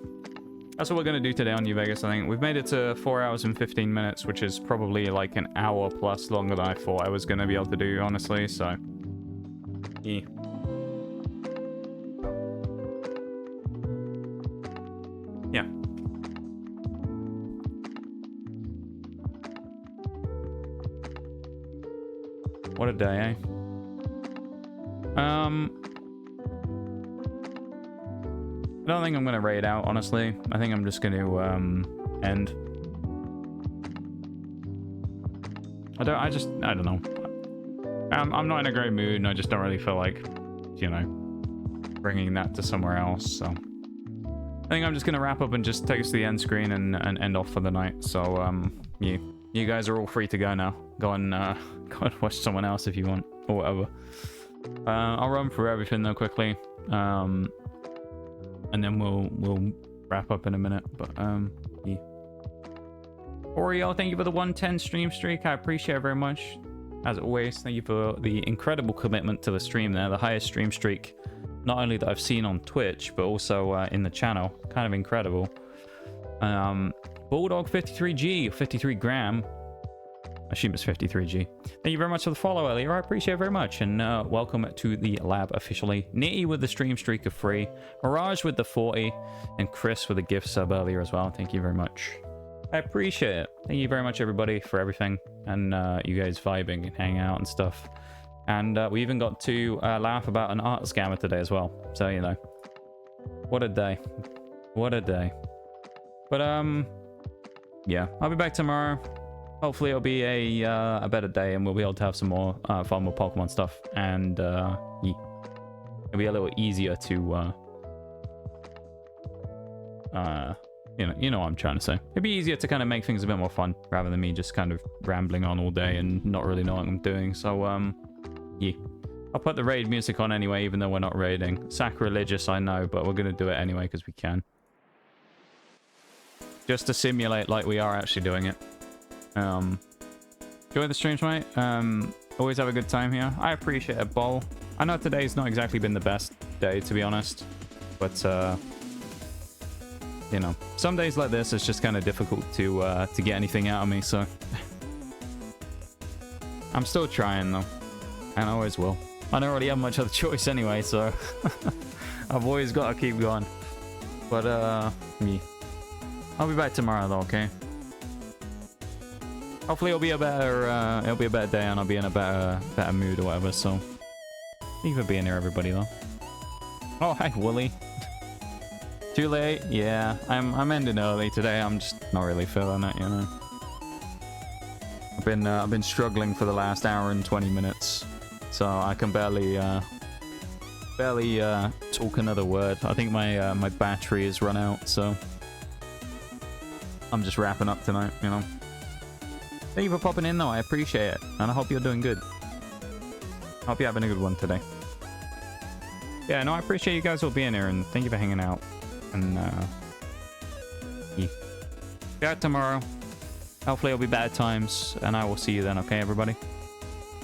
That's what we're going to do today on New Vegas, I think. We've made it to 4 hours and 15 minutes, which is probably like an hour plus longer than I thought I was going to be able to do, honestly, so... Yeah. Yeah. What a day, eh? I don't think I'm going to raid out, honestly. I think I'm just going to end. I don't know. I'm not in a great mood, and I just don't really feel like, you know, bringing that to somewhere else, so... I think I'm just going to wrap up and just take us to the end screen and end off for the night, so, you guys are all free to go now. Go and watch someone else if you want, or whatever. I'll run through everything, though, quickly. And then we'll wrap up in a minute, but yeah. Oreo, thank you for the 110 stream streak. I appreciate it very much. As always, thank you for the incredible commitment to the stream there. The highest stream streak, not only that I've seen on Twitch, but also in the channel. Kind of incredible. Bulldog 53G, 53 gram. I assume it's 53G. Thank you very much for the follow, Elliot. I appreciate it very much. And welcome to the lab officially. Nitty with the stream streak of 3. Mirage with the 40. And Chris with the gift sub earlier as well. Thank you very much. I appreciate it. Thank you very much, everybody, for everything. And you guys vibing and hanging out and stuff. And we even got to laugh about an art scammer today as well. So, you know. What a day. What a day. But, yeah. I'll be back tomorrow. Hopefully it'll be a better day and we'll be able to have some more fun with Pokemon stuff. And, yeah. It'll be a little easier to, you know what I'm trying to say. It'd be easier to kind of make things a bit more fun rather than me just kind of rambling on all day and not really know what I'm doing. So, yeah. I'll put the raid music on anyway, even though we're not raiding. Sacrilegious, I know, but we're going to do it anyway because we can. Just to simulate like we are actually doing it. Enjoy the streams, mate. Always have a good time here. I appreciate it, Bol. I know today's not exactly been the best day, to be honest. But, you know, some days like this, it's just kind of difficult to get anything out of me, so... I'm still trying, though. And I always will. I don't really have much other choice anyway, so... I've always got to keep going. But, yeah. I'll be back tomorrow, though, okay? Hopefully it'll be a better day and I'll be in a better mood or whatever, so... Thank you for being here, everybody, though. Oh, hi, Wooly. Too late? Yeah, I'm ending early today. I'm just not really feeling it, you know. I've been struggling for the last hour and 20 minutes, so I can barely talk another word. I think my battery is run out, so I'm just wrapping up tonight, you know. Thank you for popping in, though. I appreciate it, and I hope you're doing good. I hope you're having a good one today. Yeah, no, I appreciate you guys all being here, and thank you for hanging out. And, yeah. Be out tomorrow. Hopefully it'll be better times, and I will see you then, okay, everybody?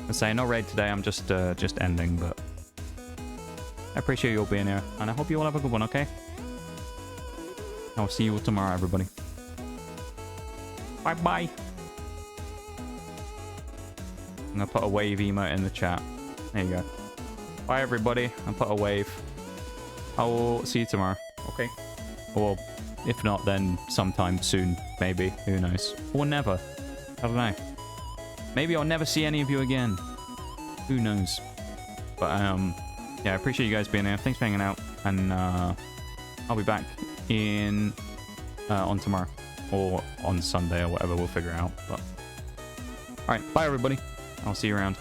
I say, no raid today, I'm just ending, but... I appreciate you all being here, and I hope you all have a good one, okay? I'll see you all tomorrow, everybody. Bye-bye! I'm gonna put a wave emote in the chat. There you go. Bye, everybody. I'll put a wave. I will see you tomorrow. Okay. Or if not, then sometime soon. Maybe. Who knows? Or never. I don't know. Maybe I'll never see any of you again. Who knows? But, yeah, I appreciate you guys being here. Thanks for hanging out. And, I'll be back on tomorrow. Or on Sunday or whatever. We'll figure it out. But, alright. Bye, everybody. I'll see you around.